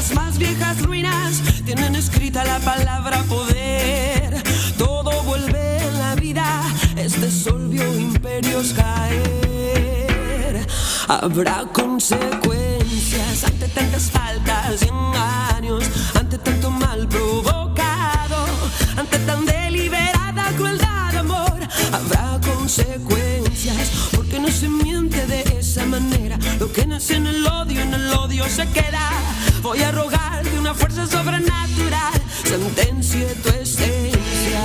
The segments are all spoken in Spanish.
las más viejas ruinas tienen escrita la palabra poder. Todo vuelve en la vida, este sol vio imperios caer. Habrá consecuencias ante tantas faltas y engaños, ante tanto mal provocado, ante tan deliberada crueldad de amor. Habrá consecuencias porque no se miente de esa manera. Lo que nace en el odio se queda. Voy a rogar que una fuerza sobrenatural sentencie tu esencia.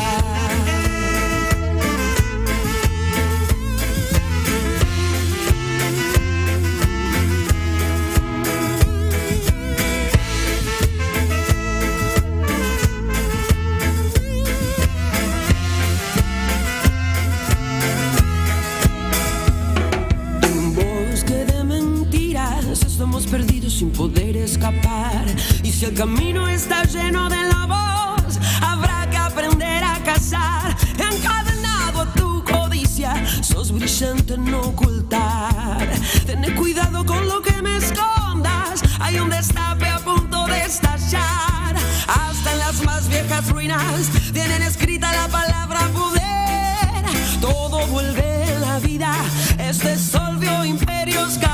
Estamos perdidos sin poder escapar. Y si el camino está lleno de lobos, habrá que aprender a cazar. Encadenado a tu codicia, sos brillante en ocultar. Ten cuidado con lo que me escondas, hay un destape a punto de estallar. Hasta en las más viejas ruinas tienen escrita la palabra poder. Todo vuelve en la vida, este sol vio imperios caer.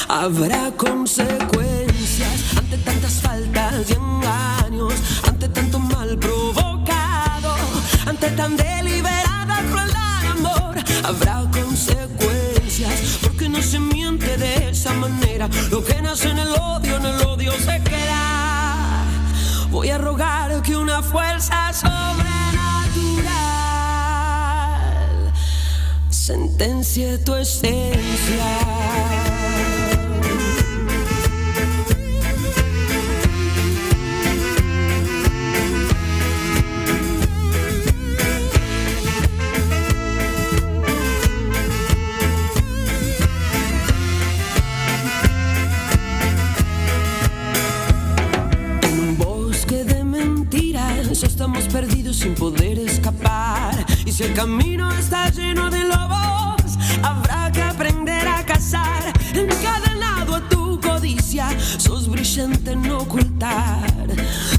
Habrá consecuencias ante tantas faltas y engaños, ante tanto mal provocado, ante tan deliberada crueldad de amor. Habrá consecuencias porque no se miente de esa manera. Lo que nace en el odio se queda. Voy a rogar que una fuerza sobrenatural sentencie tu esencia. Estamos perdidos sin poder escapar. Y si el camino está lleno de lobos, habrá que aprender a cazar. Encadenado a tu codicia, sos brillante en ocultar.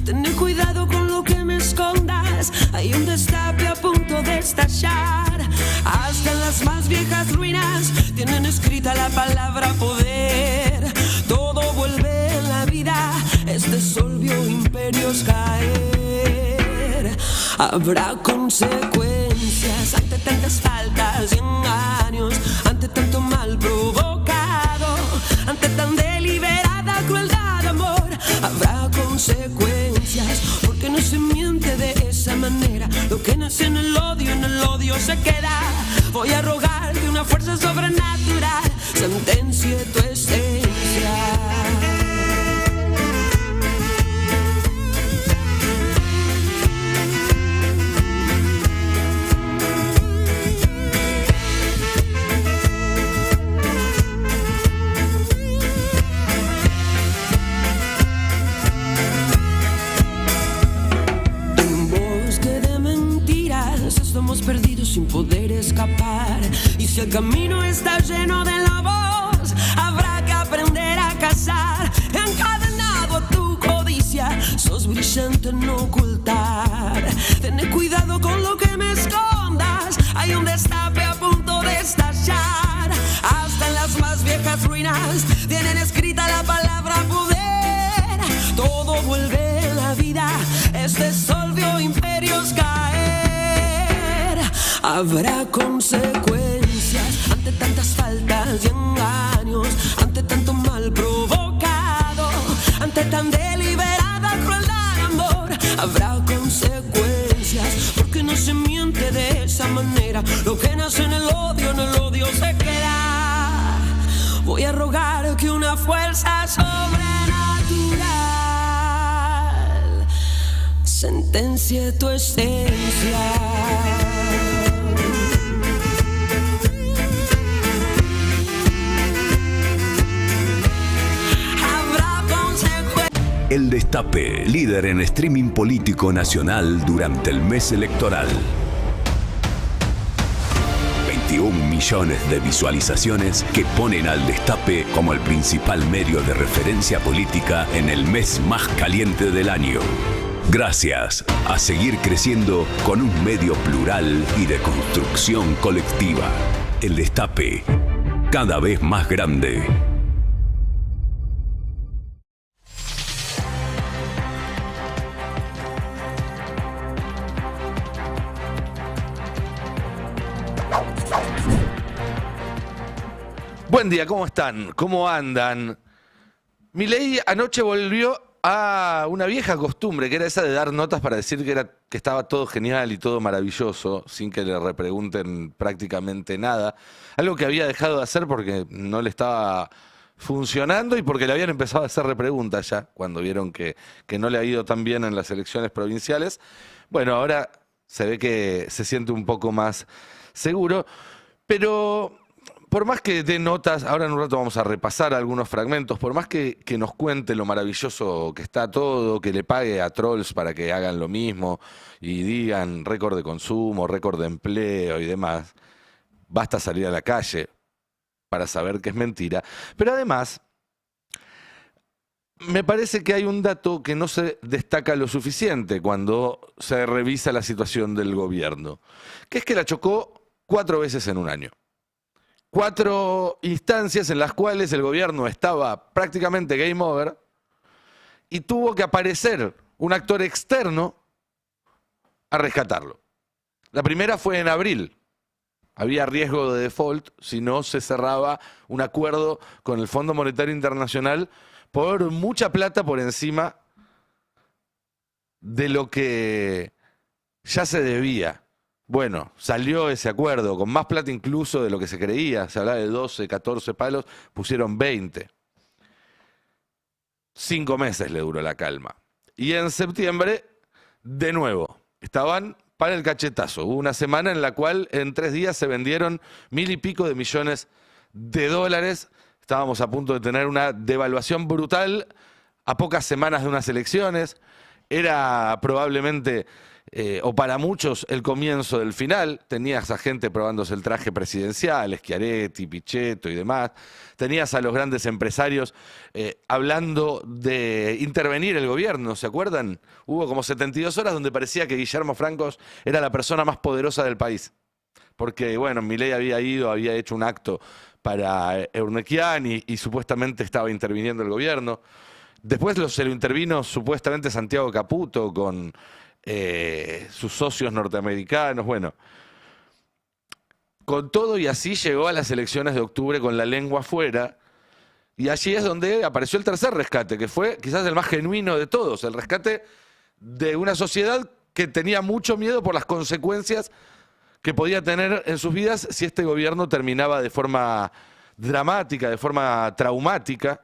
Ten cuidado con lo que me escondas, hay un destape a punto de estallar. Hasta en las más viejas ruinas tienen escrita la palabra poder. Todo vuelve en la vida, este sol vio imperios caer. Habrá consecuencias ante tantas faltas y engaños, ante tanto mal provocado, ante tan deliberada crueldad de amor. Habrá consecuencias porque no se miente de esa manera. Lo que nace en el odio se queda. Voy a rogar que una fuerza sobrenatural sentencie tu esencia. Estamos perdidos sin poder escapar. Y si el camino está lleno de lobos, habrá que aprender a cazar. Encadenado a tu codicia, sos brillante en ocultar. Ten cuidado con lo que me escondas, hay un destape a punto de estallar. Hasta en las más viejas ruinas tienen escrita la palabra poder. Todo vuelve en la vida, este sol vio imperios caer. Habrá consecuencias ante tantas faltas y engaños, ante tanto mal provocado, ante tan deliberada crueldad de amor. Habrá consecuencias porque no se miente de esa manera. Lo que nace en el odio se queda. Voy a rogar que una fuerza sobrenatural sentencie tu esencia. El Destape, líder en streaming político nacional durante el mes electoral. 21 21 millones de visualizaciones que ponen al Destape como el principal medio de referencia política en el mes más caliente del año. Gracias a seguir creciendo con un medio plural y de construcción colectiva. El Destape, cada vez más grande. Buen día, ¿cómo están? ¿Cómo andan? Milei anoche volvió a una vieja costumbre, que era esa de dar notas para decir que estaba todo genial y todo maravilloso, sin que le repregunten prácticamente nada. Algo que había dejado de hacer porque no le estaba funcionando y porque le habían empezado a hacer repreguntas ya, cuando vieron que no le ha ido tan bien en las elecciones provinciales. Bueno, ahora se ve que se siente un poco más seguro, pero por más que dé notas, ahora en un rato vamos a repasar algunos fragmentos, por más que nos cuente lo maravilloso que está todo, que le pague a trolls para que hagan lo mismo y digan récord de consumo, récord de empleo y demás, basta salir a la calle para saber que es mentira. Pero además, me parece que hay un dato que no se destaca lo suficiente cuando se revisa la situación del gobierno, que es que la chocó 4 veces en un año. 4 instancias en las cuales el gobierno estaba prácticamente game over y tuvo que aparecer un actor externo a rescatarlo. La primera fue en abril. Había riesgo de default si no se cerraba un acuerdo con el Fondo Monetario Internacional por mucha plata por encima de lo que ya se debía. Bueno, salió ese acuerdo con más plata incluso de lo que se creía. Se hablaba de 12, 14 palos, pusieron 20. 5 meses le duró la calma. Y en septiembre, de nuevo, estaban para el cachetazo. Hubo una semana en la cual en 3 días se vendieron 1.000 y pico de millones de dólares. Estábamos a punto de tener una devaluación brutal a pocas semanas de unas elecciones. Era probablemente, o para muchos, el comienzo del final. Tenías a gente probándose el traje presidencial, Schiaretti, Pichetto y demás. Tenías a los grandes empresarios hablando de intervenir el gobierno, ¿se acuerdan? Hubo como 72 horas donde parecía que Guillermo Francos era la persona más poderosa del país. Porque, bueno, Milei había hecho un acto para Eurnequian y supuestamente estaba interviniendo el gobierno. Después se lo intervino supuestamente Santiago Caputo con sus socios norteamericanos. Bueno, con todo y así llegó a las elecciones de octubre con la lengua afuera. Y allí es donde apareció el tercer rescate, que fue quizás el más genuino de todos. El rescate de una sociedad que tenía mucho miedo por las consecuencias que podía tener en sus vidas si este gobierno terminaba de forma dramática, de forma traumática.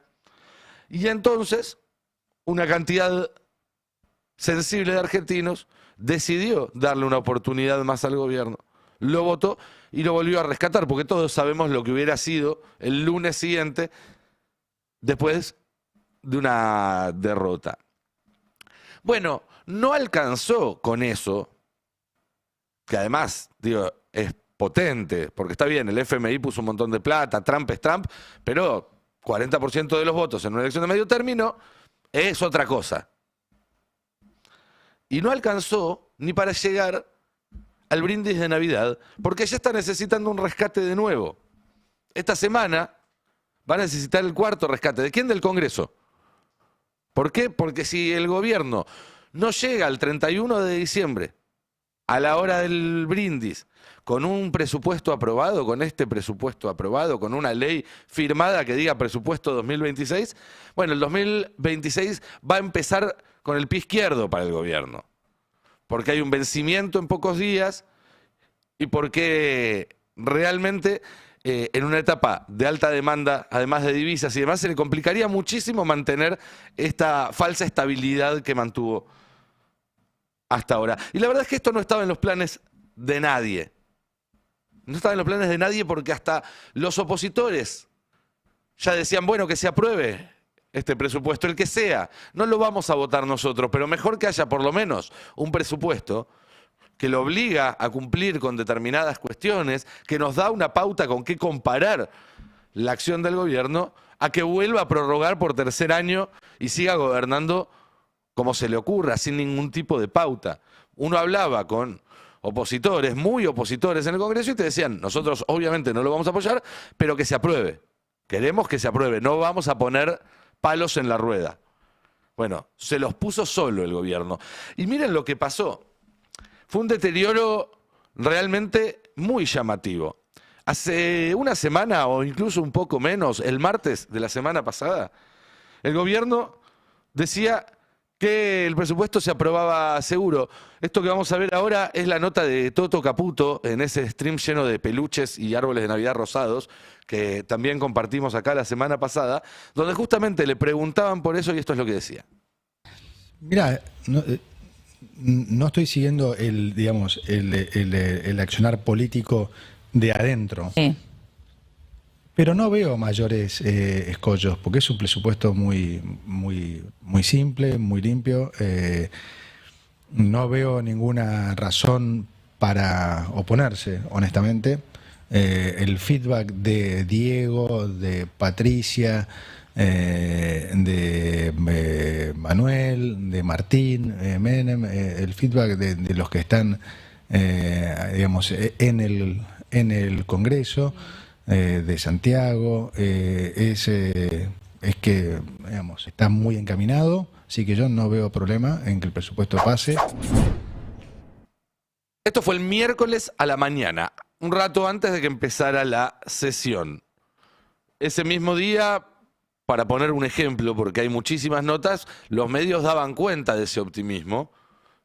Y entonces, una cantidad sensible de argentinos decidió darle una oportunidad más al gobierno. Lo votó y lo volvió a rescatar, porque todos sabemos lo que hubiera sido el lunes siguiente después de una derrota. Bueno, no alcanzó con eso, que además, digo, es potente, porque está bien, el FMI puso un montón de plata, Trump es Trump, pero 40% de los votos en una elección de medio término es otra cosa. Y no alcanzó ni para llegar al brindis de Navidad, porque ya está necesitando un rescate de nuevo. Esta semana va a necesitar el 4.º rescate. ¿De quién? Del Congreso. ¿Por qué? Porque si el gobierno no llega al 31 de diciembre, a la hora del brindis, con un presupuesto aprobado, con este presupuesto aprobado, con una ley firmada que diga presupuesto 2026, bueno, el 2026 va a empezar con el pie izquierdo para el gobierno, porque hay un vencimiento en pocos días y porque realmente en una etapa de alta demanda, además de divisas y demás, se le complicaría muchísimo mantener esta falsa estabilidad que mantuvo hasta ahora. Y la verdad es que esto no estaba en los planes de nadie. No estaba en los planes de nadie porque hasta los opositores ya decían, bueno, que se apruebe este presupuesto, el que sea. No lo vamos a votar nosotros, pero mejor que haya por lo menos un presupuesto que lo obliga a cumplir con determinadas cuestiones, que nos da una pauta con qué comparar la acción del gobierno, a que vuelva a prorrogar por tercer año y siga gobernando como se le ocurra, sin ningún tipo de pauta. Uno hablaba con opositores, muy opositores en el Congreso, y te decían, nosotros obviamente no lo vamos a apoyar, pero que se apruebe. Queremos que se apruebe, no vamos a poner palos en la rueda. Bueno, se los puso solo el gobierno. Y miren lo que pasó. Fue un deterioro realmente muy llamativo. Hace una semana o incluso un poco menos, el martes de la semana pasada, el gobierno decía que el presupuesto se aprobaba seguro. Esto que vamos a ver ahora es la nota de Toto Caputo en ese stream lleno de peluches y árboles de Navidad rosados, que también compartimos acá la semana pasada, donde justamente le preguntaban por eso y esto es lo que decía. Mirá, no estoy siguiendo el accionar político de adentro. Sí. Pero no veo mayores escollos, porque es un presupuesto muy simple, muy limpio. No veo ninguna razón para oponerse, honestamente. El feedback de Diego, de Patricia, de Manuel, de Martín, Menem, el feedback de los que están, digamos, en el Congreso, de Santiago, es que, digamos, está muy encaminado, así que yo no veo problema en que el presupuesto pase. Esto fue el miércoles a la mañana, un rato antes de que empezara la sesión. Ese mismo día, para poner un ejemplo, porque hay muchísimas notas, los medios daban cuenta de ese optimismo.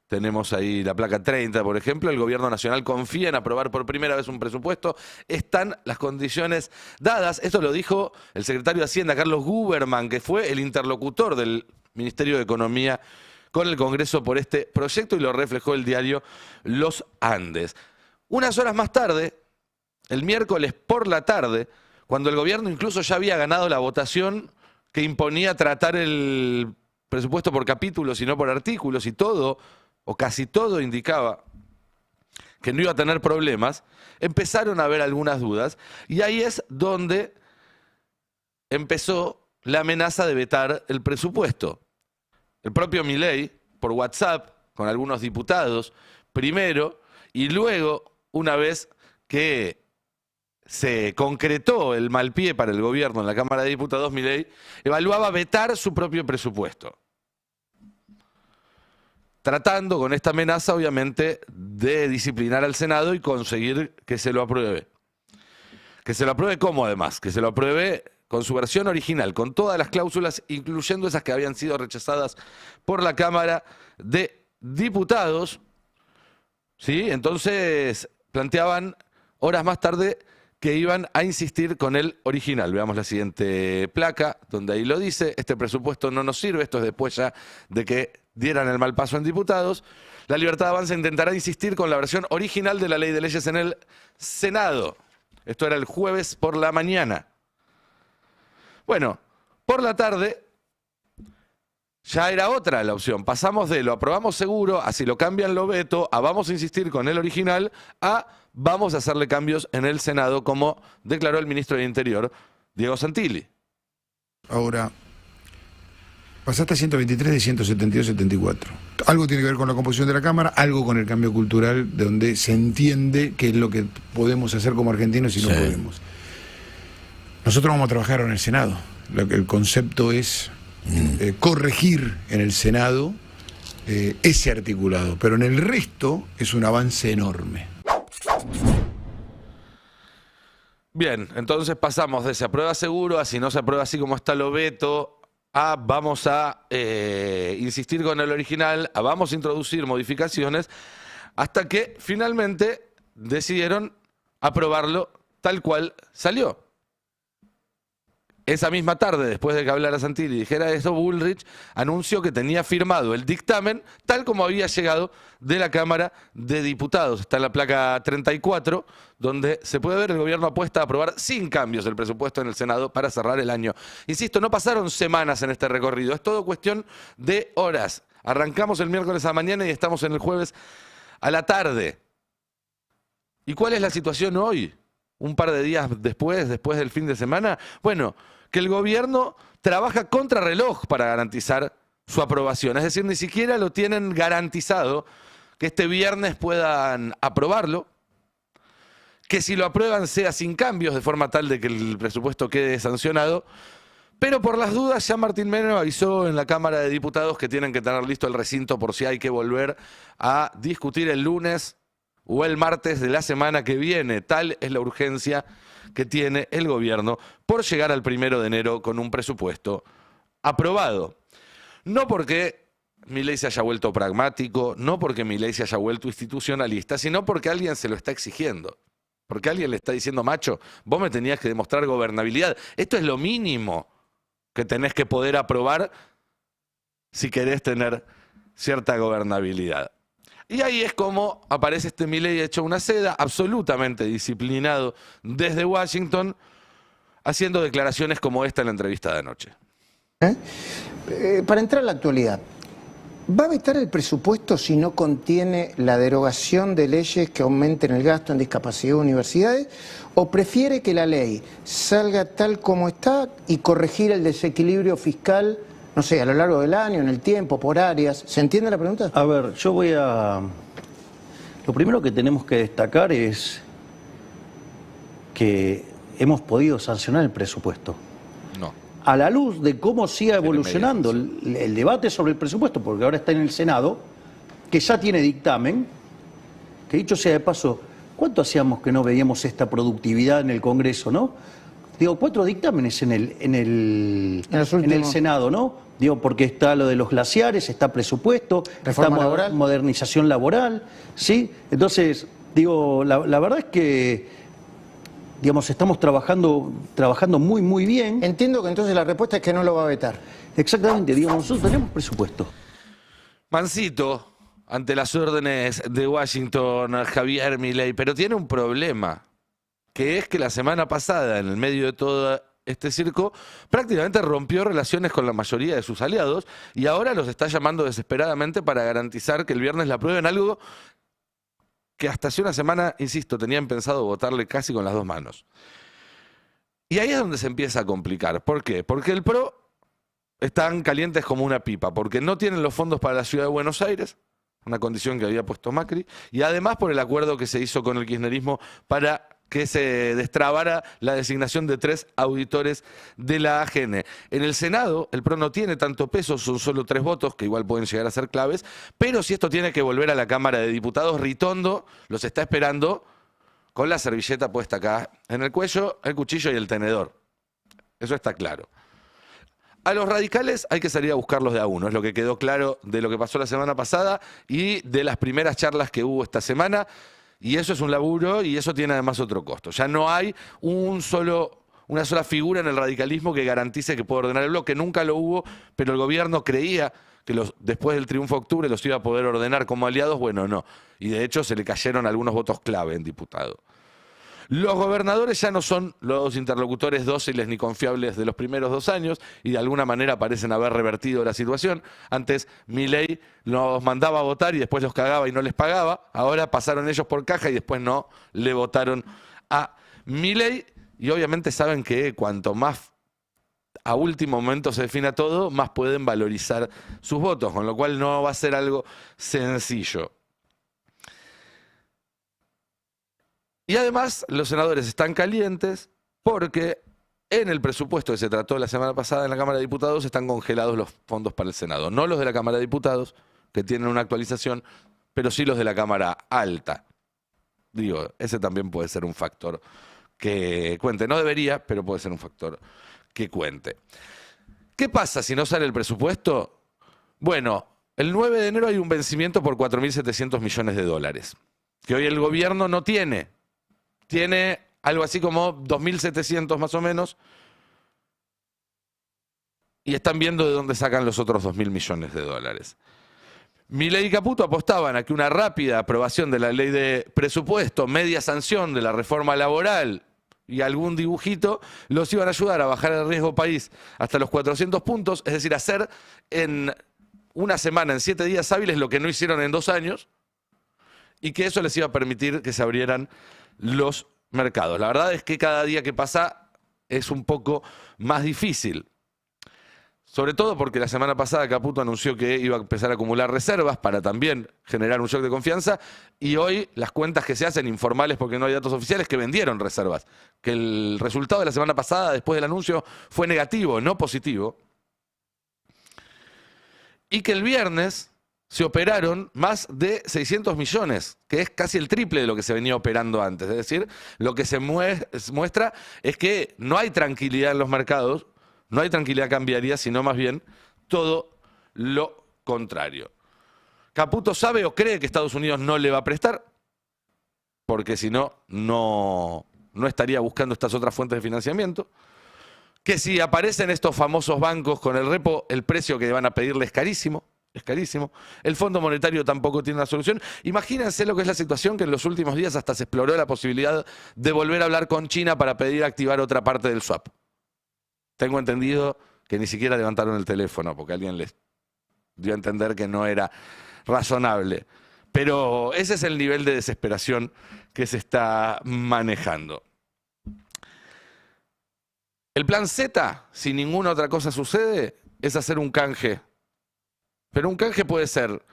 Tenemos ahí la placa 30, por ejemplo. El gobierno nacional confía en aprobar por primera vez un presupuesto. Están las condiciones dadas. Esto lo dijo el secretario de Hacienda, Carlos Guberman, que fue el interlocutor del Ministerio de Economía con el Congreso por este proyecto y lo reflejó el diario Los Andes. Unas horas más tarde, el miércoles por la tarde, cuando el gobierno incluso ya había ganado la votación que imponía tratar el presupuesto por capítulos y no por artículos y todo, o casi todo indicaba que no iba a tener problemas, empezaron a haber algunas dudas y ahí es donde empezó la amenaza de vetar el presupuesto. El propio Milei, por WhatsApp, con algunos diputados, primero, y luego, una vez que se concretó el mal pie para el gobierno en la Cámara de Diputados, Milei evaluaba vetar su propio presupuesto, tratando con esta amenaza, obviamente, de disciplinar al Senado y conseguir que se lo apruebe. Que se lo apruebe ¿cómo, además? Que se lo apruebe con su versión original, con todas las cláusulas, incluyendo esas que habían sido rechazadas por la Cámara de Diputados. ¿Sí? Entonces, planteaban horas más tarde que iban a insistir con el original. Veamos la siguiente placa, donde ahí lo dice. Este presupuesto no nos sirve, esto es después ya de que dieran el mal paso en diputados. La Libertad Avanza intentará insistir con la versión original de la ley de leyes en el Senado. Esto era el jueves por la mañana. Bueno, por la tarde ya era otra la opción. Pasamos de lo aprobamos seguro, a si lo cambian lo veto, a vamos a insistir con el original, a vamos a hacerle cambios en el Senado, como declaró el ministro del Interior, Diego Santilli. Ahora, pasaste a 123 de 172-74. Algo tiene que ver con la composición de la Cámara, algo con el cambio cultural, de donde se entiende qué es lo que podemos hacer como argentinos y no podemos. Nosotros vamos a trabajar en el Senado. El concepto es corregir en el Senado ese articulado, pero en el resto es un avance enorme. Bien, entonces pasamos de se aprueba seguro a si no se aprueba así como está lo veto, a vamos a insistir con el original, a vamos a introducir modificaciones, hasta que finalmente decidieron aprobarlo tal cual salió. Esa misma tarde, después de que hablara Santilli y dijera eso, Bullrich anunció que tenía firmado el dictamen tal como había llegado de la Cámara de Diputados. Está en la placa 34, donde se puede ver el gobierno apuesta a aprobar sin cambios el presupuesto en el Senado para cerrar el año. Insisto, no pasaron semanas en este recorrido, es todo cuestión de horas. Arrancamos el miércoles a la mañana y estamos en el jueves a la tarde. ¿Y cuál es la situación hoy? Un par de días después del fin de semana. Bueno, que el gobierno trabaja contrarreloj para garantizar su aprobación. Es decir, ni siquiera lo tienen garantizado que este viernes puedan aprobarlo, que si lo aprueban sea sin cambios, de forma tal de que el presupuesto quede sancionado. Pero por las dudas ya Martín Menem avisó en la Cámara de Diputados que tienen que tener listo el recinto por si hay que volver a discutir el lunes o el martes de la semana que viene. Tal es la urgencia que tiene el gobierno por llegar al 1 de enero con un presupuesto aprobado. No porque Milei se haya vuelto pragmático, no porque Milei se haya vuelto institucionalista, sino porque alguien se lo está exigiendo. Porque alguien le está diciendo, macho, vos me tenías que demostrar gobernabilidad. Esto es lo mínimo que tenés que poder aprobar si querés tener cierta gobernabilidad. Y ahí es como aparece este Milei hecho una seda, absolutamente disciplinado desde Washington, haciendo declaraciones como esta en la entrevista de anoche. Para entrar a la actualidad, ¿va a vetar el presupuesto si no contiene la derogación de leyes que aumenten el gasto en discapacidad de universidades? ¿O prefiere que la ley salga tal como está y corregir el desequilibrio fiscal, no sé, a lo largo del año, en el tiempo, por áreas? ¿Se entiende la pregunta? A ver, lo primero que tenemos que destacar es que hemos podido sancionar el presupuesto. No. A la luz de cómo siga evolucionando el debate sobre el presupuesto, porque ahora está en el Senado, que ya tiene dictamen, que dicho sea de paso, ¿cuánto hacíamos que no veíamos esta productividad en el Congreso, no? Digo, 4 dictámenes en el Senado, ¿no? Digo, porque está lo de los glaciares, está presupuesto, reforma está laboral, modernización laboral, ¿sí? Entonces, digo, la verdad es que, digamos, estamos trabajando muy, muy bien. Entiendo que entonces la respuesta es que no lo va a vetar. Exactamente, digamos, nosotros tenemos presupuesto. Mancito, ante las órdenes de Washington, Javier Milei, pero tiene un problema, que es que la semana pasada, en el medio de todo este circo, prácticamente rompió relaciones con la mayoría de sus aliados y ahora los está llamando desesperadamente para garantizar que el viernes la aprueben, algo que hasta hace una semana, insisto, tenían pensado votarle casi con las 2 manos. Y ahí es donde se empieza a complicar. ¿Por qué? Porque el PRO están calientes como una pipa, porque no tienen los fondos para la ciudad de Buenos Aires, una condición que había puesto Macri, y además por el acuerdo que se hizo con el kirchnerismo para que se destrabara la designación de 3 auditores de la AGN. En el Senado, el PRO no tiene tanto peso, son solo 3 votos, que igual pueden llegar a ser claves, pero si esto tiene que volver a la Cámara de Diputados, Ritondo los está esperando con la servilleta puesta acá en el cuello, el cuchillo y el tenedor. Eso está claro. A los radicales hay que salir a buscarlos de a uno, es lo que quedó claro de lo que pasó la semana pasada y de las primeras charlas que hubo esta semana. Y eso es un laburo y eso tiene además otro costo. Ya no hay una sola figura en el radicalismo que garantice que pueda ordenar el bloque. Nunca lo hubo, pero el gobierno creía que después del triunfo de octubre los iba a poder ordenar como aliados. Bueno, no. Y de hecho se le cayeron algunos votos clave en diputado. Los gobernadores ya no son los interlocutores dóciles ni confiables de los primeros 2 años y de alguna manera parecen haber revertido la situación. Antes Milei los mandaba a votar y después los cagaba y no les pagaba. Ahora pasaron ellos por caja y después no le votaron a Milei. Y obviamente saben que cuanto más a último momento se defina todo, más pueden valorizar sus votos, con lo cual no va a ser algo sencillo. Y además, los senadores están calientes porque en el presupuesto que se trató la semana pasada en la Cámara de Diputados están congelados los fondos para el Senado. No los de la Cámara de Diputados, que tienen una actualización, pero sí los de la Cámara Alta. Digo, ese también puede ser un factor que cuente. No debería, pero puede ser un factor que cuente. ¿Qué pasa si no sale el presupuesto? Bueno, el 9 de enero hay un vencimiento por 4.700 millones de dólares, que hoy el gobierno no tiene. Tiene algo así como 2.700 más o menos. Y están viendo de dónde sacan los otros 2.000 millones de dólares. Milei y Caputo apostaban a que una rápida aprobación de la ley de presupuesto, media sanción de la reforma laboral y algún dibujito los iban a ayudar a bajar el riesgo país hasta los 400 puntos, es decir, hacer en una semana, en 7 días hábiles, lo que no hicieron en 2 años. y que eso les iba a permitir que se abrieran los mercados. La verdad es que cada día que pasa es un poco más difícil. Sobre todo porque la semana pasada Caputo anunció que iba a empezar a acumular reservas para también generar un shock de confianza, y hoy las cuentas que se hacen informales porque no hay datos oficiales que vendieron reservas, que el resultado de la semana pasada después del anuncio fue negativo, no positivo, y que el viernes se operaron más de 600 millones, que es casi el triple de lo que se venía operando antes. Es decir, lo que se muestra es que no hay tranquilidad en los mercados, no hay tranquilidad cambiaria, sino más bien todo lo contrario. Caputo sabe o cree que Estados Unidos no le va a prestar, porque si no, no estaría buscando estas otras fuentes de financiamiento. Que si aparecen estos famosos bancos con el repo, el precio que van a pedirle es carísimo. Es carísimo. El Fondo Monetario tampoco tiene una solución. Imagínense lo que es la situación, que en los últimos días hasta se exploró la posibilidad de volver a hablar con China para pedir activar otra parte del swap. Tengo entendido que ni siquiera levantaron el teléfono porque alguien les dio a entender que no era razonable. Pero ese es el nivel de desesperación que se está manejando. El plan Z, si ninguna otra cosa sucede, es hacer un canje. Pero un canje puede ser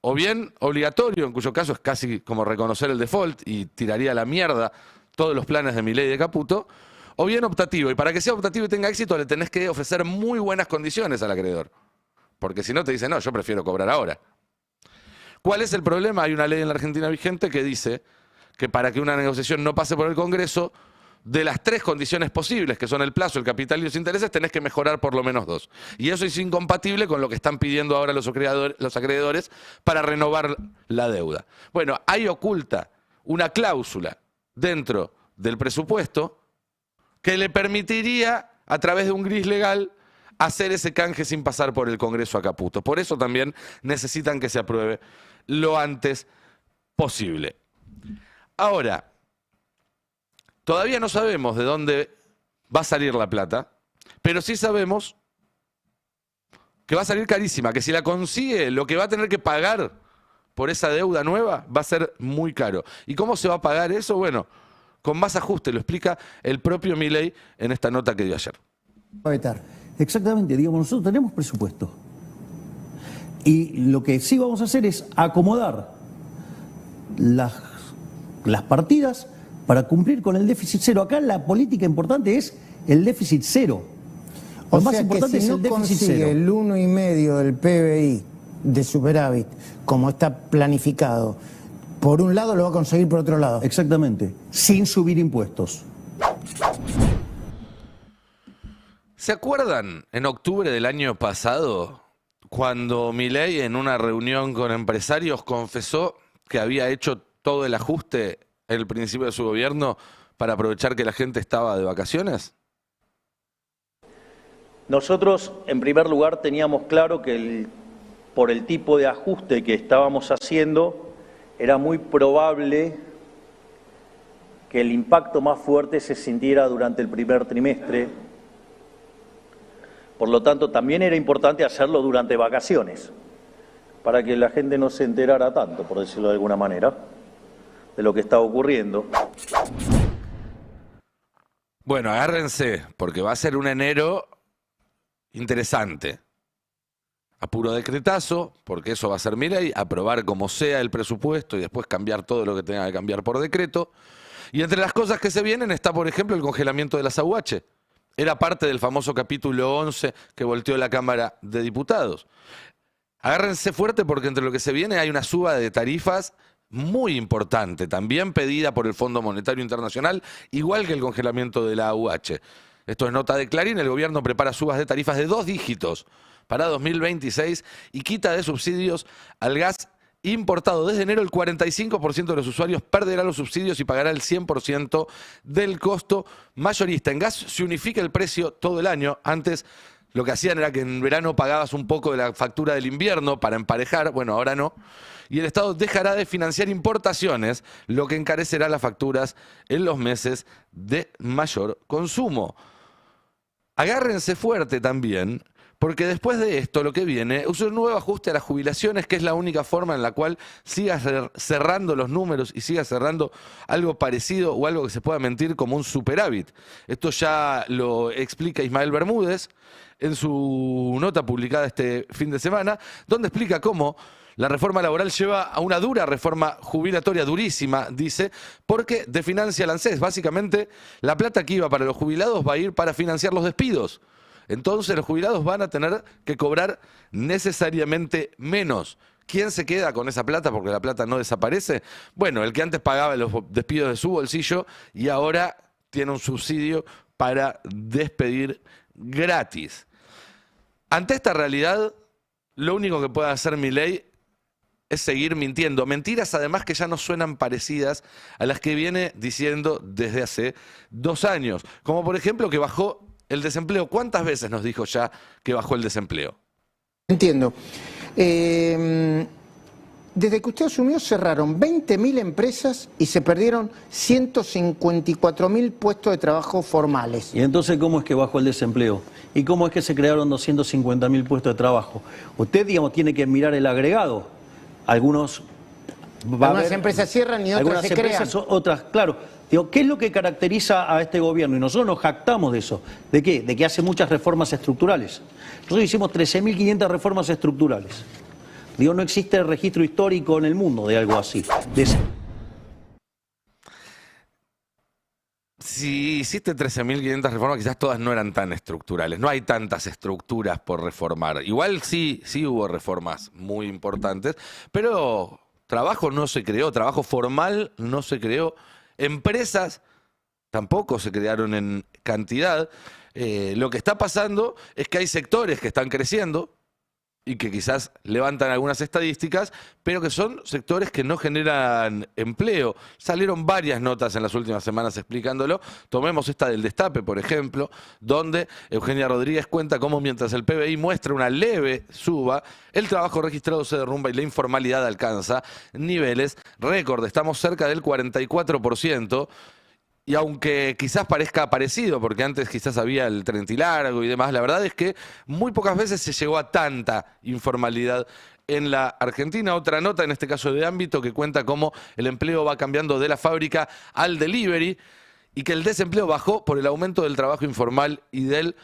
o bien obligatorio, en cuyo caso es casi como reconocer el default y tiraría a la mierda todos los planes de Milei y de Caputo, o bien optativo. Y para que sea optativo y tenga éxito, le tenés que ofrecer muy buenas condiciones al acreedor. Porque si no, te dice, no, yo prefiero cobrar ahora. ¿Cuál es el problema? Hay una ley en la Argentina vigente que dice que para que una negociación no pase por el Congreso, de las 3 condiciones posibles, que son el plazo, el capital y los intereses, tenés que mejorar por lo menos 2. Y eso es incompatible con lo que están pidiendo ahora los acreedores para renovar la deuda. Bueno, ahí oculta una cláusula dentro del presupuesto que le permitiría, a través de un gris legal, hacer ese canje sin pasar por el Congreso a Caputo. Por eso también necesitan que se apruebe lo antes posible. Ahora, todavía no sabemos de dónde va a salir la plata, pero sí sabemos que va a salir carísima, que si la consigue, lo que va a tener que pagar por esa deuda nueva va a ser muy caro. ¿Y cómo se va a pagar eso? Bueno, con más ajuste, lo explica el propio Milei en esta nota que dio ayer. Exactamente, digamos, nosotros tenemos presupuesto. Y lo que sí vamos a hacer es acomodar las partidas para cumplir con el déficit cero. Acá la política importante es el déficit cero. Lo más importante es el déficit cero. El 1,5 del PBI de superávit, como está planificado, por un lado lo va a conseguir por otro lado. Exactamente, sin subir impuestos. ¿Se acuerdan en octubre del año pasado cuando Milei en una reunión con empresarios confesó que había hecho todo el ajuste en el principio de su gobierno para aprovechar que la gente estaba de vacaciones? Nosotros, en primer lugar, teníamos claro que por el tipo de ajuste que estábamos haciendo, era muy probable que el impacto más fuerte se sintiera durante el primer trimestre. Por lo tanto, también era importante hacerlo durante vacaciones, para que la gente no se enterara tanto, por decirlo de alguna manera, de lo que está ocurriendo. Bueno, agárrense, porque va a ser un enero interesante. A puro decretazo, porque eso va a ser Milei, aprobar como sea el presupuesto y después cambiar todo lo que tenga que cambiar por decreto. Y entre las cosas que se vienen está, por ejemplo, el congelamiento de las AUH. Era parte del famoso capítulo 11 que volteó la Cámara de Diputados. Agárrense fuerte porque entre lo que se viene hay una suba de tarifas muy importante, también pedida por el Fondo Monetario Internacional, igual que el congelamiento de la AUH. Esto es nota de Clarín, el gobierno prepara subas de tarifas de 2 dígitos para 2026 y quita de subsidios al gas importado. Desde enero el 45% de los usuarios perderá los subsidios y pagará el 100% del costo mayorista. En gas se unifica el precio todo el año. Antes lo que hacían era que en verano pagabas un poco de la factura del invierno para emparejar, bueno, ahora no. Y el Estado dejará de financiar importaciones, lo que encarecerá las facturas en los meses de mayor consumo. Agárrense fuerte también, Porque después de esto lo que viene es un nuevo ajuste a las jubilaciones, que es la única forma en la cual sigas cerrando los números y sigas cerrando algo parecido o algo que se pueda mentir como un superávit. Esto ya lo explica Ismael Bermúdez en su nota publicada este fin de semana, donde explica cómo la reforma laboral lleva a una dura reforma jubilatoria, durísima, dice, porque desfinancia el ANSES. Básicamente, la plata que iba para los jubilados va a ir para financiar los despidos. Entonces los jubilados van a tener que cobrar necesariamente menos. ¿Quién se queda con esa plata? Porque la plata no desaparece. Bueno, el que antes pagaba los despidos de su bolsillo y ahora tiene un subsidio para despedir gratis. Ante esta realidad, lo único que puede hacer Milei es seguir mintiendo. Mentiras además que ya no suenan parecidas a las que viene diciendo desde hace 2 años. Como por ejemplo que bajó el desempleo. ¿Cuántas veces nos dijo ya que bajó el desempleo? Entiendo. Desde que usted asumió cerraron 20.000 empresas y se perdieron 154.000 puestos de trabajo formales. ¿Y entonces cómo es que bajó el desempleo? ¿Y cómo es que se crearon 250.000 puestos de trabajo? Usted, digamos, tiene que mirar el agregado. Algunas empresas cierran y otras se crean. Otras, claro. Digo, ¿qué es lo que caracteriza a este gobierno? Y nosotros nos jactamos de eso. ¿De qué? De que hace muchas reformas estructurales. Nosotros hicimos 13.500 reformas estructurales. Digo, no existe registro histórico en el mundo de algo así. Si hiciste 13.500 reformas, quizás todas no eran tan estructurales. No hay tantas estructuras por reformar. Igual sí hubo reformas muy importantes, pero trabajo no se creó, trabajo formal no se creó. Empresas tampoco se crearon en cantidad. Lo que está pasando es que hay sectores que están creciendo y que quizás levantan algunas estadísticas, pero que son sectores que no generan empleo. Salieron varias notas en las últimas semanas explicándolo. Tomemos esta del Destape, por ejemplo, donde Eugenia Rodríguez cuenta cómo mientras el PBI muestra una leve suba, el trabajo registrado se derrumba y la informalidad alcanza niveles récord. Estamos cerca del 44%. Y aunque quizás parezca parecido, porque antes quizás había el tren y largo y demás, la verdad es que muy pocas veces se llegó a tanta informalidad en la Argentina. Otra nota, en este caso de ámbito, que cuenta cómo el empleo va cambiando de la fábrica al delivery y que el desempleo bajó por el aumento del trabajo informal y del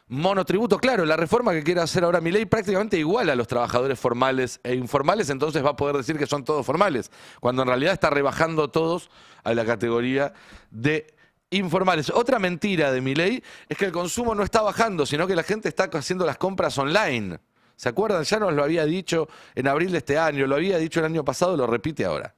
monotributo. Claro, la reforma que quiere hacer ahora Milei prácticamente igual a los trabajadores formales e informales, entonces va a poder decir que son todos formales, cuando en realidad está rebajando a todos a la categoría de informales. Otra mentira de Milei es que el consumo no está bajando, sino que la gente está haciendo las compras online. ¿Se acuerdan? Ya nos lo había dicho en abril de este año, lo había dicho el año pasado, lo repite ahora.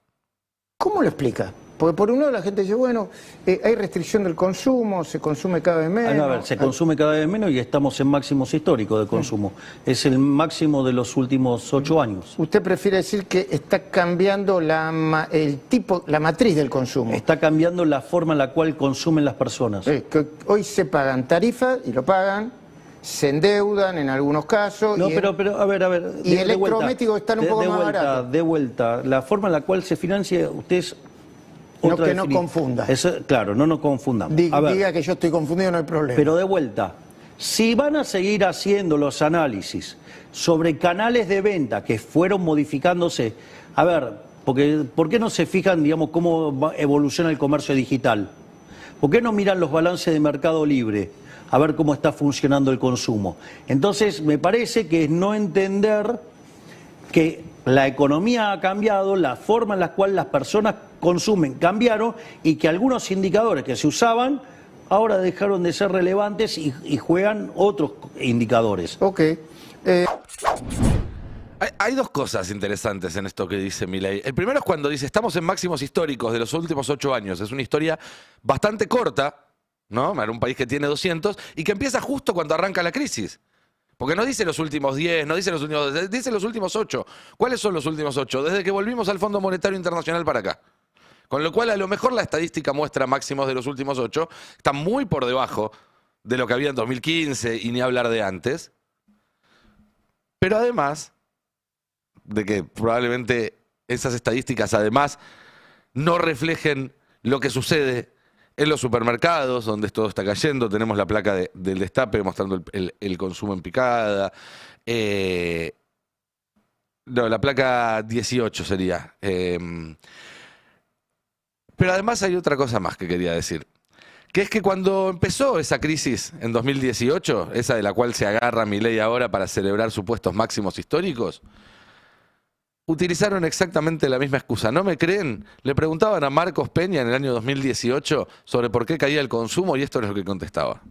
¿Cómo lo explica? Porque por un lado la gente dice, bueno, hay restricción del consumo, se consume cada vez menos. A ver, se consume cada vez menos y estamos en máximos históricos de consumo. Es el máximo de los últimos 8 años. ¿Usted prefiere decir que está cambiando la matriz del consumo? Está cambiando la forma en la cual consumen las personas. Que hoy se pagan tarifas y lo pagan, se endeudan en algunos casos. No, pero a ver. Y electrodomésticos están un poco más baratos. De vuelta, la forma en la cual se financia, ustedes... No, que no confunda. Claro, no nos confundamos. Diga que yo estoy confundido, no hay problema. Pero de vuelta, si van a seguir haciendo los análisis sobre canales de venta que fueron modificándose, a ver, ¿por qué no se fijan, digamos, cómo evoluciona el comercio digital? ¿Por qué no miran los balances de Mercado Libre a ver cómo está funcionando el consumo? Entonces, me parece que es no entender que la economía ha cambiado, la forma en la cual las personas consumen cambiaron y que algunos indicadores que se usaban ahora dejaron de ser relevantes y juegan otros indicadores. Ok. Hay 2 cosas interesantes en esto que dice Milei. El primero es cuando dice, estamos en máximos históricos de los últimos 8 años. Es una historia bastante corta, ¿no? Era un país que tiene 200 y que empieza justo cuando arranca la crisis. Porque no dice los últimos 10, no dice los últimos, dice los últimos 8. ¿Cuáles son los últimos 8? Desde que volvimos al Fondo Monetario Internacional para acá. Con lo cual, a lo mejor la estadística muestra máximos de los últimos 8. Está muy por debajo de lo que había en 2015 y ni hablar de antes. Pero además de que probablemente esas estadísticas además no reflejen lo que sucede En los supermercados, donde todo está cayendo, tenemos la placa del Destape mostrando el consumo en picada. No, la placa 18 sería. Pero además hay otra cosa más que quería decir. Que es que cuando empezó esa crisis en 2018, esa de la cual se agarra Milei ahora para celebrar supuestos máximos históricos, utilizaron exactamente la misma excusa. ¿No me creen? Le preguntaban a Marcos Peña en el año 2018 sobre por qué caía el consumo y esto es lo que contestaba.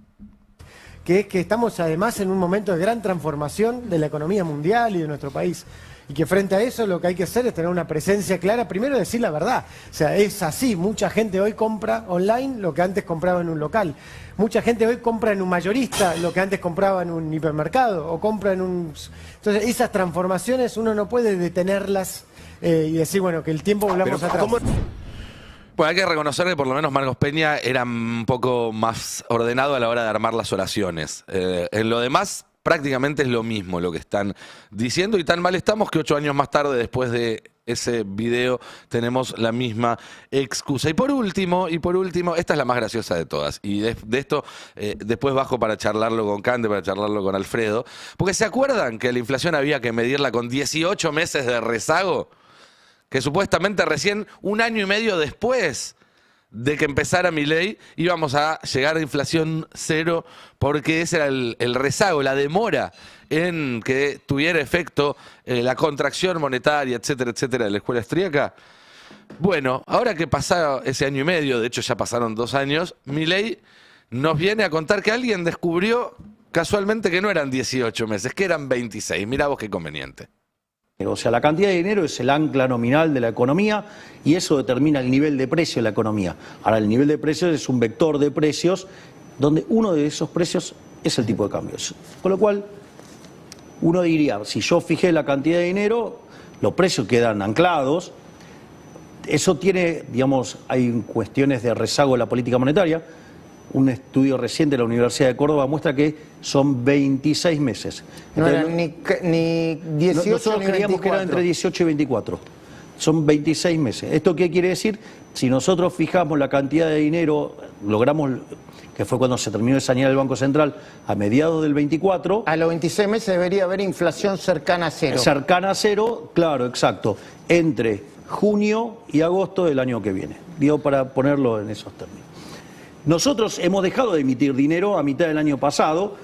Que es que estamos además en un momento de gran transformación de la economía mundial y de nuestro país. Y que frente a eso lo que hay que hacer es tener una presencia clara, primero decir la verdad. O sea, es así, mucha gente hoy compra online lo que antes compraba en un local. Mucha gente hoy compra en un mayorista lo que antes compraba en un hipermercado o compra en un... Entonces, esas transformaciones uno no puede detenerlas y decir, bueno, que el tiempo volvamos atrás. Pues hay que reconocer que por lo menos Marcos Peña era un poco más ordenado a la hora de armar las oraciones. En lo demás, prácticamente es lo mismo lo que están diciendo y tan mal estamos que 8 años más tarde, después de ese video, tenemos la misma excusa. Y por último, esta es la más graciosa de todas. Y de esto después bajo para charlarlo con Cande, para charlarlo con Alfredo. Porque ¿se acuerdan que la inflación había que medirla con 18 meses de rezago? Que supuestamente recién 1 año y medio después de que empezara Milei íbamos a llegar a inflación cero porque ese era el rezago, la demora en que tuviera efecto la contracción monetaria, etcétera, etcétera, de la escuela austríaca. Bueno, ahora que pasó ese año y medio, de hecho ya pasaron 2 años, Milei nos viene a contar que alguien descubrió casualmente que no eran 18 meses, que eran 26. Mirá vos qué conveniente. O sea, la cantidad de dinero es el ancla nominal de la economía y eso determina el nivel de precio de la economía. Ahora, el nivel de precios es un vector de precios donde uno de esos precios es el tipo de cambios. Con lo cual, uno diría, si yo fijé la cantidad de dinero, los precios quedan anclados. Eso tiene, digamos, hay cuestiones de rezago de la política monetaria. Un estudio reciente de la Universidad de Córdoba muestra que son 26 meses. No Entonces, eran ni 18 nosotros ni creíamos 24. que era entre 18 y 24. Son 26 meses. ¿Esto qué quiere decir? Si nosotros fijamos la cantidad de dinero, logramos, que fue cuando se terminó de sanear el Banco Central, a mediados del 24... A los 26 meses debería haber inflación cercana a cero. Cercana a cero, claro, exacto. Entre junio y agosto del año que viene. Digo, para ponerlo en esos términos. Nosotros hemos dejado de emitir dinero a mitad del año pasado.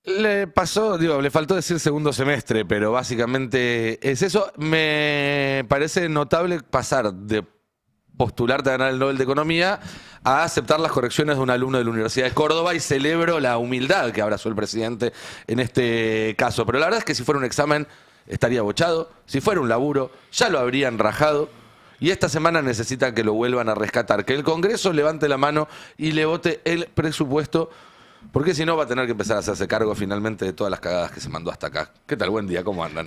Le pasó, le faltó decir segundo semestre, pero básicamente es eso. Me parece notable pasar de postularte a ganar el Nobel de Economía a aceptar las correcciones de un alumno de la Universidad de Córdoba y celebro la humildad que abrazó el presidente en este caso. Pero la verdad es que si fuera un examen estaría bochado, si fuera un laburo ya lo habrían rajado. Y esta semana necesitan que lo vuelvan a rescatar, que el Congreso levante la mano y le vote el presupuesto, porque si no va a tener que empezar a hacerse cargo finalmente de todas las cagadas que se mandó hasta acá. ¿Qué tal? Buen día, ¿cómo andan?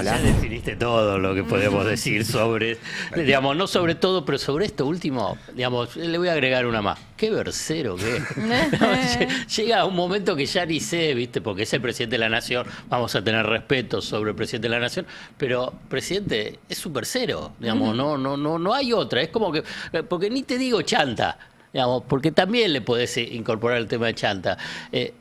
Ya definiste todo lo que podemos decir sobre, digamos, no sobre todo, pero sobre esto último, digamos, le voy a agregar una más. Qué versero que es. Llega un momento que ya ni sé, ¿viste? Porque es el presidente de la Nación, vamos a tener respeto sobre el presidente de la Nación, pero presidente es un versero, digamos, no hay otra. Es como que, porque ni te digo chanta. Digamos, porque también le podés incorporar el tema de chanta.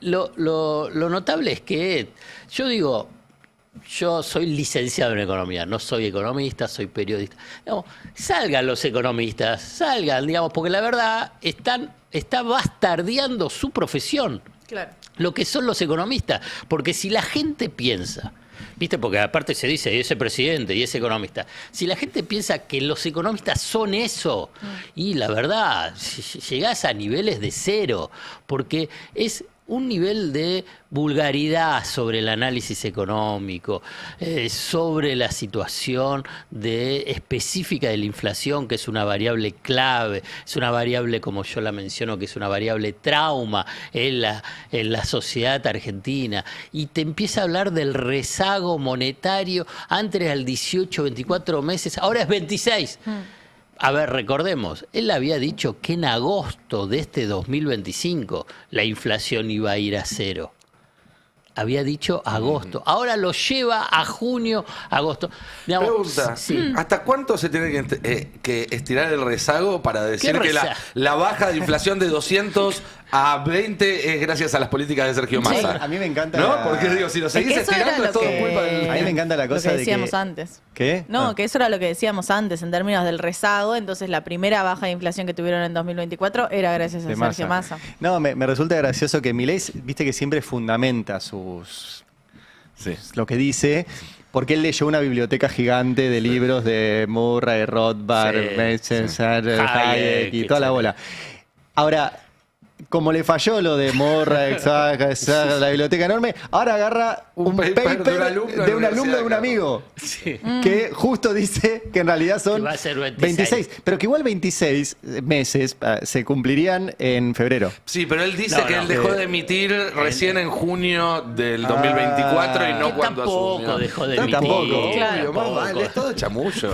Lo notable es que yo soy licenciado en economía, no soy economista, soy periodista. Digamos, salgan los economistas, salgan, digamos, porque la verdad está bastardeando su profesión. Claro. Lo que son los economistas. Porque si la gente piensa, ¿viste? Porque aparte se dice, y ese presidente y ese economista. Si la gente piensa que los economistas son eso, y la verdad, llegás a niveles de cero, porque es un nivel de vulgaridad sobre el análisis económico, sobre la situación específica de la inflación, que es una variable clave, es una variable, como yo la menciono, que es una variable trauma en la sociedad argentina, y te empieza a hablar del rezago monetario antes al 18, 24 meses, ahora es 26. A ver, recordemos, él había dicho que en agosto de este 2025 la inflación iba a ir a cero. había dicho agosto. Ahora lo lleva a junio, agosto. Digamos, Pregunta, sí. ¿hasta cuánto se tiene que estirar el rezago para decir que la baja de inflación de 200 a 20 es gracias a las políticas de Sergio Massa? A mí me encanta. ¿No? Porque digo, si lo seguís estirando es todo culpa del... A mí me encanta la Lo cosa que de decíamos que... antes. ¿Qué? No, que eso era lo que decíamos antes en términos del rezago. Entonces, la primera baja de inflación que tuvieron en 2024 era gracias a de Sergio Massa. No, me resulta gracioso que Milei, viste que siempre fundamenta lo que dice, porque él leyó una biblioteca gigante de libros de Murray, Rothbard, Metzen, Hayek y toda la bola. Ahora, como le falló lo de Murray, la biblioteca enorme, ahora agarra un paper de un alumno de un amigo. Sí. Que justo dice que en realidad son Que va a ser 26. pero que igual 26 meses se cumplirían en febrero. Sí, pero él dice que él dejó de emitir recién en junio del 2024 y no Que cuando tampoco asumió. dejó de emitir. Tampoco, Claro. obvio, más vale, es todo chamullo.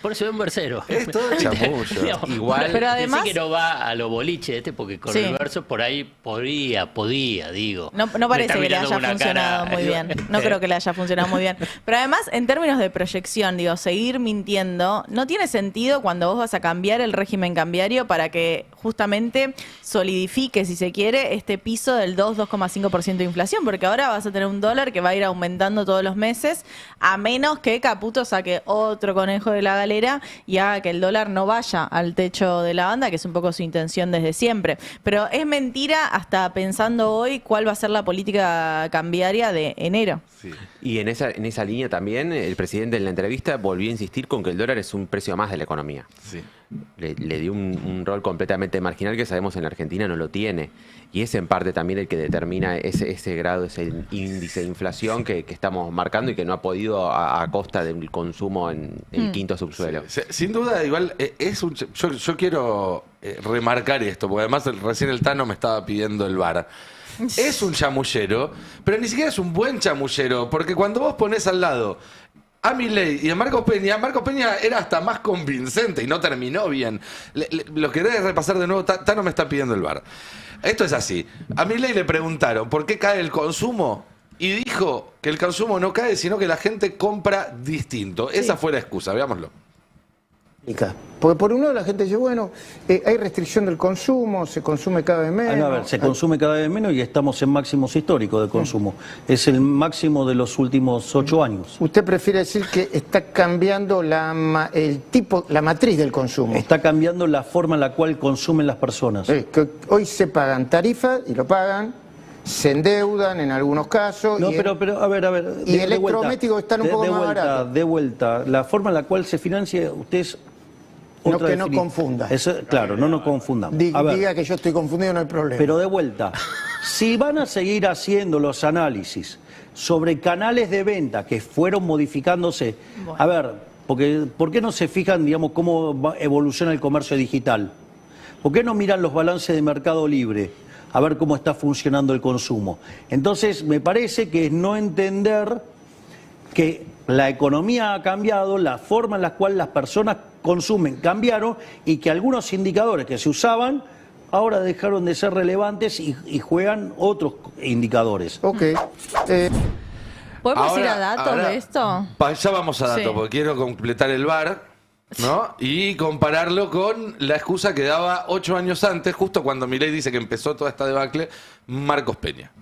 Por eso es un versero. Es todo chamullo. Digamos, Igual- Pero además- Dice que no va a lo boliche porque con Sí. el verso por ahí podía, digo. No Me parece está que le mirando haya con una funcionado cara- muy bien. No creo que le haya funcionado muy bien. Pero además, en términos de proyección, digo, seguir mintiendo, no tiene sentido cuando vos vas a cambiar el régimen cambiario para que justamente solidifique, si se quiere, este piso del 2,5% de inflación, porque ahora vas a tener un dólar que va a ir aumentando todos los meses, a menos que Caputo saque otro conejo de la galera y haga que el dólar no vaya al techo de la banda, que es un poco su intención desde siempre. Pero es mentira hasta pensando hoy cuál va a ser la política cambiaria de enero. Y en esa línea también el presidente en la entrevista volvió a insistir con que el dólar es un precio más de la economía. Sí. Le dio un rol completamente marginal que sabemos en la Argentina no lo tiene. Y es en parte también el que determina ese grado, ese índice de inflación que estamos marcando y que no ha podido a costa del consumo en el quinto subsuelo. Sin duda, igual, yo quiero remarcar esto, porque además recién el Tano me estaba pidiendo el VAR. Es un chamullero, pero ni siquiera es un buen chamullero, porque cuando vos ponés al lado a Milei y a Marcos Peña era hasta más convincente y no terminó bien. Lo querés repasar de nuevo, Tano me está pidiendo el VAR. Esto es así. A Milei le preguntaron por qué cae el consumo y dijo que el consumo no cae, sino que la gente compra distinto. Esa fue la excusa, veámoslo. Porque por un lado la gente dice, bueno, hay restricción del consumo, se consume cada vez menos. A ver, se consume cada vez menos y estamos en máximos históricos de consumo. Es el máximo de los últimos 8 años. ¿Usted prefiere decir que está cambiando la matriz del consumo? Está cambiando la forma en la cual consumen las personas. Que hoy se pagan tarifas y lo pagan, se endeudan en algunos casos. No, pero a ver. Y electrodomésticos están un poco más baratos. De vuelta, la forma en la cual se financia, ustedes... No, que no confunda. Claro, no nos confundamos. Diga que yo estoy confundido, no hay problema. Pero de vuelta, si van a seguir haciendo los análisis sobre canales de venta que fueron modificándose, bueno. A ver, ¿por qué no se fijan, digamos, cómo evoluciona el comercio digital? ¿Por qué no miran los balances de Mercado Libre? A ver cómo está funcionando el consumo. Entonces, me parece que es no entender que la economía ha cambiado, la forma en la cual las personas consumen cambiaron y que algunos indicadores que se usaban ahora dejaron de ser relevantes y juegan otros indicadores. Ok. ¿Podemos ir a datos de esto? Ya vamos a datos, porque quiero completar el VAR, ¿no? Y compararlo con la excusa que daba 8 años antes, justo cuando Milei dice que empezó toda esta debacle, Marcos Peña.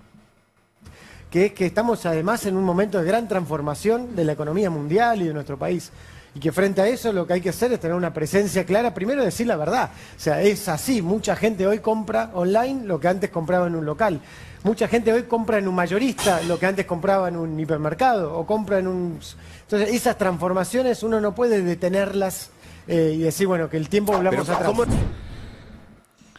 Que es que estamos además en un momento de gran transformación de la economía mundial y de nuestro país. Y que frente a eso lo que hay que hacer es tener una presencia clara, primero decir la verdad. O sea, es así, mucha gente hoy compra online lo que antes compraba en un local. Mucha gente hoy compra en un mayorista lo que antes compraba en un hipermercado o compra en un... Entonces, esas transformaciones uno no puede detenerlas y decir, bueno, que el tiempo volvamos atrás.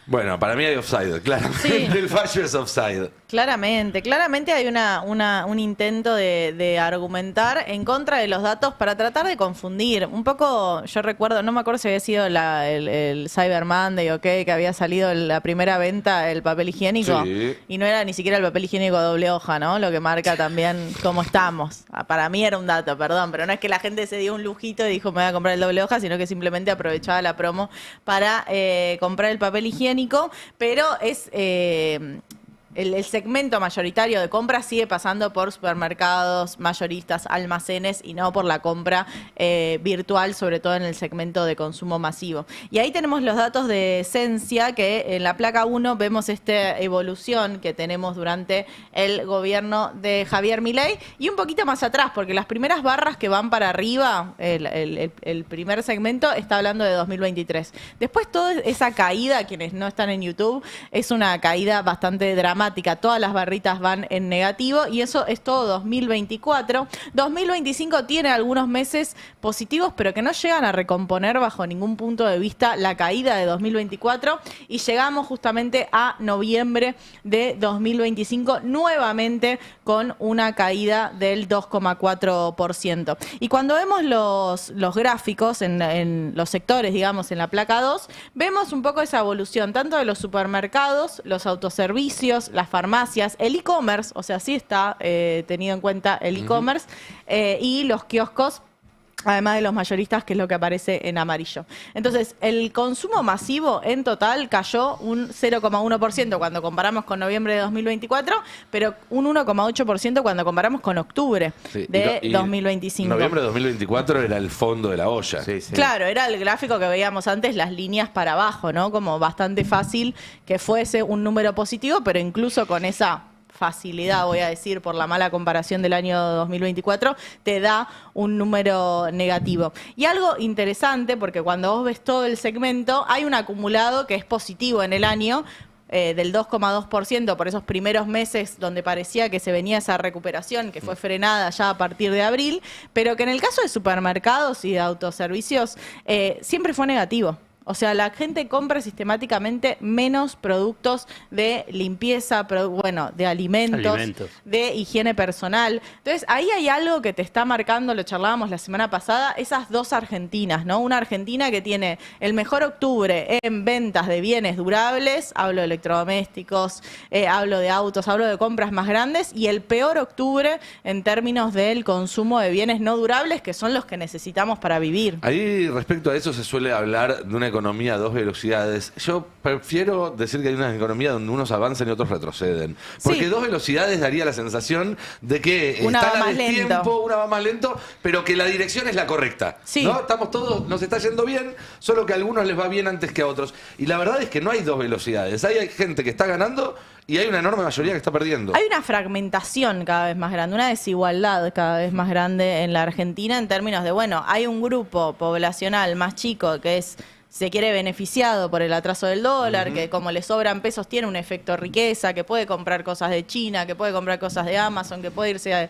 Bueno, para mí hay offside, claramente. Sí. El fallo es offside. Claramente hay un intento de argumentar en contra de los datos para tratar de confundir. Un poco, yo recuerdo, no me acuerdo si había sido el Cyber Monday o qué, que había salido la primera venta el papel higiénico. Sí. Y no era ni siquiera el papel higiénico doble hoja, ¿no? Lo que marca también cómo estamos. Para mí era un dato, perdón, pero no es que la gente se dio un lujito y dijo me voy a comprar el doble hoja, sino que simplemente aprovechaba la promo para comprar el papel higiénico, pero es... el segmento mayoritario de compra sigue pasando por supermercados, mayoristas, almacenes y no por la compra virtual, sobre todo en el segmento de consumo masivo. Y ahí tenemos los datos de Esencia, que en la placa 1 vemos esta evolución que tenemos durante el gobierno de Javier Milei y un poquito más atrás, porque las primeras barras que van para arriba, el primer segmento está hablando de 2023. Después toda esa caída, quienes no están en YouTube, es una caída bastante dramática. Todas las barritas van en negativo y eso es todo 2024. 2025 tiene algunos meses positivos, pero que no llegan a recomponer bajo ningún punto de vista la caída de 2024 y llegamos justamente a noviembre de 2025 nuevamente con una caída del 2,4%. Y cuando vemos los gráficos en los sectores, digamos, en la placa 2, vemos un poco esa evolución, tanto de los supermercados, los autoservicios, las farmacias, el e-commerce, o sea, sí está tenido en cuenta el e-commerce, y los kioscos, además de los mayoristas, que es lo que aparece en amarillo. Entonces, el consumo masivo en total cayó un 0,1% cuando comparamos con noviembre de 2024, pero un 1,8% cuando comparamos con octubre de 2025. Noviembre de 2024 era el fondo de la olla. Claro, era el gráfico que veíamos antes, las líneas para abajo, ¿no? Como bastante fácil que fuese un número positivo, pero incluso con esa facilidad, voy a decir, por la mala comparación del año 2024, te da un número negativo. Y algo interesante, porque cuando vos ves todo el segmento, hay un acumulado que es positivo en el año, del 2,2% por esos primeros meses donde parecía que se venía esa recuperación, que fue frenada ya a partir de abril, pero que en el caso de supermercados y de autoservicios siempre fue negativo. O sea, la gente compra sistemáticamente menos productos de limpieza, de alimentos, de higiene personal. Entonces, ahí hay algo que te está marcando, lo charlábamos la semana pasada, esas dos Argentinas, ¿no? Una Argentina que tiene el mejor octubre en ventas de bienes durables, hablo de electrodomésticos, hablo de autos, hablo de compras más grandes, y el peor octubre en términos del consumo de bienes no durables, que son los que necesitamos para vivir. Ahí, respecto a eso, se suele hablar de una economía a dos velocidades. Yo prefiero decir que hay una economía donde unos avanzan y otros retroceden. Porque dos velocidades daría la sensación de que una está va a más destiempo, una va más lento, pero que la dirección es la correcta. ¿No? Estamos todos, nos está yendo bien, solo que a algunos les va bien antes que a otros. Y la verdad es que no hay dos velocidades. Hay gente que está ganando y hay una enorme mayoría que está perdiendo. Hay una fragmentación cada vez más grande, una desigualdad cada vez más grande en la Argentina en términos de, hay un grupo poblacional más chico que se quiere beneficiado por el atraso del dólar, que como le sobran pesos tiene un efecto riqueza, que puede comprar cosas de China, que puede comprar cosas de Amazon, que puede irse de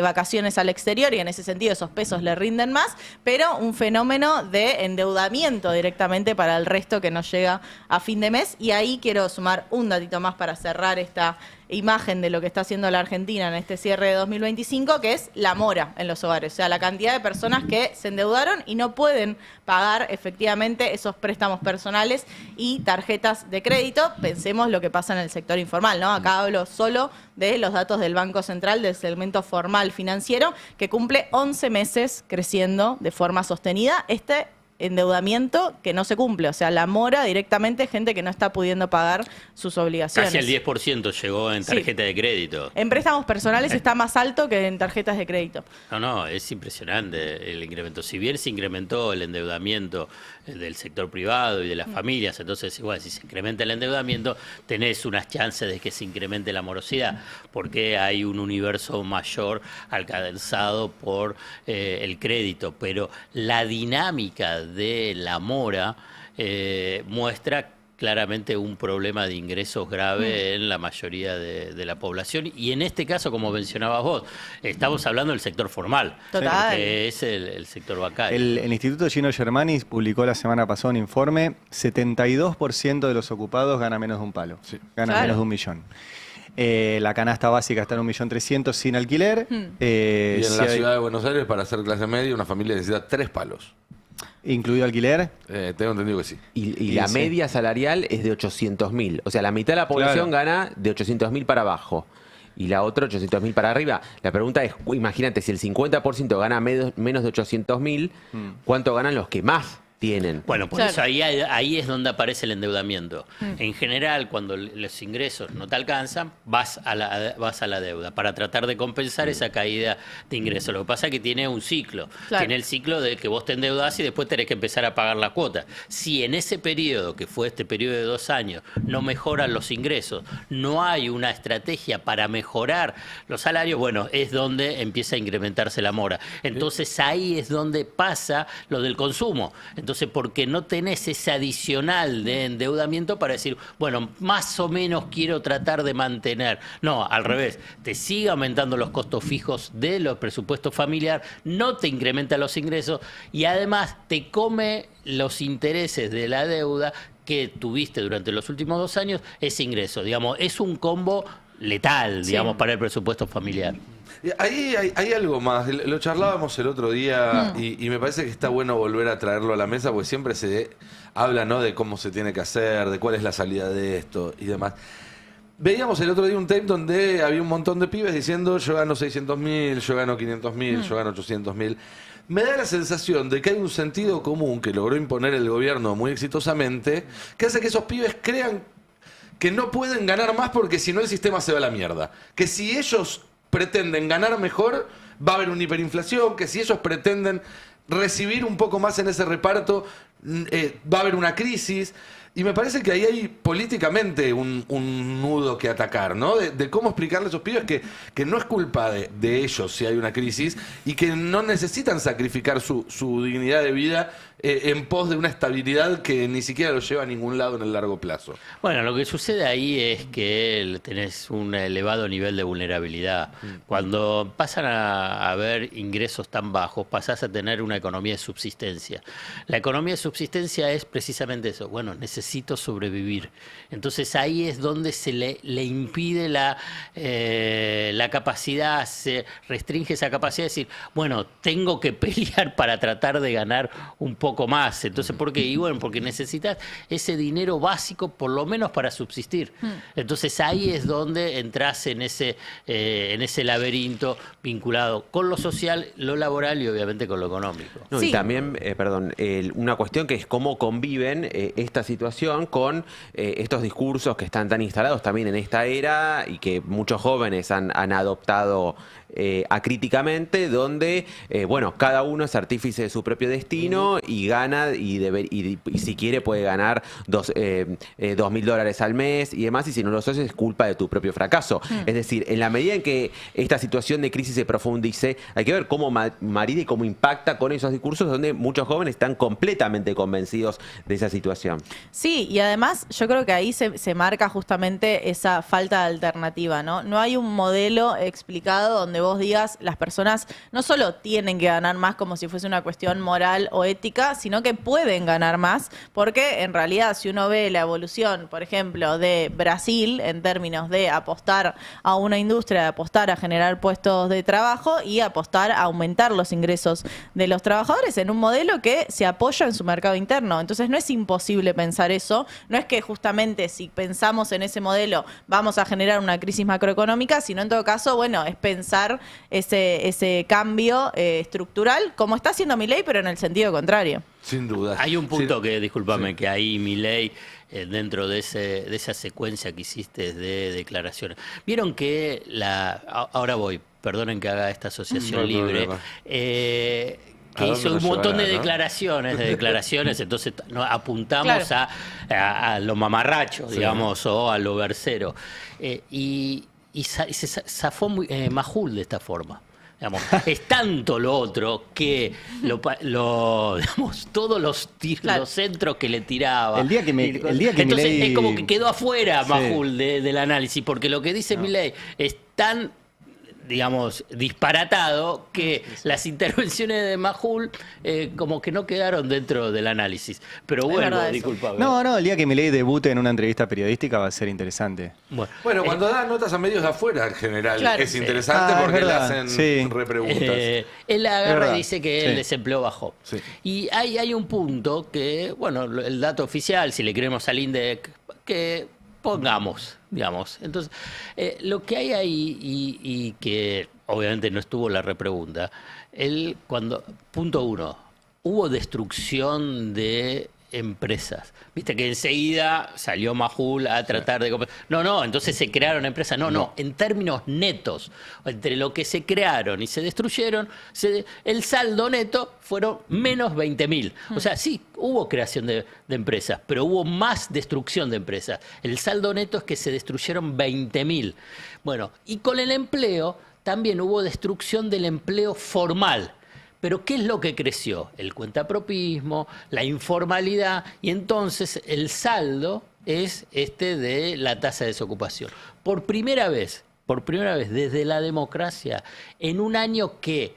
vacaciones al exterior y en ese sentido esos pesos le rinden más, pero un fenómeno de endeudamiento directamente para el resto que no llega a fin de mes. Y ahí quiero sumar un datito más para cerrar esta imagen de lo que está haciendo la Argentina en este cierre de 2025, que es la mora en los hogares. O sea, la cantidad de personas que se endeudaron y no pueden pagar efectivamente esos préstamos personales y tarjetas de crédito. Pensemos lo que pasa en el sector informal, ¿no? Acá hablo solo de los datos del Banco Central, del segmento formal financiero, que cumple 11 meses creciendo de forma sostenida. Endeudamiento que no se cumple, o sea, la mora directamente, gente que no está pudiendo pagar sus obligaciones. Casi el 10% llegó en tarjeta de crédito. En préstamos personales está más alto que en tarjetas de crédito. No, es impresionante el incremento. Si bien se incrementó el endeudamiento del sector privado y de las familias, entonces igual si se incrementa el endeudamiento, tenés unas chances de que se incremente la morosidad, porque hay un universo mayor alcanzado por el crédito, pero la dinámica de la mora muestra claramente un problema de ingresos grave en la mayoría de la población, y en este caso, como mencionabas vos, estamos hablando del sector formal, que es el sector bancario. El Instituto Gino Germanis publicó la semana pasada un informe: 72% de los ocupados gana menos de un palo, gana menos de 1 millón. La canasta básica está en 1.300.000 sin alquiler. Y en la ciudad de Buenos Aires, para hacer clase media, una familia necesita 3 palos. ¿Incluido alquiler? Tengo entendido que sí. Y la media salarial es de 800.000. O sea, la mitad de la población gana de 800.000 para abajo y la otra 800.000 para arriba. La pregunta es, imagínate, si el 50% gana menos de 800.000, ¿cuánto ganan los que más tienen. Bueno, por eso ahí es donde aparece el endeudamiento. En general, cuando los ingresos no te alcanzan, vas a la deuda para tratar de compensar esa caída de ingresos. Lo que pasa es que tiene un ciclo. Claro. Tiene el ciclo de que vos te endeudás y después tenés que empezar a pagar la cuota. Si en ese periodo, que fue este periodo de 2 años, no mejoran los ingresos, no hay una estrategia para mejorar los salarios, bueno, es donde empieza a incrementarse la mora. Entonces ahí es donde pasa lo del consumo. Entonces, porque no tenés ese adicional de endeudamiento para decir, bueno, más o menos quiero tratar de mantener. No, al revés, te sigue aumentando los costos fijos de los presupuestos familiares, no te incrementa los ingresos y además te come los intereses de la deuda que tuviste durante los últimos 2 años, ese ingreso. Digamos, es un combo letal, digamos, para el presupuesto familiar. Ahí hay algo más, lo charlábamos el otro día y me parece que está bueno volver a traerlo a la mesa porque siempre se habla, ¿no?, de cómo se tiene que hacer, de cuál es la salida de esto y demás. Veíamos el otro día un tape donde había un montón de pibes diciendo yo gano 600.000, yo gano 500.000, yo gano 800.000. Me da la sensación de que hay un sentido común que logró imponer el gobierno muy exitosamente que hace que esos pibes crean que no pueden ganar más porque si no el sistema se va a la mierda. Que si ellos pretenden ganar mejor, va a haber una hiperinflación, que si ellos pretenden recibir un poco más en ese reparto, va a haber una crisis. Y me parece que ahí hay políticamente un nudo que atacar, ¿no? De cómo explicarle a esos pibes que no es culpa de ellos si hay una crisis y que no necesitan sacrificar su dignidad de vida en pos de una estabilidad que ni siquiera los lleva a ningún lado en el largo plazo. Bueno, lo que sucede ahí es que tenés un elevado nivel de vulnerabilidad. Cuando pasan a haber ingresos tan bajos, pasás a tener una economía de subsistencia. La economía de subsistencia es precisamente eso. Bueno, necesito sobrevivir. Entonces ahí es donde se le impide la capacidad, se restringe esa capacidad de decir, bueno, tengo que pelear para tratar de ganar un poco más. Entonces, ¿por qué? Y bueno, porque necesitas ese dinero básico por lo menos para subsistir. Entonces ahí es donde entras en ese laberinto vinculado con lo social, lo laboral y obviamente con lo económico. No, y también, una cuestión que es cómo conviven esta situación con estos discursos que están tan instalados también en esta era y que muchos jóvenes han adoptado acríticamente, donde bueno, cada uno es artífice de su propio destino y gana y si quiere puede ganar $2.000 al mes y demás, y si no lo haces es culpa de tu propio fracaso. Es decir, en la medida en que esta situación de crisis se profundice, hay que ver cómo marida y cómo impacta con esos discursos donde muchos jóvenes están completamente convencidos de esa situación. Sí, y además yo creo que ahí se marca justamente esa falta de alternativa, ¿no? No hay un modelo explicado donde vos digas las personas no solo tienen que ganar más como si fuese una cuestión moral o ética, sino que pueden ganar más, porque en realidad si uno ve la evolución, por ejemplo, de Brasil en términos de apostar a una industria, de apostar a generar puestos de trabajo y apostar a aumentar los ingresos de los trabajadores en un modelo que se apoya en su mercado interno. Entonces no es imposible pensar eso, no es que justamente si pensamos en ese modelo vamos a generar una crisis macroeconómica, sino en todo caso, bueno, es pensar ese cambio estructural como está haciendo Milei, pero en el sentido contrario. Sin duda. Hay un punto que, discúlpame, que ahí Milei, dentro de esa secuencia que hiciste de declaraciones, vieron que ahora voy, perdonen que haga esta asociación libre, que hizo un montón de declaraciones, entonces apuntamos a lo mamarracho, digamos, o a lo versero. Y se zafó Majul de esta forma. Digamos, es tanto lo otro que digamos, todos los centros que le tiraba. Entonces es como que quedó afuera Majul del análisis, porque lo que dice Milei es tan, digamos, disparatado que las intervenciones de Majul como que no quedaron dentro del análisis. Pero bueno, disculpa. No, el día que Milei debute en una entrevista periodística va a ser interesante. Bueno, cuando da notas a medios de afuera, en general, es interesante porque le hacen repreguntas. Él agarra y dice que el desempleo bajó. Y hay un punto que, bueno, el dato oficial, si le creemos al INDEC, que pongamos, digamos. Entonces, lo que hay ahí y que obviamente no estuvo la repregunta, punto uno, hubo destrucción de empresas. Viste que enseguida salió Majul a tratar de... No, entonces se crearon empresas. No, en términos netos, entre lo que se crearon y se destruyeron, el saldo neto fueron menos 20.000. O sea, sí, hubo creación de empresas, pero hubo más destrucción de empresas. El saldo neto es que se destruyeron 20.000. Bueno, y con el empleo también hubo destrucción del empleo formal. Pero ¿qué es lo que creció? El cuentapropismo, la informalidad, y entonces el saldo es de la tasa de desocupación. Por primera vez desde la democracia, en un año que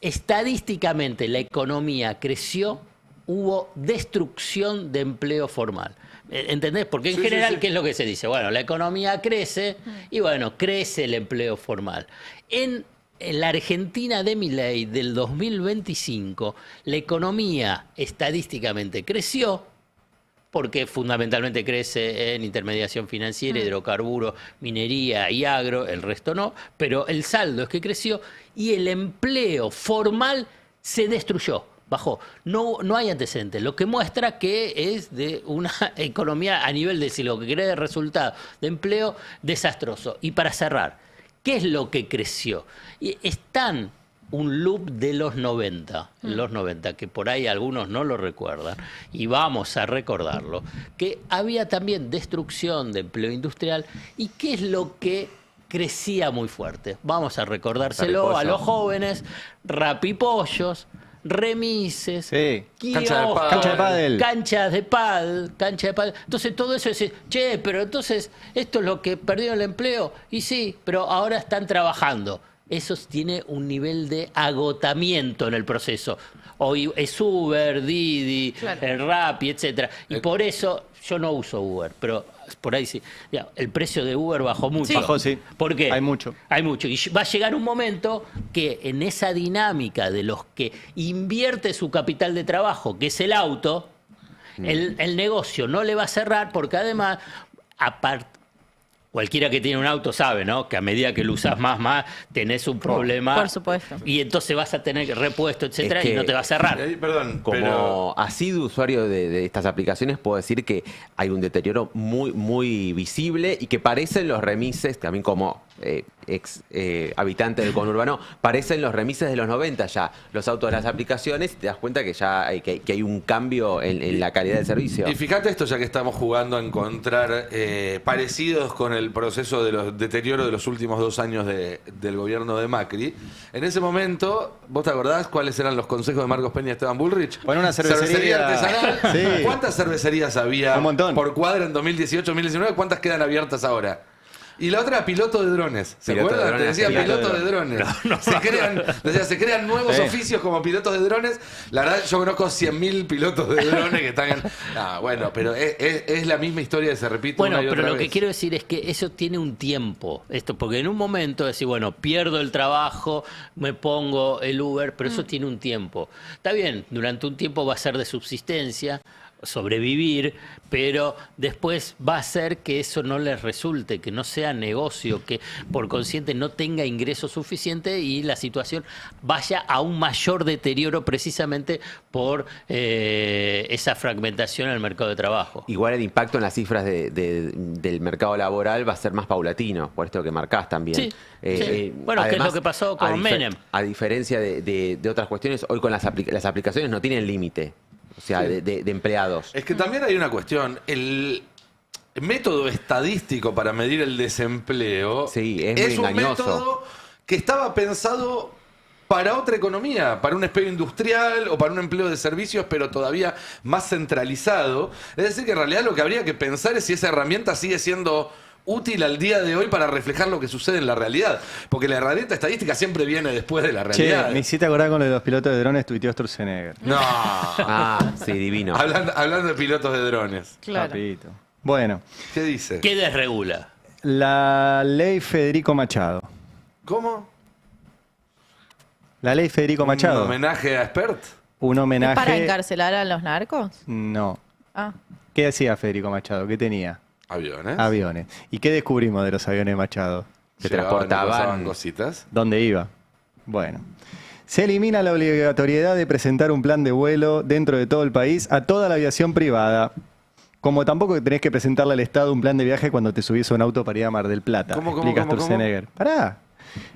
estadísticamente la economía creció, hubo destrucción de empleo formal. ¿Entendés? Porque en general, ¿qué es lo que se dice? Bueno, la economía crece y bueno, crece el empleo formal. En la Argentina de Milei del 2025, la economía estadísticamente creció, porque fundamentalmente crece en intermediación financiera, hidrocarburos, minería y agro, el resto no, pero el saldo es que creció y el empleo formal se destruyó. Bajó. No hay antecedentes, lo que muestra que es de una economía a nivel de, si lo que cree de resultado de empleo, desastroso. Y para cerrar, ¿qué es lo que creció? Y están un loop de los 90, que por ahí algunos no lo recuerdan, y vamos a recordarlo, que había también destrucción de empleo industrial, y ¿qué es lo que crecía muy fuerte? Vamos a recordárselo a los jóvenes: rapipollos, remises, canchas de pádel. Entonces todo eso es, pero entonces esto es lo que perdió el empleo. Y sí, pero ahora están trabajando. Eso tiene un nivel de agotamiento en el proceso. Hoy es Uber, Didi, Rappi, etcétera. Y por eso yo no uso Uber, pero por ahí sí. El precio de Uber bajó mucho. Sí. Bajó, sí. ¿Por qué? Hay mucho. Y va a llegar un momento que en esa dinámica de los que invierte su capital de trabajo, que es el auto, el negocio no le va a cerrar, porque además, cualquiera que tiene un auto sabe, ¿no? Que a medida que lo usas más, tenés un problema. Por supuesto. Y entonces vas a tener repuesto, etcétera, y no te va a cerrar. Como asiduo usuario de estas aplicaciones, puedo decir que hay un deterioro muy, muy visible y que parecen los remises, también como habitante del conurbano, parecen los remises de los 90 ya. Los autos de las aplicaciones, te das cuenta que ya que hay un cambio en la calidad del servicio. Y fíjate esto, ya que estamos jugando a encontrar parecidos con el proceso de los deterioro de los últimos 2 años del gobierno de Macri. En ese momento, ¿vos te acordás cuáles eran los consejos de Marcos Peña y Esteban Bullrich? Bueno, una cervecería artesanal. Sí. ¿Cuántas cervecerías había Un montón. por cuadra en 2018-2019? ¿Cuántas quedan abiertas ahora? Y la otra, piloto de drones. ¿Se acuerdan? Te decía piloto de drones. Se crean nuevos oficios como pilotos de drones. La verdad, yo conozco 100.000 pilotos de drones que están... bueno, pero es la misma historia que se repite bueno, una y otra pero lo vez. que quiero decir es que eso tiene un tiempo. Porque en un momento decir, bueno, pierdo el trabajo, me pongo el Uber, pero eso tiene un tiempo. Está bien, durante un tiempo va a ser de subsistencia, sobrevivir, pero después va a ser que eso no les resulte, que no sea negocio, que por consiguiente no tenga ingresos suficientes y la situación vaya a un mayor deterioro precisamente por esa fragmentación en el mercado de trabajo. Igual el impacto en las cifras del mercado laboral va a ser más paulatino, por esto que marcás también. Sí. Bueno, además, ¿qué es lo que pasó con Menem? A diferencia de otras cuestiones, hoy con las aplicaciones no tienen límite. O sea, de empleados. Es que también hay una cuestión. El método estadístico para medir el desempleo es un engañoso. método que estaba pensado para otra economía, para un empleo industrial o para un empleo de servicios, pero todavía más centralizado. Es decir, que en realidad lo que habría que pensar es si esa herramienta sigue siendo útil al día de hoy para reflejar lo que sucede en la realidad. Porque la herramienta estadística siempre viene después de la realidad. Me hiciste acordar con lo de los pilotos de drones, tuiteó Sturzenegger. No. Sí, divino. Hablando de pilotos de drones. Claro. Papito. Bueno. ¿Qué dice? ¿Qué desregula? La ley Federico Machado. ¿Cómo? La ley Federico Machado. ¿Un homenaje a Spert? Un homenaje... ¿Para encarcelar a los narcos? No. Ah. ¿Qué hacía Federico Machado? ¿Qué tenía? Aviones. Aviones. ¿Y qué descubrimos de los aviones de Machado? Que transportaban cositas. ¿Dónde iba? Bueno. Se elimina la obligatoriedad de presentar un plan de vuelo dentro de todo el país a toda la aviación privada. Como tampoco tenés que presentarle al Estado un plan de viaje cuando te subís a un auto para ir a Mar del Plata. Explica Sturzenegger. Pará.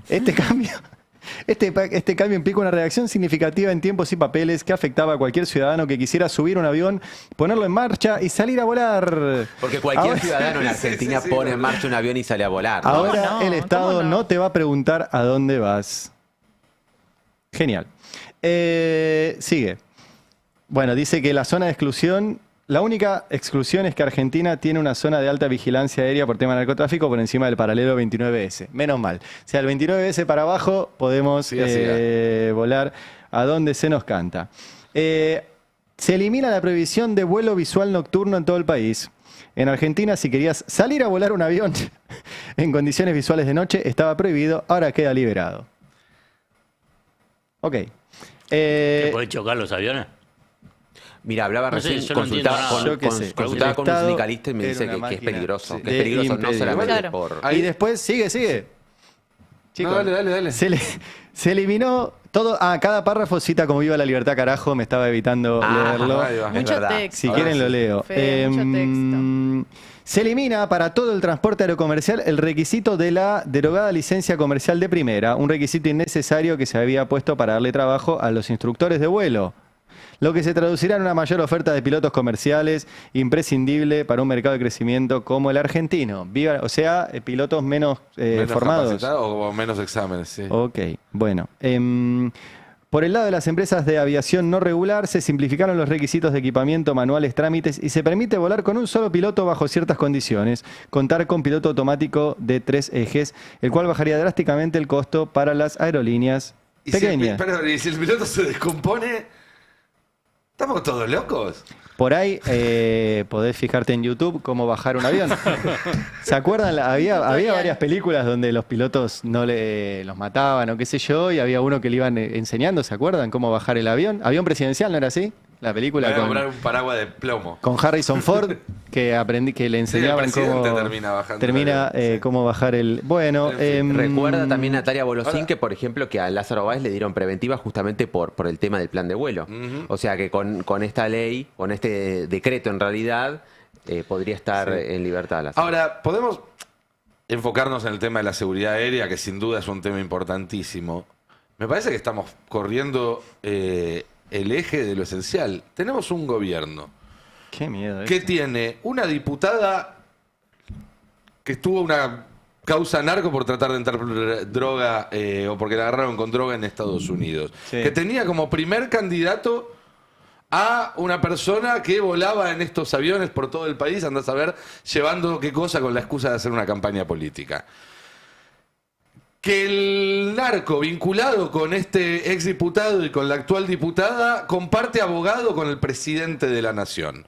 Este cambio implica una reacción significativa en tiempos y papeles que afectaba a cualquier ciudadano que quisiera subir un avión, ponerlo en marcha y salir a volar. Porque cualquier ciudadano en Argentina pone en marcha un avión y sale a volar. ¿No? Ahora el Estado no te va a preguntar a dónde vas. Genial. Sigue. Bueno, dice que la zona de exclusión, la única exclusión es que Argentina tiene una zona de alta vigilancia aérea por tema de narcotráfico por encima del paralelo 29S. Menos mal. O sea, el 29S para abajo podemos volar a donde se nos canta. Se elimina la prohibición de vuelo visual nocturno en todo el país. En Argentina, si querías salir a volar un avión en condiciones visuales de noche, estaba prohibido. Ahora queda liberado. Ok. ¿Te pueden chocar los aviones? Mira, hablaba recién, consultaba con un sindicalista y me dice que es peligroso. Que es peligroso no solamente por... Y después, sigue. Chicos, no, dale. Se eliminó todo. Cada párrafo cita como viva la libertad, carajo. Me estaba evitando leerlo. Mucho texto. Si quieren lo leo. Fede, mucho texto. Se elimina para todo el transporte aerocomercial el requisito de la derogada licencia comercial de primera, un requisito innecesario que se había puesto para darle trabajo a los instructores de vuelo, lo que se traducirá en una mayor oferta de pilotos comerciales, imprescindible para un mercado de crecimiento como el argentino. O sea, pilotos menos formados. O menos exámenes, sí. Ok, bueno. Por el lado de las empresas de aviación no regular, se simplificaron los requisitos de equipamiento, manuales, trámites y se permite volar con un solo piloto bajo ciertas condiciones. Contar con piloto automático de 3 ejes, el cual bajaría drásticamente el costo para las aerolíneas pequeñas. ¿Y si el piloto se descompone? ¿Estamos todos locos? Por ahí podés fijarte en YouTube cómo bajar un avión. ¿Se acuerdan? Había varias películas donde los pilotos no los mataban o qué sé yo, y había uno que le iban enseñando, ¿se acuerdan? Cómo bajar el avión. Avión presidencial, ¿no era así? La película Voy a comprar un paraguas de plomo. Con Harrison Ford, que le enseñaban cómo bajar el... Bueno, recuerda también Natalia Bolosín que, por ejemplo, que a Lázaro Báez le dieron preventiva justamente por el tema del plan de vuelo. O sea que con esta ley, con este decreto en realidad, podría estar en libertad. Lázaro. Ahora, podemos enfocarnos en el tema de la seguridad aérea, que sin duda es un tema importantísimo. Me parece que estamos corriendo... el eje de lo esencial. Tenemos un gobierno que tiene una diputada que tuvo una causa narco por tratar de entrar droga o porque la agarraron con droga en Estados Unidos. Que tenía como primer candidato a una persona que volaba en estos aviones por todo el país, anda a saber llevando qué cosa con la excusa de hacer una campaña política. Que el narco vinculado con este exdiputado y con la actual diputada comparte abogado con el presidente de la nación.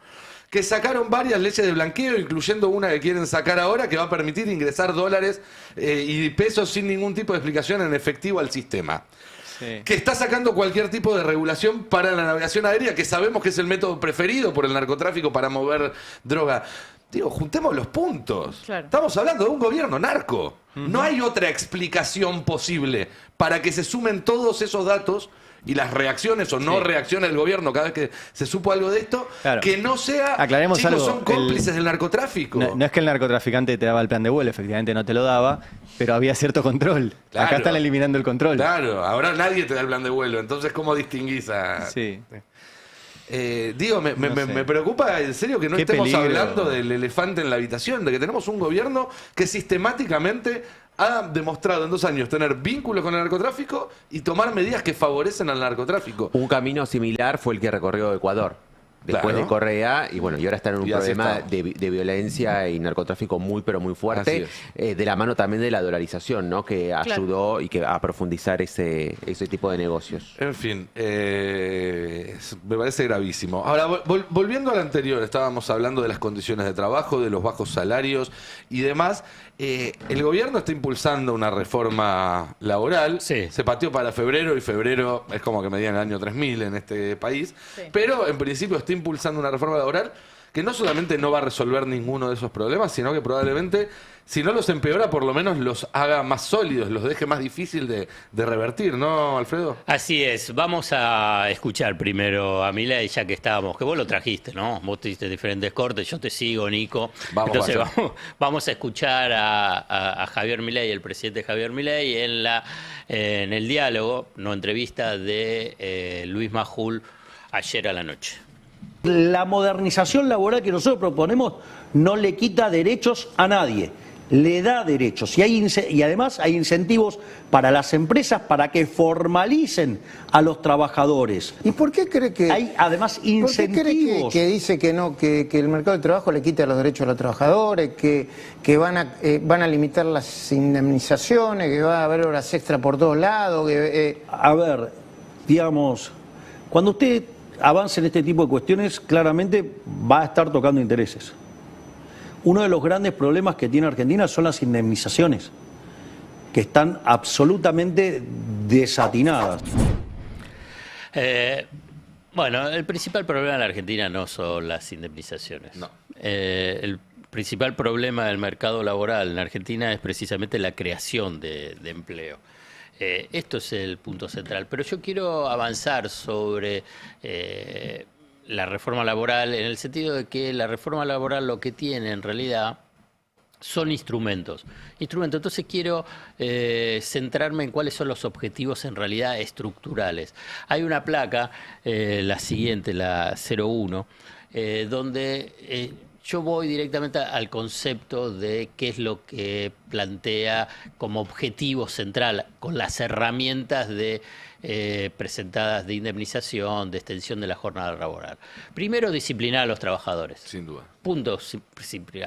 Que sacaron varias leyes de blanqueo, incluyendo una que quieren sacar ahora, que va a permitir ingresar dólares y pesos sin ningún tipo de explicación en efectivo al sistema. Que está sacando cualquier tipo de regulación para la navegación aérea, que sabemos que es el método preferido por el narcotráfico para mover droga. Digo, juntemos los puntos. Claro. Estamos hablando de un gobierno narco. No hay otra explicación posible para que se sumen todos esos datos y las reacciones o no reacciones del gobierno cada vez que se supo algo de esto, que no sea, aclaremos chicos, algo, son cómplices del narcotráfico. No es que el narcotraficante te daba el plan de vuelo, efectivamente no te lo daba, pero había cierto control. Claro. Acá están eliminando el control. Claro, ahora nadie te da el plan de vuelo, entonces ¿cómo distinguís a...? Sí. Digo, me preocupa en serio que no estemos hablando del elefante en la habitación, de que tenemos un gobierno que sistemáticamente ha demostrado en 2 años tener vínculos con el narcotráfico y tomar medidas que favorecen al narcotráfico. Un camino similar fue el que recorrió Ecuador. Después de Correa, y bueno, y ahora están en un problema de violencia y narcotráfico muy, pero muy fuerte, de la mano también de la dolarización, ¿no? Que ayudó y que a profundizar ese tipo de negocios. En fin, me parece gravísimo. Ahora, volviendo al anterior, estábamos hablando de las condiciones de trabajo, de los bajos salarios y demás. El gobierno está impulsando una reforma laboral. Se pateó para febrero y febrero es como que medían el año 3000 en este país. Pero en principio está impulsando una reforma laboral que no solamente no va a resolver ninguno de esos problemas, sino que probablemente, si no los empeora, por lo menos los haga más sólidos, los deje más difícil de revertir, ¿no, Alfredo? Así es. Vamos a escuchar primero a Milei, ya que estábamos, que vos lo trajiste, ¿no? Vos te diste diferentes cortes, yo te sigo, Nico. Entonces vamos a escuchar a Javier Milei, el presidente Javier Milei, en el diálogo, no entrevista, de Luis Majul ayer a la noche. La modernización laboral que nosotros proponemos no le quita derechos a nadie, le da derechos y además hay incentivos para las empresas para que formalicen a los trabajadores. ¿Y por qué cree que hay además incentivos? ¿Por qué cree que dice que no, que el mercado del trabajo le quita los derechos a los trabajadores, que van a limitar las indemnizaciones, que va a haber horas extra por todos lados? A ver, digamos, cuando usted avance en este tipo de cuestiones, claramente va a estar tocando intereses. Uno de los grandes problemas que tiene Argentina son las indemnizaciones, que están absolutamente desatinadas. Bueno, el principal problema en la Argentina no son las indemnizaciones. No. El principal problema del mercado laboral en Argentina es precisamente la creación de empleo. Esto es el punto central. Pero yo quiero avanzar sobre la reforma laboral, en el sentido de que la reforma laboral lo que tiene en realidad son instrumentos. Entonces quiero centrarme en cuáles son los objetivos en realidad estructurales. Hay una placa, la siguiente, la 01, donde yo voy directamente al concepto de qué es lo que plantea como objetivo central, con las herramientas presentadas de indemnización, de extensión de la jornada laboral. Primero, disciplinar a los trabajadores. Sin duda. Punto.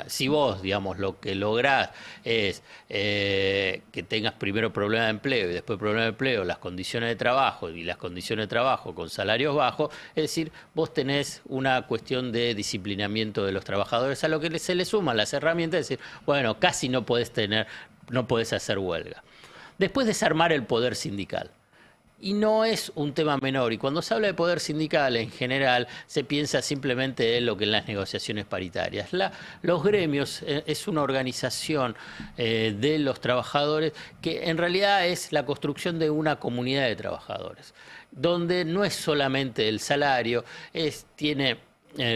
Si vos, digamos, lo que lográs es que tengas primero problema de empleo y después problema de empleo, las condiciones de trabajo y las condiciones de trabajo con salarios bajos, es decir, vos tenés una cuestión de disciplinamiento de los trabajadores, a lo que se le suman las herramientas, es decir, bueno, casi no podés hacer huelga. Después, desarmar el poder sindical. Y no es un tema menor. Y cuando se habla de poder sindical, en general, se piensa simplemente en lo que en las negociaciones paritarias. Los gremios es una organización de los trabajadores que en realidad es la construcción de una comunidad de trabajadores, donde no es solamente el salario, tiene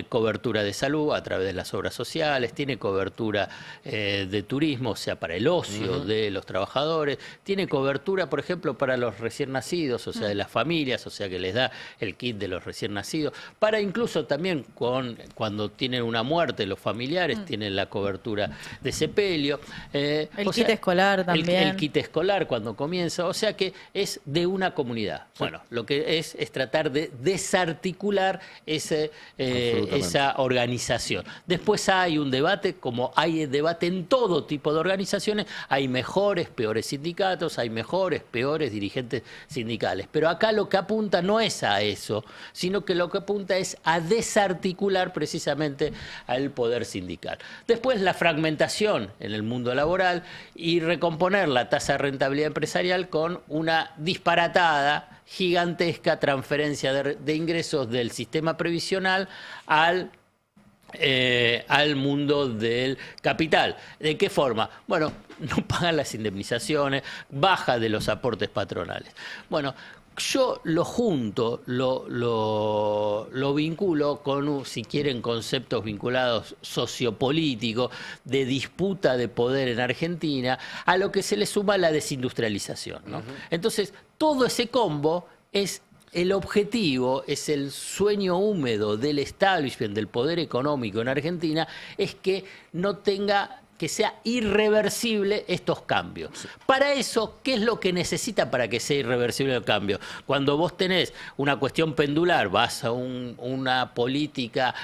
cobertura de salud a través de las obras sociales, tiene cobertura de turismo, o sea, para el ocio de los trabajadores, tiene cobertura, por ejemplo, para los recién nacidos, o sea, de las familias, o sea, que les da el kit de los recién nacidos, para incluso también cuando tienen una muerte, los familiares tienen la cobertura de sepelio. El kit escolar también. El kit escolar cuando comienza, o sea que es de una comunidad. Sí. Bueno, lo que es tratar de desarticular esa organización. Después hay un debate, como hay debate en todo tipo de organizaciones, hay mejores, peores sindicatos, hay mejores, peores dirigentes sindicales. Pero acá lo que apunta no es a eso, sino que lo que apunta es a desarticular precisamente al poder sindical. Después, la fragmentación en el mundo laboral y recomponer la tasa de rentabilidad empresarial con una disparatada, gigantesca transferencia de ingresos del sistema previsional al mundo del capital. ¿De qué forma? Bueno, no pagan las indemnizaciones, baja de los aportes patronales. Bueno, yo lo junto, lo vinculo con, si quieren, conceptos vinculados sociopolíticos, de disputa de poder en Argentina, a lo que se le suma la desindustrialización, ¿no? Entonces, todo ese combo es el objetivo, es el sueño húmedo del establishment, del poder económico en Argentina, es que no tenga, que sea irreversible estos cambios. Sí. Para eso, ¿qué es lo que necesita para que sea irreversible el cambio? Cuando vos tenés una cuestión pendular, vas a una política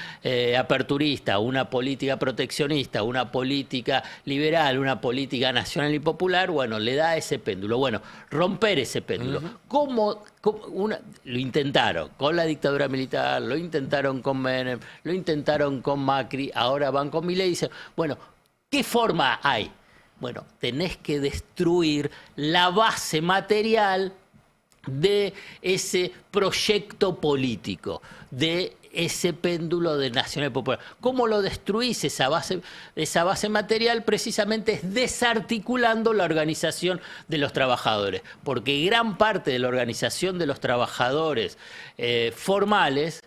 aperturista, una política proteccionista, una política liberal, una política nacional y popular, bueno, le da ese péndulo. Bueno, romper ese péndulo. Lo intentaron con la dictadura militar, lo intentaron con Menem, lo intentaron con Macri, ahora van con Milei y dicen, bueno, ¿qué forma hay? Bueno, tenés que destruir la base material de ese proyecto político, de ese péndulo de nacional popular. ¿Cómo lo destruís esa base material? Precisamente es desarticulando la organización de los trabajadores, porque gran parte de la organización de los trabajadores formales,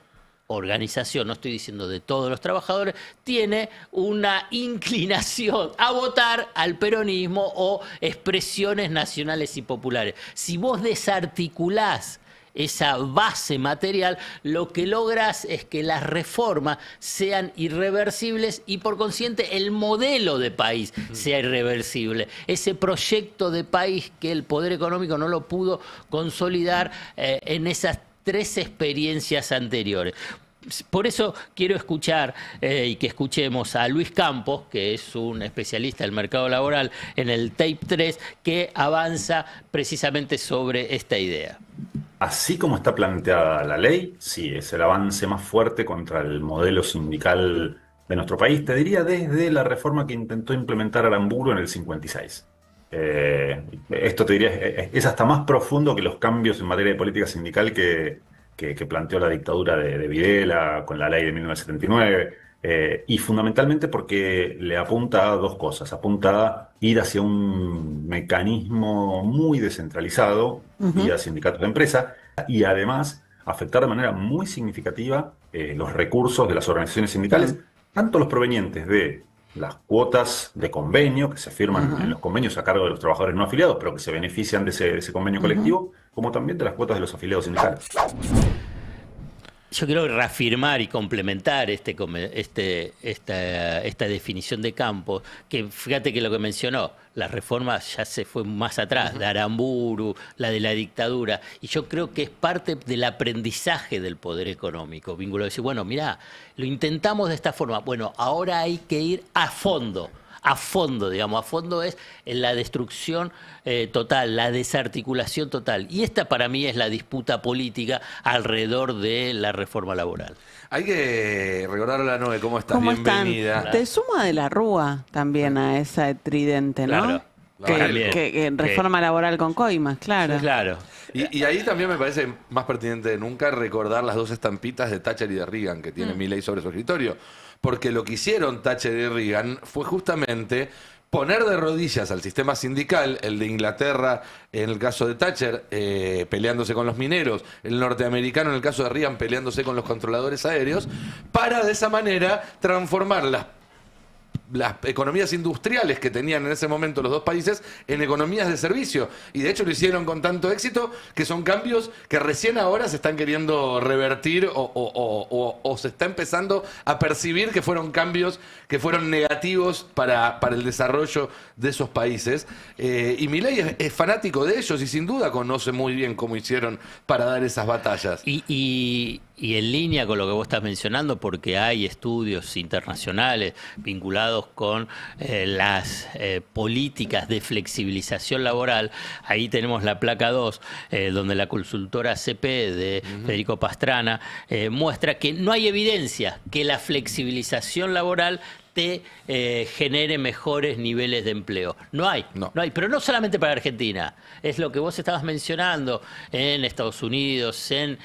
organización, no estoy diciendo de todos los trabajadores, tiene una inclinación a votar al peronismo o expresiones nacionales y populares. Si vos desarticulás esa base material, lo que logras es que las reformas sean irreversibles y por consiguiente el modelo de país sea irreversible. Ese proyecto de país que el poder económico no lo pudo consolidar en esas 3 experiencias anteriores. Por eso quiero escuchar y que escuchemos a Luis Campos, que es un especialista del mercado laboral, en el tape 3, que avanza precisamente sobre esta idea. Así como está planteada la ley, sí, es el avance más fuerte contra el modelo sindical de nuestro país, te diría desde la reforma que intentó implementar Aramburu en el 56. Esto te diría, es hasta más profundo que los cambios en materia de política sindical que planteó la dictadura de Videla con la ley de 1979, y fundamentalmente porque le apunta a 2 cosas. Apunta a ir hacia un mecanismo muy descentralizado vía sindicatos de empresa y además afectar de manera muy significativa los recursos de las organizaciones sindicales, tanto los provenientes de las cuotas de convenio que se firman en los convenios a cargo de los trabajadores no afiliados, pero que se benefician de ese convenio colectivo, como también de las cuotas de los afiliados sindicales. Yo quiero reafirmar y complementar esta definición de Campos, que fíjate que lo que mencionó, la reforma ya se fue más atrás, de Aramburu, la de la dictadura, y yo creo que es parte del aprendizaje del poder económico, vínculo de decir, bueno, mirá, lo intentamos de esta forma, bueno, ahora hay que ir a fondo, digamos, a fondo es la destrucción total, la desarticulación total. Y esta para mí es la disputa política alrededor de la reforma laboral. Hay que recordar a la Noe, ¿cómo estás? ¿Cómo Bienvenida. están? Te suma de la Rúa también a esa tridente, ¿no? Claro. Que reforma laboral con coimas, claro. Claro. Y ahí también me parece más pertinente de nunca recordar las 2 estampitas de Thatcher y de Reagan que tiene Milei sobre su escritorio. Porque lo que hicieron Thatcher y Reagan fue justamente poner de rodillas al sistema sindical, el de Inglaterra en el caso de Thatcher, peleándose con los mineros, el norteamericano en el caso de Reagan peleándose con los controladores aéreos, para de esa manera transformar las economías industriales que tenían en ese momento los 2 países en economías de servicio. Y de hecho lo hicieron con tanto éxito que son cambios que recién ahora se están queriendo revertir o se está empezando a percibir que fueron cambios que fueron negativos para el desarrollo de esos países. Y Milei es fanático de ellos y sin duda conoce muy bien cómo hicieron para dar esas batallas. Y en línea con lo que vos estás mencionando, porque hay estudios internacionales vinculados con las políticas de flexibilización laboral, ahí tenemos la placa 2, donde la consultora CP de Federico Pastrana muestra que no hay evidencia que la flexibilización laboral te genere mejores niveles de empleo. No hay, pero no solamente para Argentina, es lo que vos estabas mencionando en Estados Unidos, en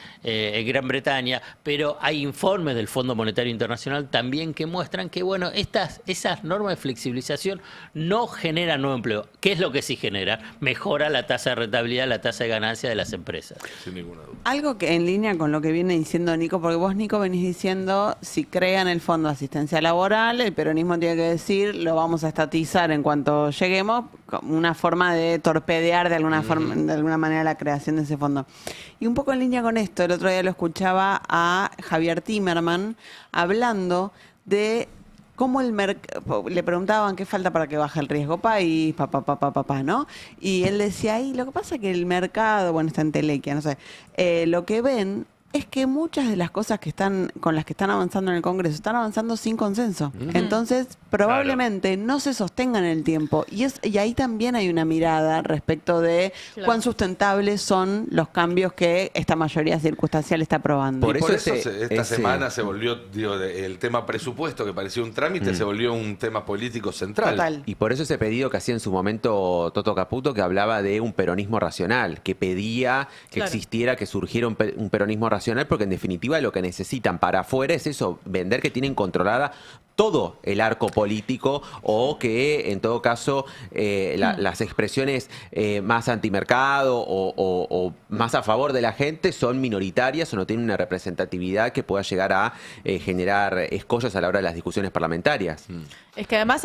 Gran Bretaña, pero hay informes del Fondo Monetario Internacional también que muestran que, bueno, esas normas de flexibilización no generan nuevo empleo. ¿Qué es lo que sí genera? Mejora la tasa de rentabilidad, la tasa de ganancia de las empresas. Sin ninguna duda. Algo que en línea con lo que viene diciendo Nico, porque vos, Nico, venís diciendo, si crean el Fondo de Asistencia Laboral, el peronismo tiene que decir, lo vamos a estatizar en cuanto lleguemos, una forma de torpedear de alguna forma, de alguna manera la creación de ese fondo. Y un poco en línea con esto, el otro día lo escuchaba a Javier Timerman hablando de cómo le preguntaban qué falta para que baje el riesgo país, ¿no? Y él decía, lo que pasa es que el mercado, bueno, está en Telequia, no sé, lo que ven es que muchas de las cosas con las que están avanzando en el Congreso están avanzando sin consenso. Entonces, probablemente no se sostengan en el tiempo. Y ahí también hay una mirada respecto de cuán sustentables son los cambios que esta mayoría circunstancial está aprobando. Por eso esta semana se volvió, el tema presupuesto, que parecía un trámite, se volvió un tema político central. Total. Y por eso ese pedido que hacía en su momento Toto Caputo, que hablaba de un peronismo racional, que pedía que existiera, que surgiera un peronismo racional, porque en definitiva lo que necesitan para afuera es eso, vender que tienen controlada todo el arco político, o que en todo caso las expresiones más antimercado o más a favor de la gente son minoritarias o no tienen una representatividad que pueda llegar a generar escollos a la hora de las discusiones parlamentarias. Es que además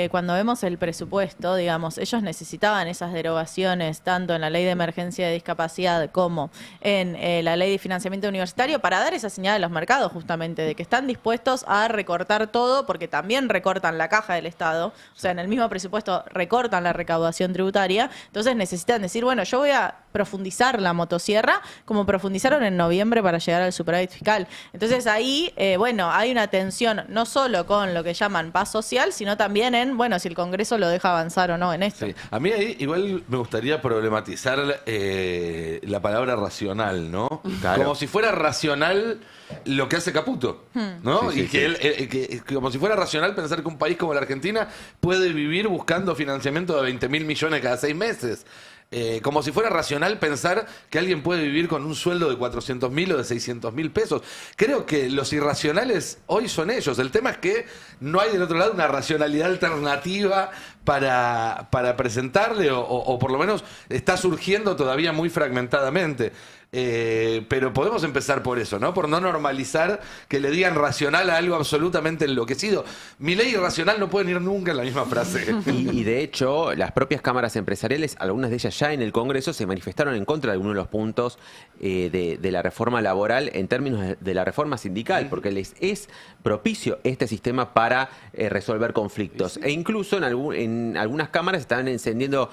cuando vemos el presupuesto, digamos, ellos necesitaban esas derogaciones tanto en la ley de emergencia de discapacidad como en la ley de financiamiento universitario para dar esa señal a los mercados justamente de que están dispuestos a recortar todo, porque también recortan la caja del Estado, o sea, en el mismo presupuesto recortan la recaudación tributaria, entonces necesitan decir, bueno, yo voy a profundizar la motosierra como profundizaron en noviembre para llegar al superávit fiscal. Entonces ahí, bueno, hay una tensión no solo con lo que llaman paz social, sino también en, bueno, si el Congreso lo deja avanzar o no en esto. Sí. A mí ahí igual me gustaría problematizar la palabra racional, ¿no? Claro. Como si fuera racional lo que hace Caputo, ¿no? Sí, y que como si fuera racional pensar que un país como la Argentina puede vivir buscando financiamiento de 20.000 millones cada 6 meses. Como si fuera racional pensar que alguien puede vivir con un sueldo de 400.000 o de 600.000 pesos. Creo que los irracionales hoy son ellos. El tema es que no hay del otro lado una racionalidad alternativa para presentarle, o por lo menos está surgiendo todavía muy fragmentadamente. Pero podemos empezar por eso, ¿no? Por no normalizar que le digan racional a algo absolutamente enloquecido. Milei y racional no pueden ir nunca en la misma frase. Y de hecho, las propias cámaras empresariales, algunas de ellas ya en el Congreso, se manifestaron en contra de algunos de los puntos de la reforma laboral en términos de la reforma sindical, porque les es propicio este sistema para resolver conflictos. E incluso en algunas cámaras se están encendiendo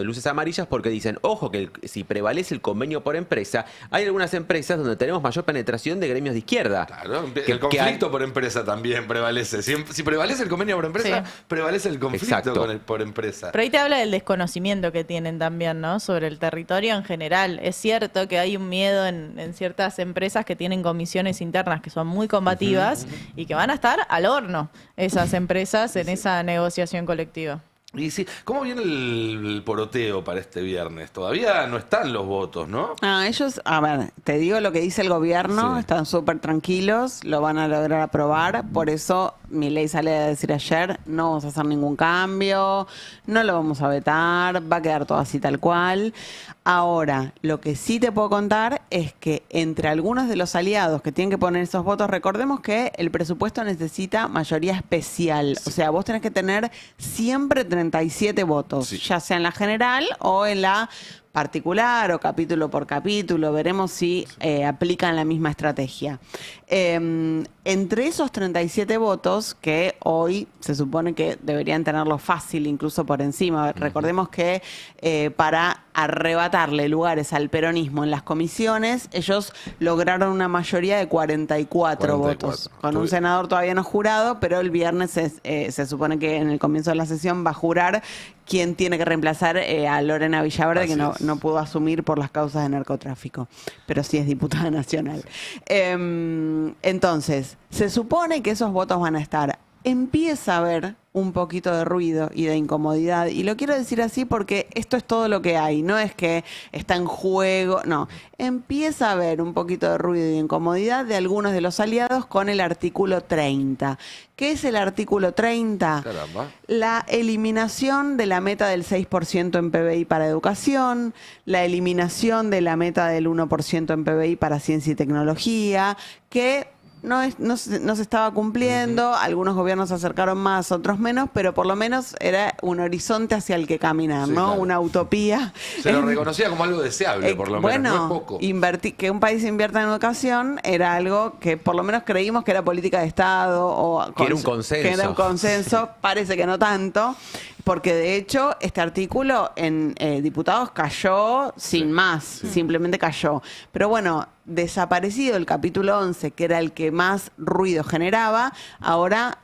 luces amarillas porque dicen, ojo, que si prevalece el convenio por empresa, hay algunas empresas donde tenemos mayor penetración de gremios de izquierda. Claro, el conflicto por empresa también prevalece. Si prevalece el convenio por empresa, prevalece el conflicto por empresa. Pero ahí te habla del desconocimiento que tienen también, ¿no? Sobre el territorio en general. Es cierto que hay un miedo en ciertas empresas que tienen comisiones internas que son muy combativas y que van a estar al horno esas empresas en esa negociación colectiva. Y sí, ¿cómo viene el poroteo para este viernes? Todavía no están los votos, ¿no? Ellos, a ver, te digo lo que dice el gobierno, están súper tranquilos, lo van a lograr aprobar, por eso Milei sale a decir ayer, no vamos a hacer ningún cambio, no lo vamos a vetar, va a quedar todo así tal cual. Ahora, lo que sí te puedo contar es que entre algunos de los aliados que tienen que poner esos votos, recordemos que el presupuesto necesita mayoría especial. O sea, vos tenés que tener siempre 37 votos, ya sea en la general o en la particular o capítulo por capítulo. Veremos si aplican la misma estrategia. Entre esos 37 votos, que hoy se supone que deberían tenerlo fácil, incluso por encima. Recordemos que para arrebatarle lugares al peronismo en las comisiones, ellos lograron una mayoría de 44 votos, con un senador todavía no jurado, pero el viernes se supone que en el comienzo de la sesión va a jurar quién tiene que reemplazar a Lorena Villaverde, que no pudo asumir por las causas de narcotráfico, pero sí es diputada nacional. Entonces, se supone que esos votos van a estar. Empieza a haber un poquito de ruido y de incomodidad, y lo quiero decir así porque esto es todo lo que hay, no es que está en juego, no. Empieza a haber un poquito de ruido y de incomodidad de algunos de los aliados con el artículo 30. ¿Qué es el artículo 30? Caramba. La eliminación de la meta del 6% en PBI para educación, la eliminación de la meta del 1% en PBI para ciencia y tecnología, que no se estaba cumpliendo, algunos gobiernos se acercaron más, otros menos, pero por lo menos era un horizonte hacia el que caminar, ¿no? Claro. Una utopía. Se lo reconocía como algo deseable, por lo menos, no es poco. Que un país invierta en educación era algo que por lo menos creímos que era política de Estado, o que era un consenso. Que era un consenso, parece que no tanto. Porque de hecho este artículo en diputados cayó sin más, simplemente cayó. Pero bueno, desaparecido el capítulo 11, que era el que más ruido generaba, ahora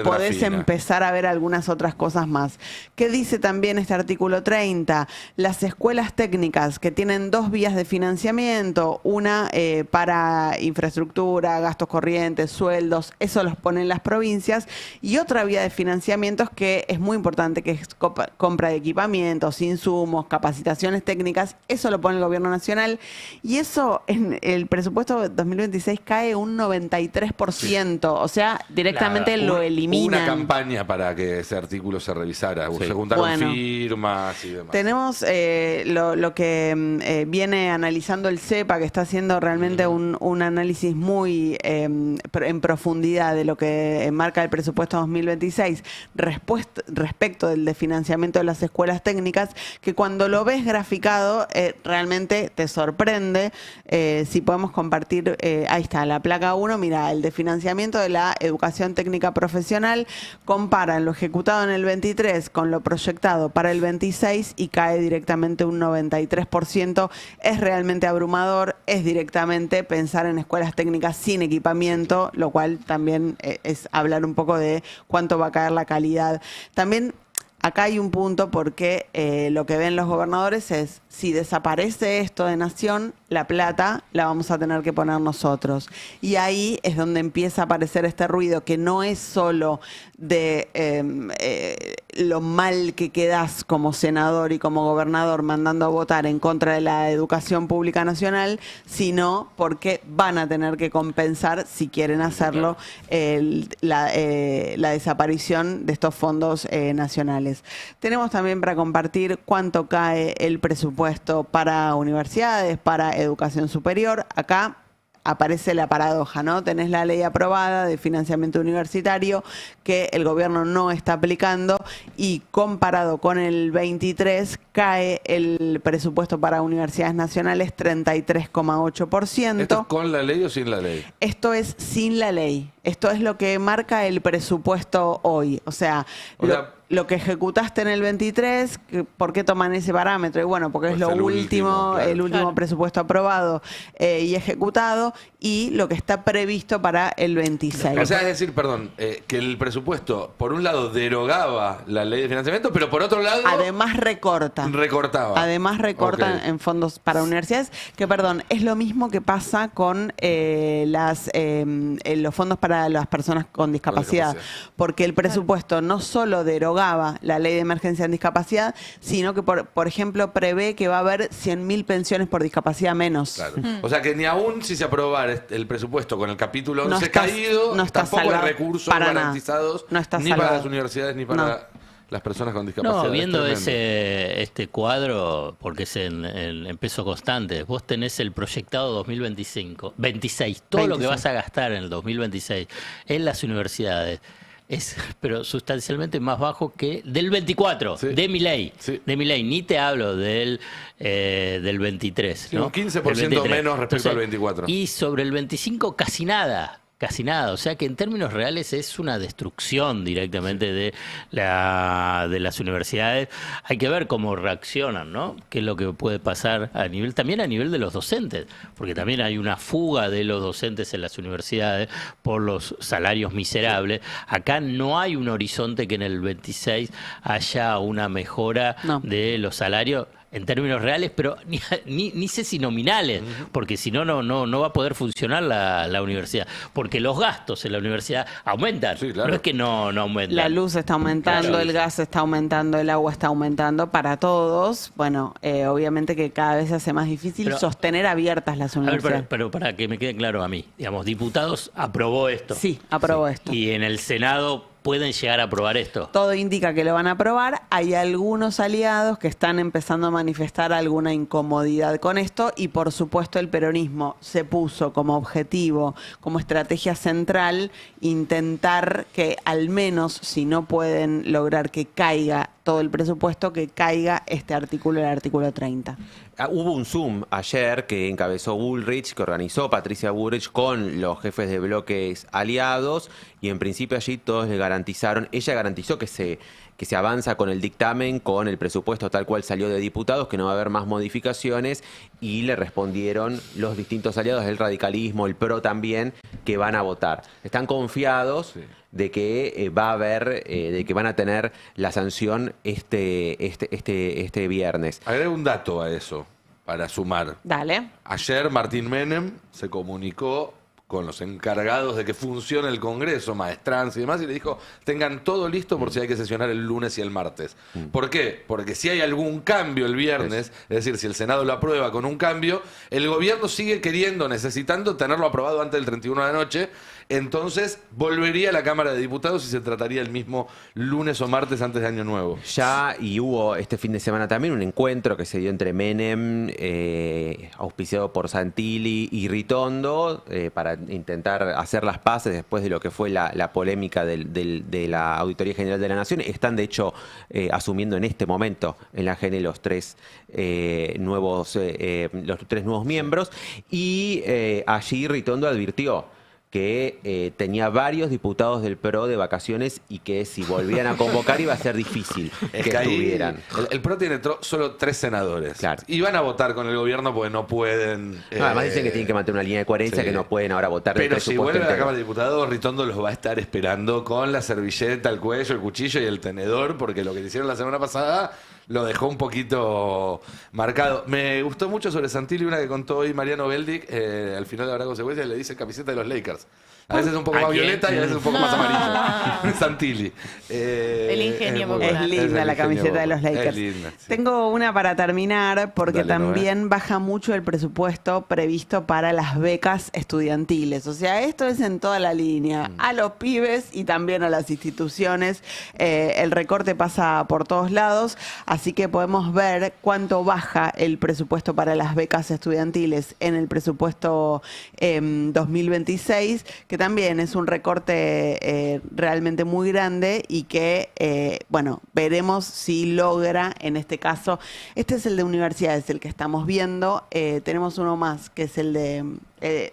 podés empezar a ver algunas otras cosas más. ¿Qué dice también este artículo 30? Las escuelas técnicas que tienen 2 vías de financiamiento, una para infraestructura, gastos corrientes, sueldos, eso los ponen las provincias, y otra vía de financiamientos que es muy importante, que es compra de equipamientos, insumos, capacitaciones técnicas, eso lo pone el gobierno nacional, y eso en el presupuesto 2026 cae un 93%, o sea, directamente lo eliminan. Una campaña para que ese artículo se revisara. Se juntaron firmas y demás. Tenemos lo que viene analizando el CEPA, que está haciendo realmente un análisis muy en profundidad de lo que marca el presupuesto 2026 respecto del financiamiento de las escuelas técnicas, que cuando lo ves graficado realmente te sorprende. Si podemos compartir, ahí está, la placa 1, mira, el de financiamiento de la educación técnica profesional, comparan lo ejecutado en el 23 con lo proyectado para el 26 y cae directamente un 93%. Es realmente abrumador, es directamente pensar en escuelas técnicas sin equipamiento, lo cual también es hablar un poco de cuánto va a caer la calidad. También acá hay un punto porque lo que ven los gobernadores es, si desaparece esto de Nación, la plata la vamos a tener que poner nosotros. Y ahí es donde empieza a aparecer este ruido, que no es solo de lo mal que quedás como senador y como gobernador mandando a votar en contra de la educación pública nacional, sino porque van a tener que compensar, si quieren hacerlo, la desaparición de estos fondos nacionales. Tenemos también para compartir cuánto cae el presupuesto para universidades, para educación superior. Acá aparece la paradoja, ¿no? Tenés la ley aprobada de financiamiento universitario que el gobierno no está aplicando, y comparado con el 23 cae el presupuesto para universidades nacionales 33,8%. ¿Esto es con la ley o sin la ley? Esto es sin la ley. Esto es lo que marca el presupuesto hoy. O sea, lo que ejecutaste en el 23, ¿por qué toman ese parámetro? Y bueno, porque es lo último, el último presupuesto aprobado y ejecutado, y lo que está previsto para el 26. O sea, es decir, perdón, que el presupuesto, por un lado, derogaba la ley de financiamiento, pero por otro lado... Además recortaba. Además recorta en fondos para universidades, que perdón, es lo mismo que pasa con los fondos para las personas con discapacidad. Porque el presupuesto no solo derogaba la ley de emergencia en discapacidad, sino que, por ejemplo, prevé que va a haber 100.000 pensiones por discapacidad menos. Claro. O sea que ni aún si se aprobara el presupuesto con el capítulo 11 caído, tampoco hay recursos garantizados ni para las universidades ni para las personas con discapacidad. No, viendo este cuadro, porque es en peso constante, vos tenés el proyectado 2026, todo lo que vas a gastar en el 2026 en las universidades es pero sustancialmente más bajo que del 24, de Milei. De Milei, ni te hablo del 23, ¿no? Un 15% menos respecto al 24. Y sobre el 25 casi nada. O sea que en términos reales es una destrucción directamente de las universidades. Hay que ver cómo reaccionan, ¿no? Qué es lo que puede pasar también a nivel de los docentes, porque también hay una fuga de los docentes en las universidades por los salarios miserables. Acá no hay un horizonte que en el 26 haya una mejora de los salarios en términos reales, pero ni sé si nominales, porque si no va a poder funcionar la universidad, porque los gastos en la universidad aumentan, no es que no aumentan. La luz está aumentando, el gas está aumentando, el agua está aumentando para todos. Bueno, obviamente que cada vez se hace más difícil sostener abiertas las universidades. Pero para que me quede claro a mí, digamos, diputados aprobó esto. Sí, aprobó esto. Y en el Senado pueden llegar a aprobar esto. Todo indica que lo van a aprobar. Hay algunos aliados que están empezando a manifestar alguna incomodidad con esto, y por supuesto el peronismo se puso como objetivo, como estrategia central, intentar que al menos, si no pueden lograr que caiga todo el presupuesto que caiga este artículo, el artículo 30. Hubo un Zoom ayer que encabezó Bullrich, que organizó Patricia Bullrich con los jefes de bloques aliados, y en principio allí todos le garantizaron, ella garantizó que se avanza con el dictamen, con el presupuesto tal cual salió de diputados, que no va a haber más modificaciones, y le respondieron los distintos aliados del radicalismo, el PRO también, que van a votar. Están confiados de que va a haber, de que van a tener la sanción este viernes. Agrego un dato a eso para sumar. Dale. Ayer Martín Menem se comunicó con los encargados de que funcione el Congreso, Maestrans y demás, y le dijo, tengan todo listo por si hay que sesionar el lunes y el martes. ¿Por qué? Porque si hay algún cambio el viernes, es decir, si el Senado lo aprueba con un cambio, el gobierno sigue necesitando tenerlo aprobado antes del 31 de la noche, entonces volvería a la Cámara de Diputados y se trataría el mismo lunes o martes antes de Año Nuevo. Ya, y hubo este fin de semana también un encuentro que se dio entre Menem, auspiciado por Santilli y Ritondo, para intentar hacer las paces después de lo que fue la polémica de la Auditoría General de la Nación. Están, de hecho, asumiendo en este momento en la GN los tres nuevos miembros, y allí Ritondo advirtió que tenía varios diputados del PRO de vacaciones y que si volvían a convocar iba a ser difícil que estuvieran. El PRO tiene solo 3 senadores. Claro. Y van a votar con el gobierno porque no pueden... además dicen que tienen que mantener una línea de coherencia, que no pueden ahora votar. Pero si vuelve a la Cámara de Diputados, Ritondo los va a estar esperando con la servilleta, el cuello, el cuchillo y el tenedor, porque lo que le hicieron la semana pasada lo dejó un poquito marcado. Me gustó mucho sobre Santilli una que contó hoy Mariano Beldic, al final de Habrá Consecuencias, le dice camiseta de los Lakers. A veces un poco más violeta y a veces un poco más amarilla. Santilli. El ingenio popular. Es linda la camiseta de los Lakers. Es linda, sí. Tengo una para terminar, porque Dale, también baja mucho el presupuesto previsto para las becas estudiantiles. O sea, esto es en toda la línea. A los pibes y también a las instituciones. El recorte pasa por todos lados, así que podemos ver cuánto baja el presupuesto para las becas estudiantiles en el presupuesto 2026, que también es un recorte realmente muy grande y que, bueno, veremos si logra, en este caso, este es el de universidades, el que estamos viendo, tenemos uno más, que es el de...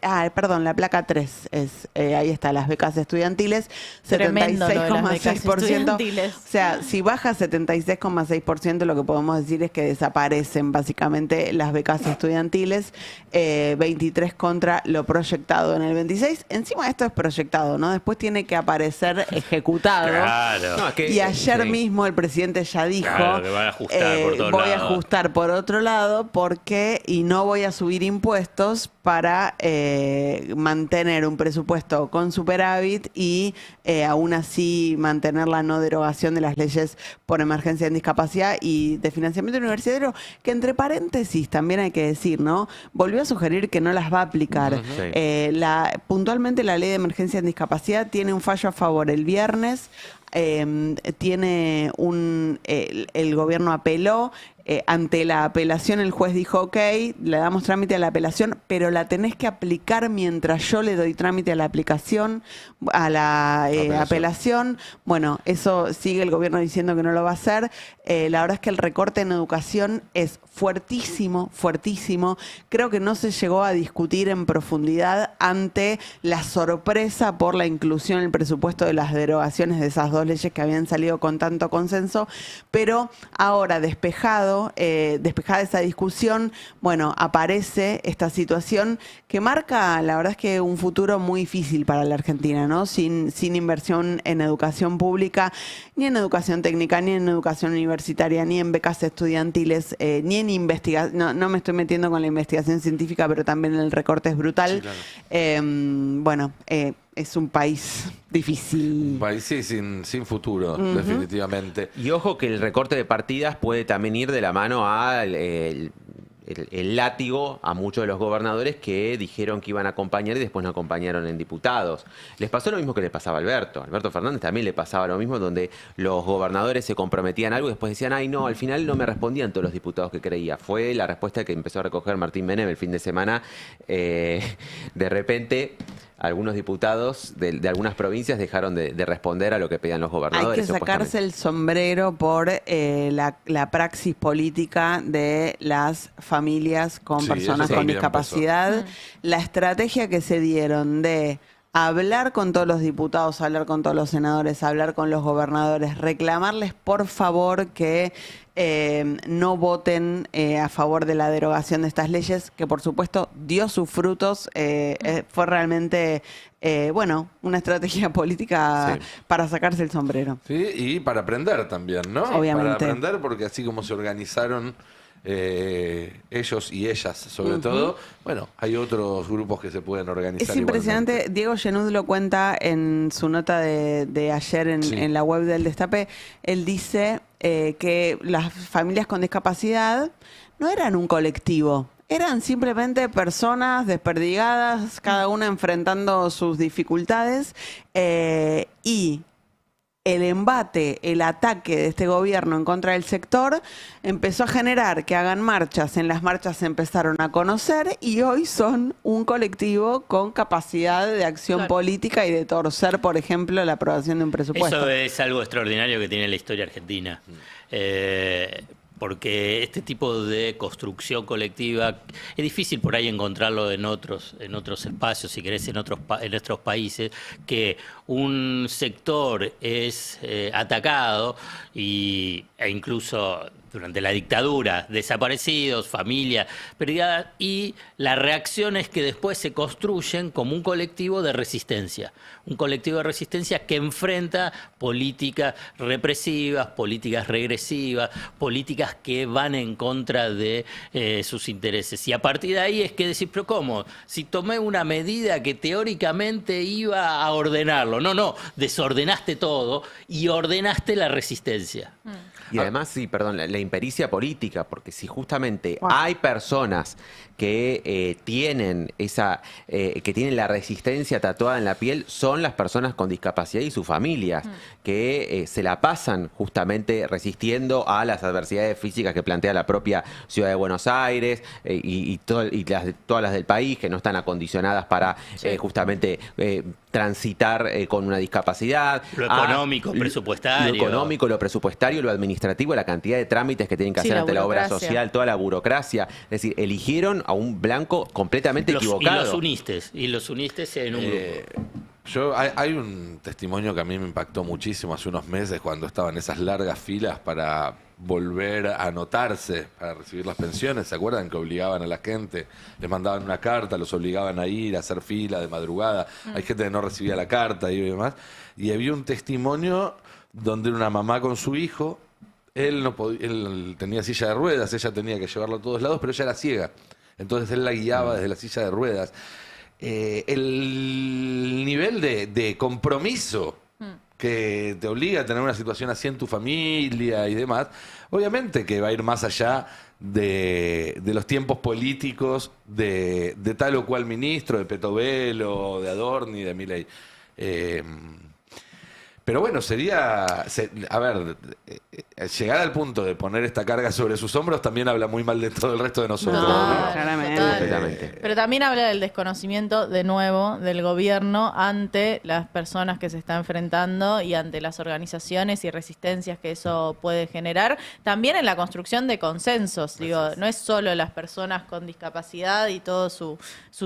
la placa 3 es, ahí está, las becas estudiantiles, 76,6%. O sea, si baja 76,6%, lo que podemos decir es que desaparecen básicamente las becas estudiantiles, 23 contra lo proyectado en el 26. Encima esto es proyectado, ¿no? Después tiene que aparecer ejecutado. Claro. No, es que, y ayer mismo el presidente ya dijo, claro, que van a ajustar por todos voy a lados. ajustar por otro lado porque y no voy a subir impuestos para mantener un presupuesto con superávit y aún así mantener la no derogación de las leyes por emergencia en discapacidad y de financiamiento universitario, que entre paréntesis también hay que decir, ¿no? Volvió a sugerir que no las va a aplicar. Sí. Puntualmente la ley de emergencia en discapacidad tiene un fallo a favor el viernes. Tiene el gobierno apeló, ante la apelación el juez dijo ok, le damos trámite a la apelación, pero la tenés que aplicar mientras yo le doy trámite a la aplicación, a la apelación. Bueno, eso sigue el gobierno diciendo que no lo va a hacer. La verdad es que el recorte en educación es fuertísimo, fuertísimo. Creo que no se llegó a discutir en profundidad ante la sorpresa por la inclusión en el presupuesto de las derogaciones de esas dos leyes que habían salido con tanto consenso, pero ahora despejada esa discusión, bueno, aparece esta situación que marca, la verdad es que un futuro muy difícil para la Argentina, ¿no? Sin inversión en educación pública, ni en educación técnica, ni en educación universitaria, ni en becas estudiantiles, ni en investigación. No me estoy metiendo con la investigación científica, pero también el recorte es brutal. Sí, claro. Es un país difícil. Un país, sí, sin futuro, definitivamente. Y ojo que el recorte de partidas puede también ir de la mano al el látigo a muchos de los gobernadores que dijeron que iban a acompañar y después no acompañaron en diputados. Les pasó lo mismo que le pasaba a Alberto. Alberto Fernández también le pasaba lo mismo, donde los gobernadores se comprometían a algo y después decían, ay no, al final no me respondían todos los diputados que creía. Fue la respuesta que empezó a recoger Martín Menem el fin de semana. De repente algunos diputados de algunas provincias dejaron de responder a lo que pedían los Hay gobernadores. que sacarse el sombrero por la praxis política de las familias con Sí, personas eso con también discapacidad. La estrategia que se dieron de hablar con todos los diputados, hablar con todos los senadores, hablar con los gobernadores, reclamarles por favor que no voten a favor de la derogación de estas leyes, que por supuesto dio sus frutos, fue realmente, una estrategia política para sacarse el sombrero. Sí, y para aprender también, ¿no? Obviamente. Para aprender, porque así como se organizaron ellos y ellas, sobre todo, bueno, hay otros grupos que se pueden organizar. Es impresionante, igualmente. Diego Genud lo cuenta en su nota de ayer en la web del Destape. Él dice que las familias con discapacidad no eran un colectivo, eran simplemente personas desperdigadas, cada una enfrentando sus dificultades y el embate, el ataque de este gobierno en contra del sector empezó a generar que hagan marchas. En las marchas se empezaron a conocer y hoy son un colectivo con capacidad de acción política y de torcer, por ejemplo, la aprobación de un presupuesto. Eso es algo extraordinario que tiene la historia argentina. Porque este tipo de construcción colectiva es difícil por ahí encontrarlo en otros espacios, si querés, en nuestros países, que un sector es atacado e incluso durante la dictadura, desaparecidos, familias perdidas, y la reacción es que después se construyen como un colectivo de resistencia que enfrenta políticas represivas, políticas regresivas, políticas que van en contra de sus intereses. Y a partir de ahí es que decir, pero ¿cómo? Si tomé una medida que teóricamente iba a ordenarlo, no, desordenaste todo y ordenaste la resistencia. Y además, la impericia política, porque si justamente hay personas que tienen que tienen la resistencia tatuada en la piel, son las personas con discapacidad y sus familias, que se la pasan justamente resistiendo a las adversidades físicas que plantea la propia ciudad de Buenos Aires todas las del país, que no están acondicionadas para justamente transitar con una discapacidad. Lo económico, presupuestario. Lo económico, lo presupuestario, lo administrativo, la cantidad de trámites que tienen que hacer ante la obra social, toda la burocracia. Es decir, eligieron a un blanco completamente equivocado. Y los uniste en un grupo. Hay un testimonio que a mí me impactó muchísimo hace unos meses cuando estaban esas largas filas para volver a anotarse para recibir las pensiones. ¿Se acuerdan que obligaban a la gente? Les mandaban una carta, los obligaban a ir a hacer fila de madrugada. Hay gente que no recibía la carta y demás. Y había un testimonio donde una mamá con su hijo, él tenía silla de ruedas, ella tenía que llevarlo a todos lados, pero ella era ciega. Entonces él la guiaba desde la silla de ruedas. El nivel de compromiso que te obliga a tener una situación así en tu familia y demás, obviamente que va a ir más allá de los tiempos políticos de tal o cual ministro, de Petovelo, de Adorni, de Milei. Pero bueno, llegar al punto de poner esta carga sobre sus hombros también habla muy mal de todo el resto de nosotros. ¿no? Claramente. Pero también habla del desconocimiento, de nuevo, del gobierno ante las personas que se están enfrentando y ante las organizaciones y resistencias que eso puede generar. También en la construcción de consensos. Digo, no es solo las personas con discapacidad y todo su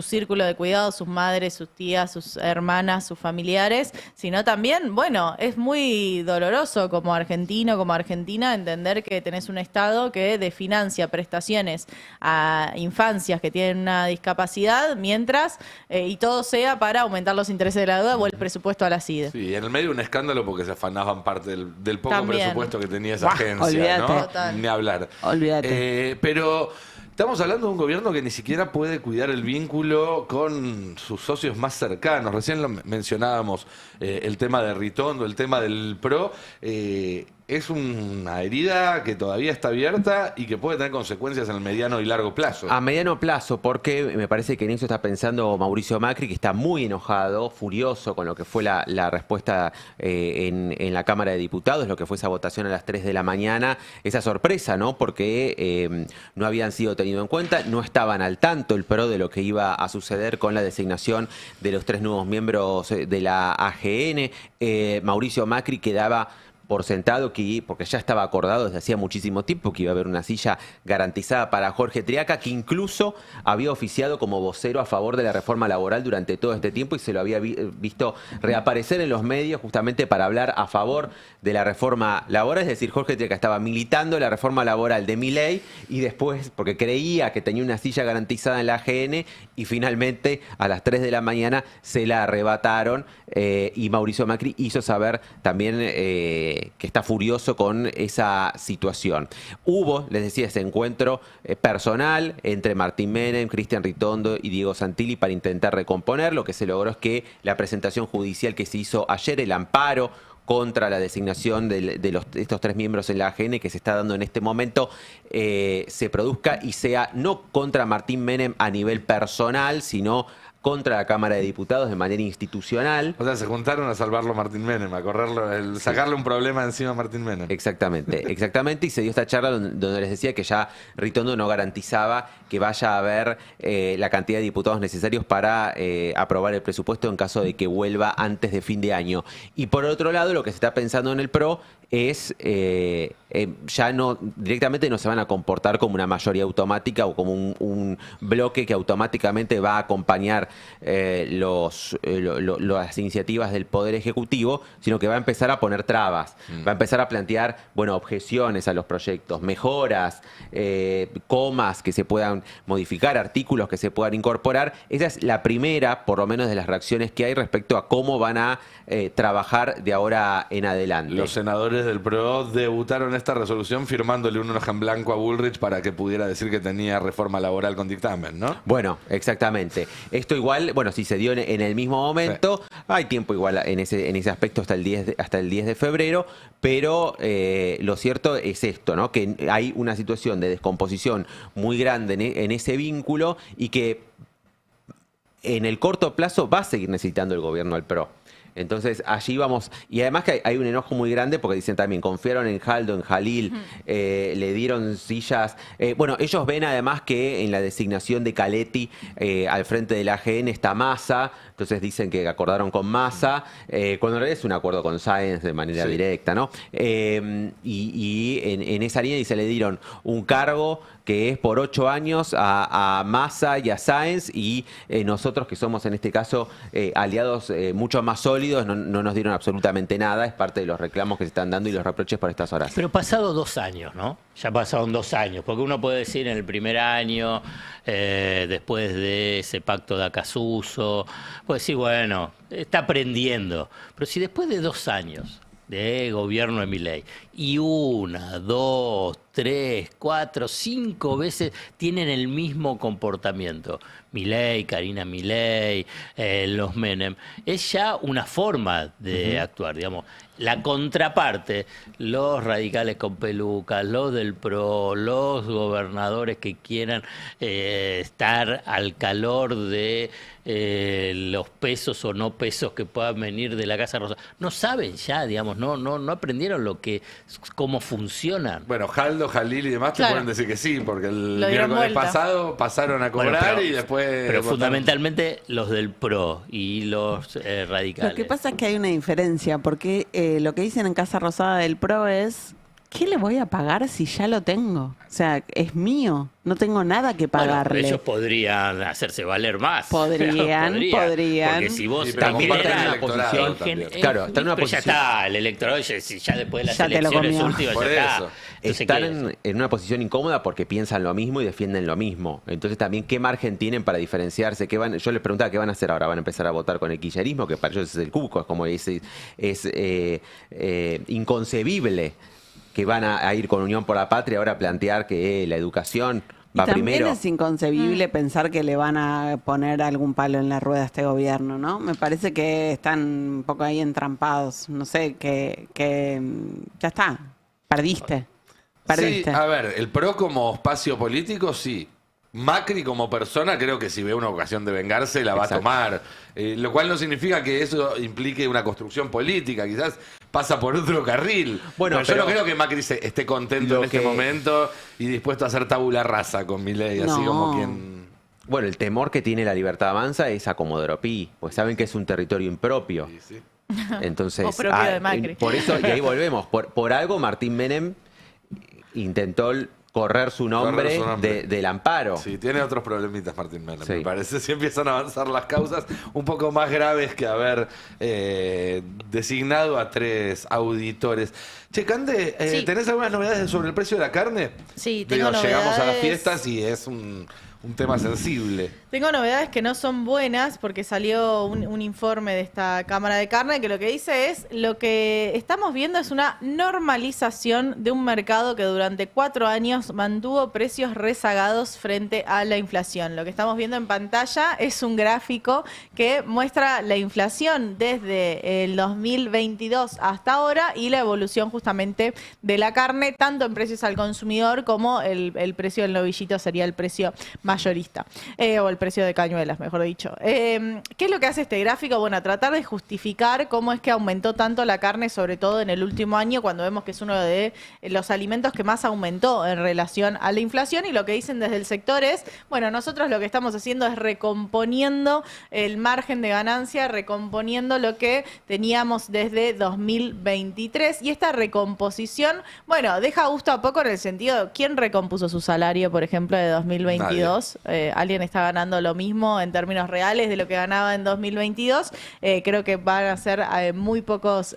círculo de cuidado, sus madres, sus tías, sus hermanas, sus familiares, sino también, es muy doloroso como argentino, como argentina, entender que tenés un Estado que desfinancia prestaciones a infancias que tienen una discapacidad, mientras, y todo sea para aumentar los intereses de la deuda o el presupuesto a la CIDE. Sí, en el medio un escándalo porque se afanaban parte del poco También. presupuesto que tenía esa agencia, olvídate. ¿no? Total. Ni hablar. Olvídate. Pero estamos hablando de un gobierno que ni siquiera puede cuidar el vínculo con sus socios más cercanos. Recién mencionábamos el tema de Ritondo, el tema del PRO. es una herida que todavía está abierta y que puede tener consecuencias en el mediano y largo plazo. A mediano plazo, porque me parece que en eso está pensando Mauricio Macri, que está muy enojado, furioso con lo que fue la respuesta en la Cámara de Diputados, lo que fue esa votación a las 3 de la mañana, esa sorpresa, ¿no? Porque no habían sido tenidos en cuenta, no estaban al tanto el PRO de lo que iba a suceder con la designación de los 3 nuevos miembros de la AGN. Mauricio Macri quedaba por sentado, porque ya estaba acordado desde hacía muchísimo tiempo que iba a haber una silla garantizada para Jorge Triaca, que incluso había oficiado como vocero a favor de la reforma laboral durante todo este tiempo y se lo había visto reaparecer en los medios justamente para hablar a favor de la reforma laboral. Es decir, Jorge Triaca estaba militando la reforma laboral de Milei y después, porque creía que tenía una silla garantizada en la AGN, y finalmente a las 3 de la mañana se la arrebataron y Mauricio Macri hizo saber también que está furioso con esa situación. Hubo, les decía, ese encuentro personal entre Martín Menem, Cristian Ritondo y Diego Santilli para intentar recomponer. Lo que se logró es que la presentación judicial que se hizo ayer, el amparo contra la designación de estos 3 miembros en la AGN que se está dando en este momento, se produzca y sea no contra Martín Menem a nivel personal, sino contra la Cámara de Diputados de manera institucional. O sea, se juntaron a salvarlo a Martín Menem, a correrlo, sacarle un problema encima a Martín Menem. Exactamente, exactamente. Y se dio esta charla donde les decía que ya Ritondo no garantizaba que vaya a haber la cantidad de diputados necesarios para aprobar el presupuesto en caso de que vuelva antes de fin de año. Y por otro lado, lo que se está pensando en el PRO es ya no, directamente no se van a comportar como una mayoría automática o como un bloque que automáticamente va a acompañar las iniciativas del Poder Ejecutivo, sino que va a empezar a poner trabas, va a empezar a plantear, bueno, objeciones a los proyectos, mejoras, comas que se puedan modificar, artículos que se puedan incorporar. Esa es la primera, por lo menos, de las reacciones que hay respecto a cómo van a trabajar de ahora en adelante. Los senadores del PRO debutaron esta resolución firmándole un hoja en blanco a Bullrich para que pudiera decir que tenía reforma laboral con dictamen, ¿no? Bueno, exactamente. Esto igual, bueno, si se dio en el mismo momento, sí, hay tiempo igual en ese aspecto hasta el 10 de febrero, pero lo cierto es esto, ¿no? Que hay una situación de descomposición muy grande en ese vínculo y que en el corto plazo va a seguir necesitando el gobierno al PRO. Entonces allí vamos, y además que hay un enojo muy grande porque dicen también, confiaron en Jaldo, en Jalil, le dieron sillas. Bueno, ellos ven además que en la designación de Caletti al frente de la AGN está Massa, entonces dicen que acordaron con Massa, cuando en realidad es un acuerdo con Sáenz de manera directa, ¿no? Y en esa línea dice, le dieron un cargo que es por 8 años a Massa y a Sáenz, y nosotros que somos en este caso aliados mucho más sólidos, no nos dieron absolutamente nada. Es parte de los reclamos que se están dando y los reproches por estas horas. Pero pasado 2 años, ¿no? Ya pasaron 2 años, porque uno puede decir en el primer año, después de ese pacto de Acasuso, pues sí, bueno, está aprendiendo. Pero si después de 2 años de gobierno de Milei y 1, 2, 3, 4, 5 veces tienen el mismo comportamiento, Milei, Karina Milei, los Menem, es ya una forma de actuar, digamos. La contraparte, los radicales con pelucas, los del PRO, los gobernadores que quieran estar al calor de los pesos o no pesos que puedan venir de la Casa Rosa, no saben ya, digamos, no aprendieron cómo funcionan. Bueno, Jaldo, Jalil y demás te pueden decir que sí, porque el miércoles pasado pasaron a cobrar, bueno, y después... Pero fundamentalmente los del PRO y los radicales. Lo que pasa es que hay una diferencia, porque lo que dicen en Casa Rosada del PRO es, ¿qué le voy a pagar si ya lo tengo? O sea, es mío, no tengo nada que pagarle. Bueno, ellos podrían hacerse valer más. Podrían. Porque si vos también estás en una posición... Claro, está en una posición... Ya está, el electorado, ya después de las elecciones últimas, por ya eso. está. Están en una posición incómoda porque piensan lo mismo y defienden lo mismo. Entonces también, ¿qué margen tienen para diferenciarse? Yo les preguntaba, ¿qué van a hacer ahora? ¿Van a empezar a votar con el kirchnerismo? Que para ellos es el cuco, es como es inconcebible que van a ir con Unión por la Patria ahora a plantear que la educación va primero. También es inconcebible pensar que le van a poner algún palo en la rueda a este gobierno, ¿no? Me parece que están un poco ahí entrampados. No sé, que ya está. Perdiste. Sí, a ver, el PRO como espacio político, sí. Macri como persona creo que si ve una ocasión de vengarse la va a tomar, lo cual no significa que eso implique una construcción política, quizás pasa por otro carril. Bueno, pero yo no creo que Macri esté contento en este momento y dispuesto a hacer tabula rasa con Milei, así como quien... Bueno, el temor que tiene la Libertad Avanza es a Comodoro Pi, pues saben que es un territorio impropio. Sí. Entonces, O propio de Macri. por eso, y ahí volvemos, por algo Martín Menem intentó correr su nombre, del amparo. Sí, tiene otros problemitas Martín Menem, Sí. me parece. Si empiezan a avanzar las causas un poco más graves que haber designado a 3 auditores. Che, Cande, Sí. ¿tenés algunas novedades sobre el precio de la carne? Sí, tengo novedades. Llegamos a las fiestas y es un tema sensible. Tengo novedades que no son buenas porque salió un informe de esta Cámara de Carne que lo que dice es lo que estamos viendo es una normalización de un mercado que durante 4 años mantuvo precios rezagados frente a la inflación. Lo que estamos viendo en pantalla es un gráfico que muestra la inflación desde el 2022 hasta ahora y la evolución justamente de la carne, tanto en precios al consumidor como el precio del novillito sería el precio mayorista, o el precio de cañuelas, mejor dicho. ¿Qué es lo que hace este gráfico? Bueno, tratar de justificar cómo es que aumentó tanto la carne, sobre todo en el último año, cuando vemos que es uno de los alimentos que más aumentó en relación a la inflación, y lo que dicen desde el sector es, bueno, nosotros lo que estamos haciendo es recomponiendo el margen de ganancia, recomponiendo lo que teníamos desde 2023, y esta recomposición, bueno, deja gusto a poco en el sentido, ¿quién recompuso su salario, por ejemplo, de 2022? Alguien está ganando lo mismo en términos reales de lo que ganaba en 2022. Creo que van a ser muy pocas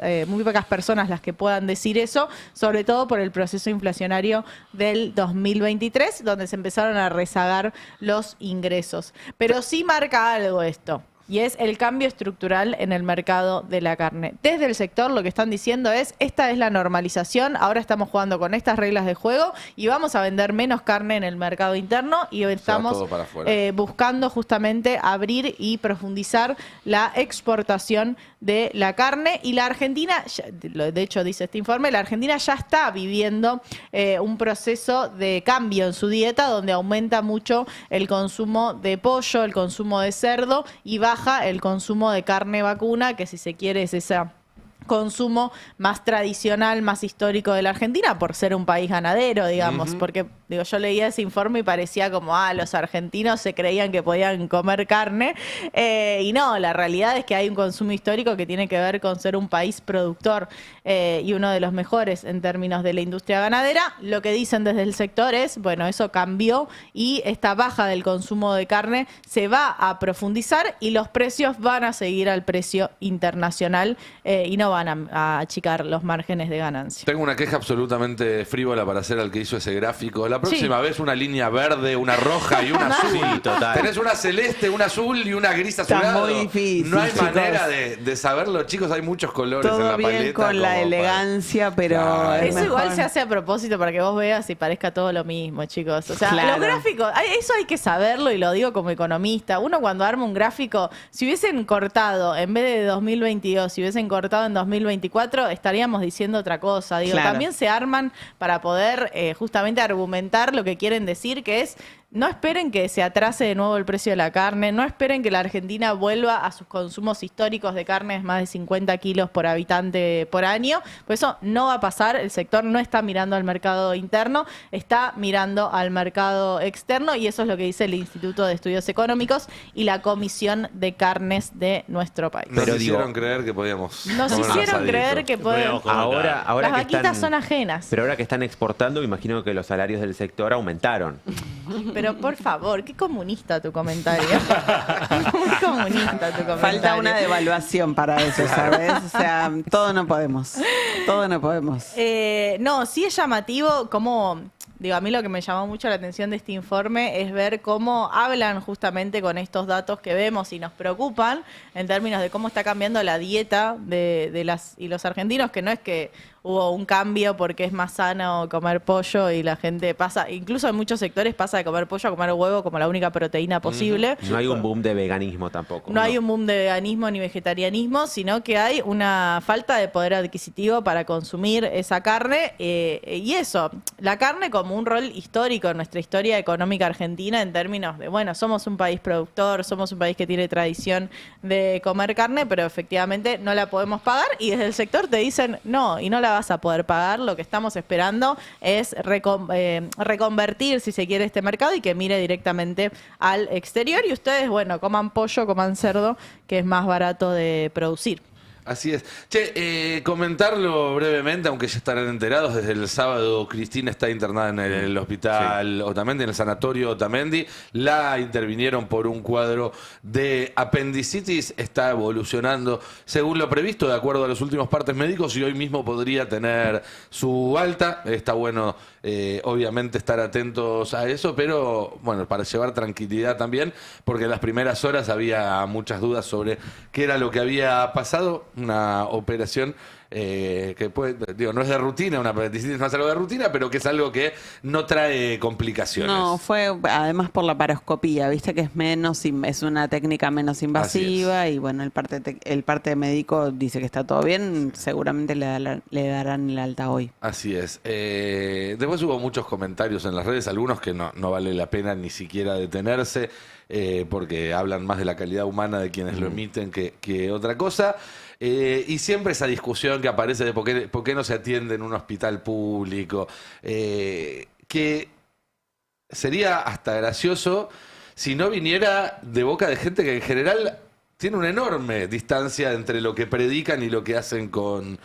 personas las que puedan decir eso, sobre todo por el proceso inflacionario del 2023, donde se empezaron a rezagar los ingresos. Pero sí marca algo esto. Y es el cambio estructural en el mercado de la carne. Desde el sector lo que están diciendo es, esta es la normalización, ahora estamos jugando con estas reglas de juego y vamos a vender menos carne en el mercado interno y estamos buscando justamente abrir y profundizar la exportación de la carne. Y la Argentina, de hecho dice este informe, la Argentina ya está viviendo un proceso de cambio en su dieta donde aumenta mucho el consumo de pollo, el consumo de cerdo y baja el consumo de carne vacuna, que si se quiere es esa consumo más tradicional, más histórico de la Argentina, por ser un país ganadero, digamos, porque digo, yo leía ese informe y parecía como, los argentinos se creían que podían comer carne, y no, la realidad es que hay un consumo histórico que tiene que ver con ser un país productor y uno de los mejores en términos de la industria ganadera. Lo que dicen desde el sector es, bueno, eso cambió y esta baja del consumo de carne se va a profundizar y los precios van a seguir al precio internacional y no van a achicar los márgenes de ganancia. Tengo una queja absolutamente frívola para hacer al que hizo ese gráfico. La próxima vez una línea verde, una roja y una azul. Sí, total. Tenés una celeste, una azul y una gris azulado. Está muy difícil, no hay chicos. manera de saberlo, chicos. Hay muchos colores en Todo la bien paleta. con la elegancia, pero Claro. es Eso mejor. igual se hace a propósito para que vos veas y parezca todo lo mismo, chicos. O sea, Claro. los gráficos, eso hay que saberlo y lo digo como economista. Uno cuando arma un gráfico, si hubiesen cortado, en vez de 2022, si hubiesen cortado en 2024, estaríamos diciendo otra cosa. Digo, Claro. también se arman para poder justamente argumentar lo que quieren decir, que es no esperen que se atrase de nuevo el precio de la carne, no esperen que la Argentina vuelva a sus consumos históricos de carne, más de 50 kilos por habitante por año. Por eso no va a pasar, el sector no está mirando al mercado interno, está mirando al mercado externo, y eso es lo que dice el Instituto de Estudios Económicos y la Comisión de Carnes de nuestro país. Nos Pero hicieron digo- creer que podíamos. Nos comer un hicieron asadito. creer que pueden... Ahora Las que vaquitas están, son ajenas. Pero ahora que están exportando, imagino que los salarios del sector aumentaron. Pero por favor, qué comunista tu comentario. Muy comunista tu comentario. Falta una devaluación para eso, ¿sabes? O sea, todo no podemos. Todo no podemos. No, sí es llamativo como Digo, a mí lo que me llamó mucho la atención de este informe es ver cómo hablan justamente con estos datos que vemos y nos preocupan en términos de cómo está cambiando la dieta de las y los argentinos, que no es que hubo un cambio porque es más sano comer pollo y la gente pasa, incluso en muchos sectores pasa de comer pollo a comer huevo como la única proteína posible. No hay un boom de veganismo tampoco. No hay un boom de veganismo ni vegetarianismo, sino que hay una falta de poder adquisitivo para consumir esa carne. Y eso, la carne como un rol histórico en nuestra historia económica argentina en términos de, bueno, somos un país productor, somos un país que tiene tradición de comer carne, pero efectivamente no la podemos pagar y desde el sector te dicen no, y no la vas a poder pagar. Lo que estamos esperando es reconvertir, si se quiere, este mercado y que mire directamente al exterior. Y ustedes, bueno, coman pollo, coman cerdo, que es más barato de producir. Así es. Che, comentarlo brevemente, aunque ya estarán enterados, desde el sábado Cristina está internada en el hospital Otamendi, en el sanatorio Otamendi. La intervinieron por un cuadro de apendicitis, está evolucionando según lo previsto, de acuerdo a los últimos partes médicos, y hoy mismo podría tener su alta. Está bueno, obviamente, estar atentos a eso, pero bueno, para llevar tranquilidad también, porque en las primeras horas había muchas dudas sobre qué era lo que había pasado. Una operación que puede, digo, no es de rutina, una apendicitis no es algo de rutina, pero que es algo que no trae complicaciones. No, fue además por la paroscopía, viste que es una técnica menos invasiva y bueno, el parte médico dice que está todo bien, seguramente le darán el alta hoy. Así es. Después hubo muchos comentarios en las redes, algunos que no vale la pena ni siquiera detenerse, porque hablan más de la calidad humana de quienes lo emiten que otra cosa. Y siempre esa discusión que aparece de por qué no se atiende en un hospital público, que sería hasta gracioso si no viniera de boca de gente que en general tiene una enorme distancia entre lo que predican y lo que hacen con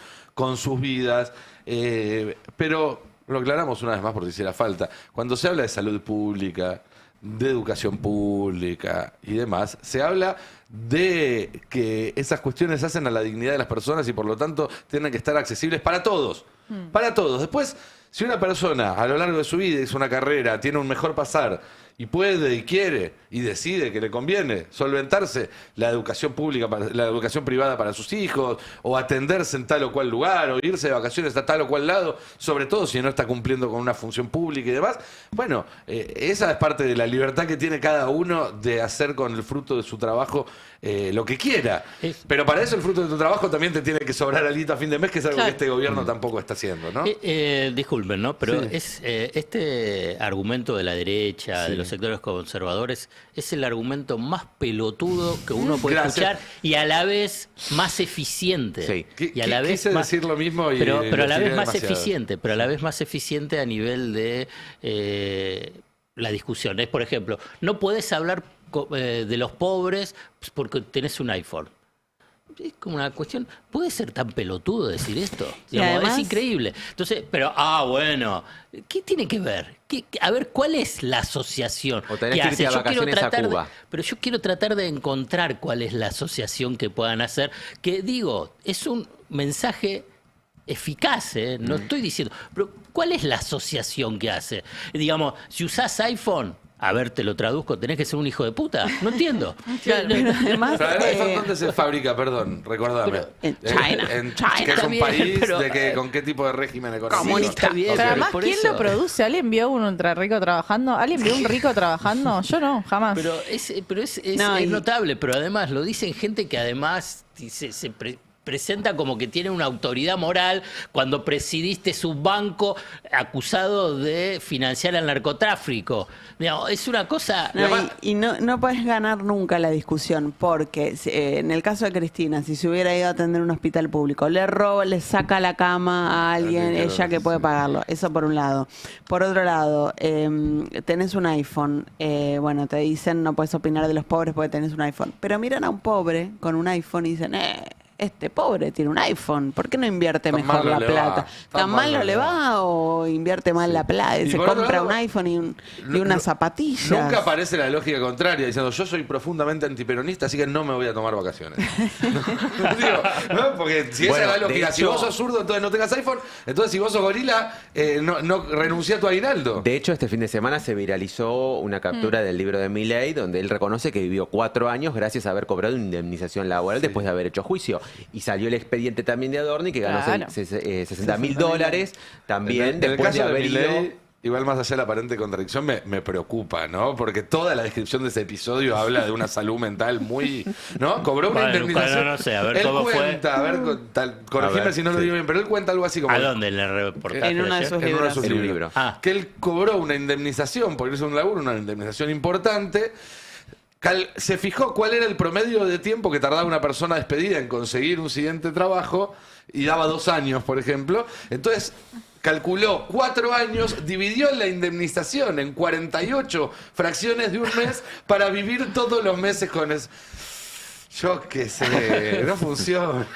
sus vidas. Pero lo aclaramos una vez más por si hiciera falta. Cuando se habla de salud pública, de educación pública y demás, se habla de que esas cuestiones hacen a la dignidad de las personas y por lo tanto tienen que estar accesibles para todos. Para todos. Después, si una persona a lo largo de su vida hizo una carrera, tiene un mejor pasar y puede y quiere y decide que le conviene solventarse la educación pública, la educación privada para sus hijos, o atenderse en tal o cual lugar, o irse de vacaciones a tal o cual lado, sobre todo si no está cumpliendo con una función pública y demás, bueno, esa es parte de la libertad que tiene cada uno de hacer con el fruto de su trabajo lo que quiera. Pero para eso el fruto de tu trabajo también te tiene que sobrar algo a fin de mes, que es algo que este gobierno tampoco está haciendo, ¿no? Disculpen, ¿no? Pero este argumento de la derecha, de los sectores conservadores, es el argumento más pelotudo que uno puede escuchar y a la vez más eficiente. Y a la vez quise decir lo mismo pero a la vez más eficiente, pero a la vez más eficiente a nivel de la discusión. Es, por ejemplo, no puedes hablar de los pobres porque tenés un iPhone. Es como una cuestión, ¿puede ser tan pelotudo decir esto? Digamos, además, es increíble. Entonces, pero, bueno, ¿qué tiene que ver? A ver, ¿cuál es la asociación? O tenés que irte a vacaciones a Cuba. Pero yo quiero tratar de encontrar cuál es la asociación que puedan hacer. Que digo, es un mensaje eficaz, no estoy diciendo, pero ¿cuál es la asociación que hace? Digamos, si usás iPhone, a ver, te lo traduzco, ¿tenés que ser un hijo de puta? No entiendo. Pero además, pero el iPhone, ¿dónde se fabrica? Perdón, recuérdame. En China. Que es un país ¿con qué tipo de régimen económico? Comunista. Pero además, ¿quién lo produce? ¿Alguien vio un ultra rico trabajando? ¿Alguien vio un rico trabajando? Yo no, jamás. Pero es notable, pero además lo dicen gente que además se presenta como que tiene una autoridad moral cuando presidiste su banco acusado de financiar al narcotráfico. Digamos, es una cosa... No puedes ganar nunca la discusión, porque en el caso de Cristina, si se hubiera ido a atender un hospital público, le roba, le saca la cama a alguien, ella que puede pagarlo. Eso por un lado. Por otro lado, tenés un iPhone. Bueno, te dicen no puedes opinar de los pobres porque tenés un iPhone. Pero miran a un pobre con un iPhone y dicen, pobre, tiene un iPhone, ¿por qué no invierte Tan mejor mal la no le plata? va, ¿Tan mal no le va o invierte mal la plata? Y Se por otro compra lado, un iPhone y unas zapatillas. Nunca aparece la lógica contraria diciendo yo soy profundamente antiperonista, así que no me voy a tomar vacaciones. Digo, ¿no? Porque si Bueno, esa es la de lógica, si hecho- vos sos zurdo, entonces no tengas iPhone, entonces si vos sos gorila, no renuncia a tu aguinaldo. De hecho, este fin de semana se viralizó una captura del libro de Milei donde él reconoce que vivió 4 años gracias a haber cobrado indemnización laboral después de haber hecho juicio. Y salió el expediente también de Adorni que ganó Claro. $60.000 también En el después caso de de haber ido... Milei, igual más allá de la aparente contradicción, me preocupa, ¿no? Porque toda la descripción de ese episodio habla de una salud mental muy... ¿No? Cobró una Bueno, indemnización. bueno, no sé, a ver él cómo fue. cuenta, a ver, corregime A ver, si no lo sí. digo bien, pero él cuenta algo así como... ¿A dónde? ¿En el reportaje? En uno de ayer? sus En uno de sus En un libros. libro. Ah. Que él cobró una indemnización por irse a un laburo, una indemnización importante. Se fijó cuál era el promedio de tiempo que tardaba una persona despedida en conseguir un siguiente trabajo y daba 2 años, por ejemplo. Entonces calculó 4 años, dividió la indemnización en 48 fracciones de un mes para vivir todos los meses con eso. Yo qué sé, no funciona.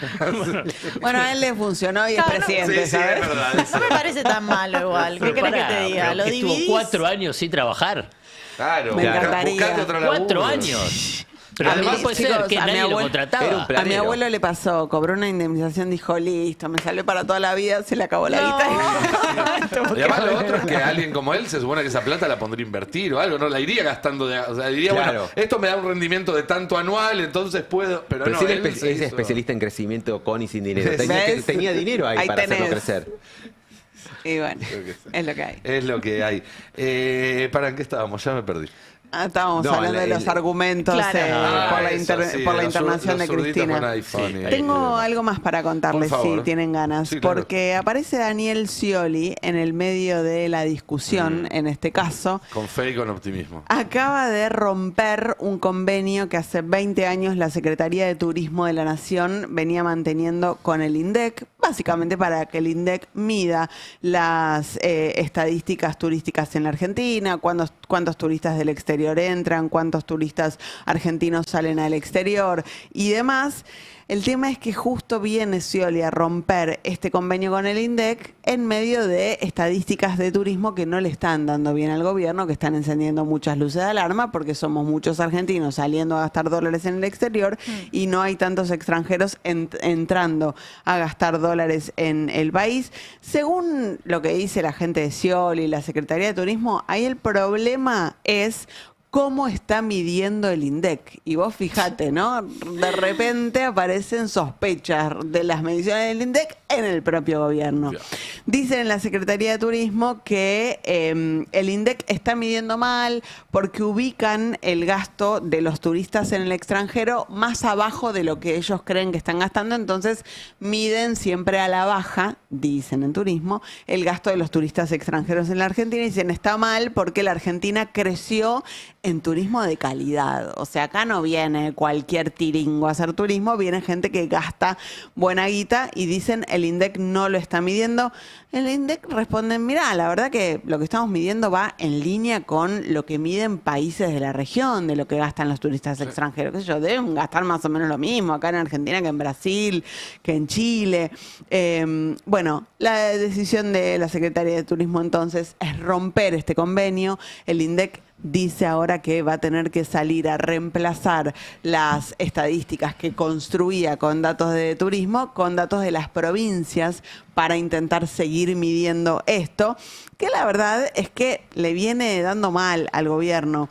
Bueno, a él le funcionó y es No, no. presidente, Sí, ¿sabes? es verdad. No me parece tan malo igual. ¿Qué Pero querés que pará, te diga? pero Lo que estuvo dividís. 4 años sin trabajar. Claro, Me encantaría. buscate otro laburo. 4 años. Pero A además mí, puede chicos, ser que a mi nadie lo abuelo- contrataba. Era un A mi planero. abuelo le pasó, cobró una indemnización, dijo, listo, me salió para toda la vida, se le acabó la No. guita. Y además lo otro es que alguien como él se supone que esa plata la pondría a invertir o algo, no la iría gastando o sea, diría, Claro. bueno, esto me da un rendimiento de tanto anual, entonces puedo, pero, Pero no, sí, él él es se hizo- especialista en crecimiento con y sin dinero. ¿Ves? Tenía dinero ahí, Ahí para hacerlo tenés. crecer. Y bueno, es lo que hay. Es lo que hay. ¿Para en qué estábamos? Ya me perdí. Estábamos No, hablando de los argumentos Claro. por la, Eso, sí, por la los internación de zurditos Cristina. con iPhone y- Tengo algo más para contarles Por favor. si tienen ganas, Sí, claro. porque aparece Daniel Scioli en el medio de la discusión, en este caso. Con fe y con optimismo. Acaba de romper un convenio que hace 20 años la Secretaría de Turismo de la Nación venía manteniendo con el INDEC, básicamente para que el INDEC mida las estadísticas turísticas en la Argentina, cuántos turistas del exterior entran, cuántos turistas argentinos salen al exterior y demás. El tema es que justo viene Scioli a romper este convenio con el INDEC en medio de estadísticas de turismo que no le están dando bien al gobierno, que están encendiendo muchas luces de alarma porque somos muchos argentinos saliendo a gastar dólares en el exterior y no hay tantos extranjeros entrando a gastar dólares en el país. Según lo que dice la gente de Scioli y la Secretaría de Turismo, ahí el problema es cómo está midiendo el INDEC. Y vos fijate, ¿no? De repente aparecen sospechas de las mediciones del INDEC en el propio gobierno. Dicen en la Secretaría de Turismo que el INDEC está midiendo mal porque ubican el gasto de los turistas en el extranjero más abajo de lo que ellos creen que están gastando, entonces miden siempre a la baja, dicen en turismo, el gasto de los turistas extranjeros en la Argentina y dicen está mal porque la Argentina creció en turismo de calidad. O sea, acá no viene cualquier tiringo a hacer turismo, viene gente que gasta buena guita y dicen el INDEC no lo está midiendo. El INDEC responden, mirá, la verdad que lo que estamos midiendo va en línea con lo que miden países de la región, de lo que gastan los turistas extranjeros. ¿Qué sé yo? Deben gastar más o menos lo mismo acá en Argentina que en Brasil, que en Chile. Bueno, la decisión de la Secretaría de Turismo entonces es romper este convenio. El INDEC dice ahora que va a tener que salir a reemplazar las estadísticas que construía con datos de turismo con datos de las provincias para intentar seguir midiendo esto, que la verdad es que le viene dando mal al gobierno.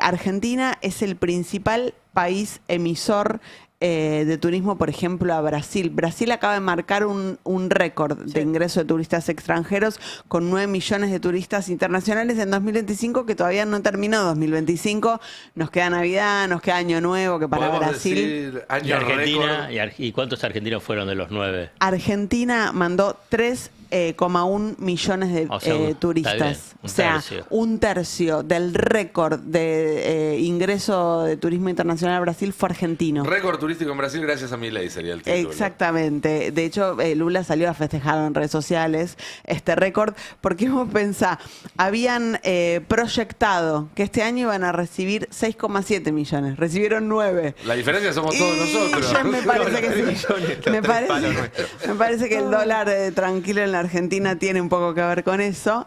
Argentina es el principal país emisor de turismo, por ejemplo, a Brasil. Brasil acaba de marcar un récord de ingreso de turistas extranjeros con 9 millones de turistas internacionales en 2025, que todavía no terminó 2025. Nos queda Navidad, nos queda Año Nuevo, que para Podemos Brasil... decir ¿Y año Argentina? récord. ¿Y cuántos argentinos fueron de los 9? Argentina mandó 3 2,1 millones de O sea, está bien, turistas. un O sea, tercio. un tercio del récord de ingreso de turismo internacional a Brasil fue argentino. Récord turístico en Brasil gracias a Milei sería el título. Exactamente. De hecho, Lula salió a festejar en redes sociales este récord, porque vos pensá, habían proyectado que este año iban a recibir 6,7 millones. Recibieron 9. La diferencia somos todos nosotros. Ya me parece que sí. Me parece que el dólar tranquilo en la Argentina tiene un poco que ver con eso.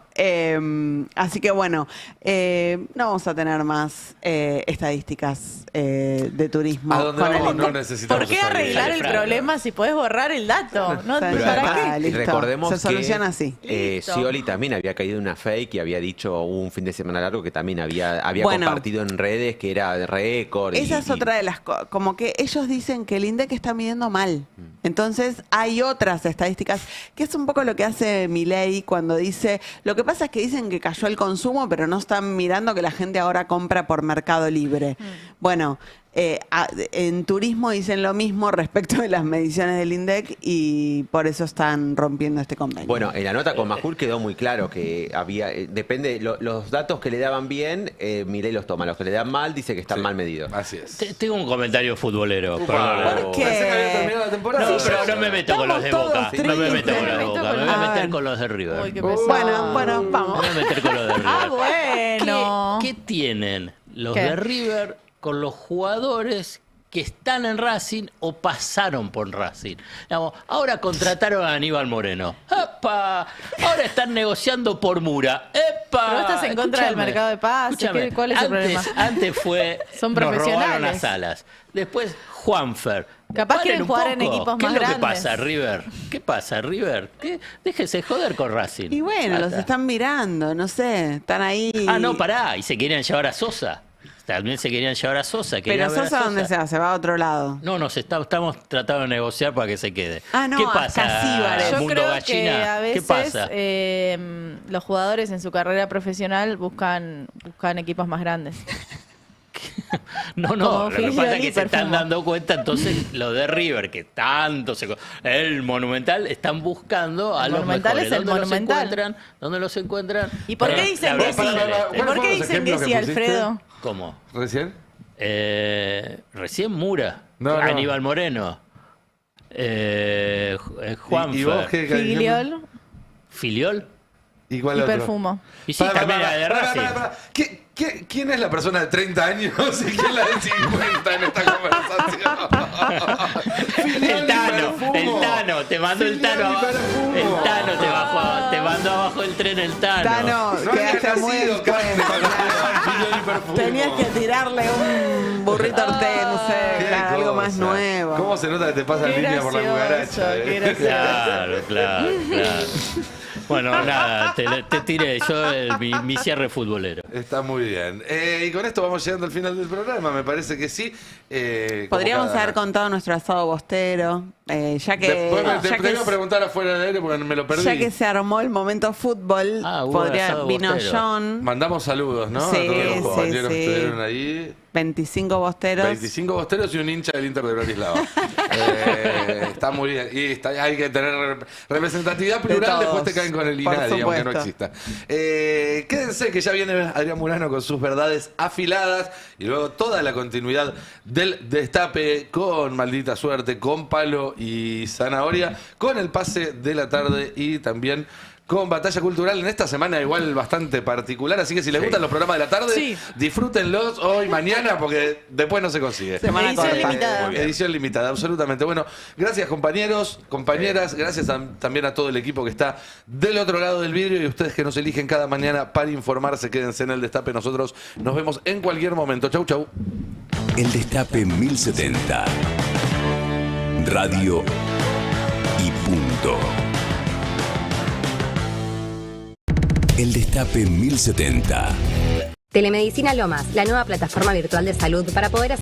Así que bueno, no vamos a tener más estadísticas de turismo. ¿A dónde con el vamos? No INDEC. necesitamos ¿Por qué esa arreglar el estadística. problema si podés borrar el dato? ¿No? Pero ¿Para además, qué? listo. Recordemos Se soluciona así. Listo. Scioli también había caído en una fake y había dicho un fin de semana largo que también había Bueno. compartido en redes que era de récord. Esa es otra de las cosas, como que ellos dicen que el INDEC está midiendo mal. Entonces hay otras estadísticas, que es un poco lo que hace Milei cuando dice, lo que pasa es que dicen que cayó el consumo, pero no están mirando que la gente ahora compra por Mercado Libre. Bueno, en turismo dicen lo mismo respecto de las mediciones del INDEC y por eso están rompiendo este convenio. Bueno, en la nota con Majul quedó muy claro que había, depende, los datos que le daban bien, Milei los toma, los que le dan mal dice que están mal medidos. Así es. Tengo un comentario futbolero. ¿Por perdón. qué? Pensé que había terminado la temporada. No, pero no me meto con los de Estamos Boca. todos No me meto con los de tristes. Boca. Me voy a meter con los de River. Uy, qué Me pesado. Bueno, vamos. voy a meter con los de River. Ah, bueno. ¿Qué tienen los ¿Qué? de River con los jugadores que están en Racing o pasaron por Racing? Digamos, ahora contrataron a Aníbal Moreno. ¡Epa! Ahora están negociando por Mura. ¡Epa! Pero vos estás en contra del Escúchame, mercado de pases. escúchame. ¿Cuál es el problema? Antes fue Son nos robaron profesionales. las alas. Después Juanfer. Capaz Paren quieren un jugar en poco. equipos ¿Qué más es lo que grandes. pasa, River? ¿Qué pasa, River? Déjese joder con Racing. Y bueno, los Basta. están mirando, no sé, están ahí. Ah, no, pará. Y se querían llevar a Sosa. También se querían llevar a Sosa. Pero querían ver a Sosa, ¿dónde se va? Se va a otro lado. No, estamos tratando de negociar para que se quede. Ah, no, ¿Qué a pasa, Casíbares. Yo Mundo creo Gallina? que a ¿Qué veces pasa? los jugadores en su carrera profesional buscan equipos más grandes. No, como lo que Filioli pasa es que y se están Perfumo. dando cuenta, entonces, lo de River, que tanto el Monumental, están buscando a El los Monumental mejores. es el ¿Dónde los encuentran? ¿Y por qué dicen que sí? ¿Por qué dicen que sí, Alfredo? ¿Cómo? ¿Recién? Recién Mura, No, no. Aníbal Moreno, Juanfer, ¿Y vos qué? Filiol Filiol ¿Y cuál y otro? Perfumo. y sí, también era de Racing. ¿Quién es la persona de 30 años y quién la de 50 en esta conversación? El Tano, te mandó el Tano abajo. El Tano te mandó abajo el tren el Tano. Tano, No quedaste había muy nacido después, carne cuando jugaban Filiol y Perfumo. Tenías que tirarle un burrito ortega, no sé, Qué claro, algo más cosa. nuevo. ¿Cómo se nota que te pasan Qué línea por la gracioso, cucaracha? qué gracioso. Claro. Bueno, nada, te tiré yo mi cierre futbolero. Está muy bien. Y con esto vamos llegando al final del programa, me parece que sí. Como Podríamos cada- haber contado nuestro asado bostero, ya que, Después ya te que iba a preguntar afuera del aire porque me lo perdí. ya que se armó el momento fútbol, Hubo asado vino bostero. John, Mandamos saludos, ¿no? Sí, a todos los sí, compañeros que sí. estuvieron ahí. 25 bosteros. 25 bosteros y un hincha del Inter de Bratislava. Está muy bien. Y hay que tener representatividad plural, todos, después te caen con el por INADI, aunque no supuesto. exista. Quédense que ya viene Adrián Murano con sus verdades afiladas y luego toda la continuidad del destape con Maldita Suerte, con Palo y Zanahoria, con el pase de la tarde y también con Batalla Cultural en esta semana igual bastante particular, así que si les gustan los programas de la tarde, Sí. disfrútenlos hoy, mañana, porque después no se consigue. Semana Edición corta. limitada. Muy bien. Edición limitada, absolutamente. Bueno, gracias compañeros, compañeras, gracias también a todo el equipo que está del otro lado del vidrio y ustedes que nos eligen cada mañana para informarse, quédense en el Destape, nosotros nos vemos en cualquier momento. Chau, chau. El Destape 1070. Radio y punto. El Destape 1070. Telemedicina Lomas, la nueva plataforma virtual de salud para poder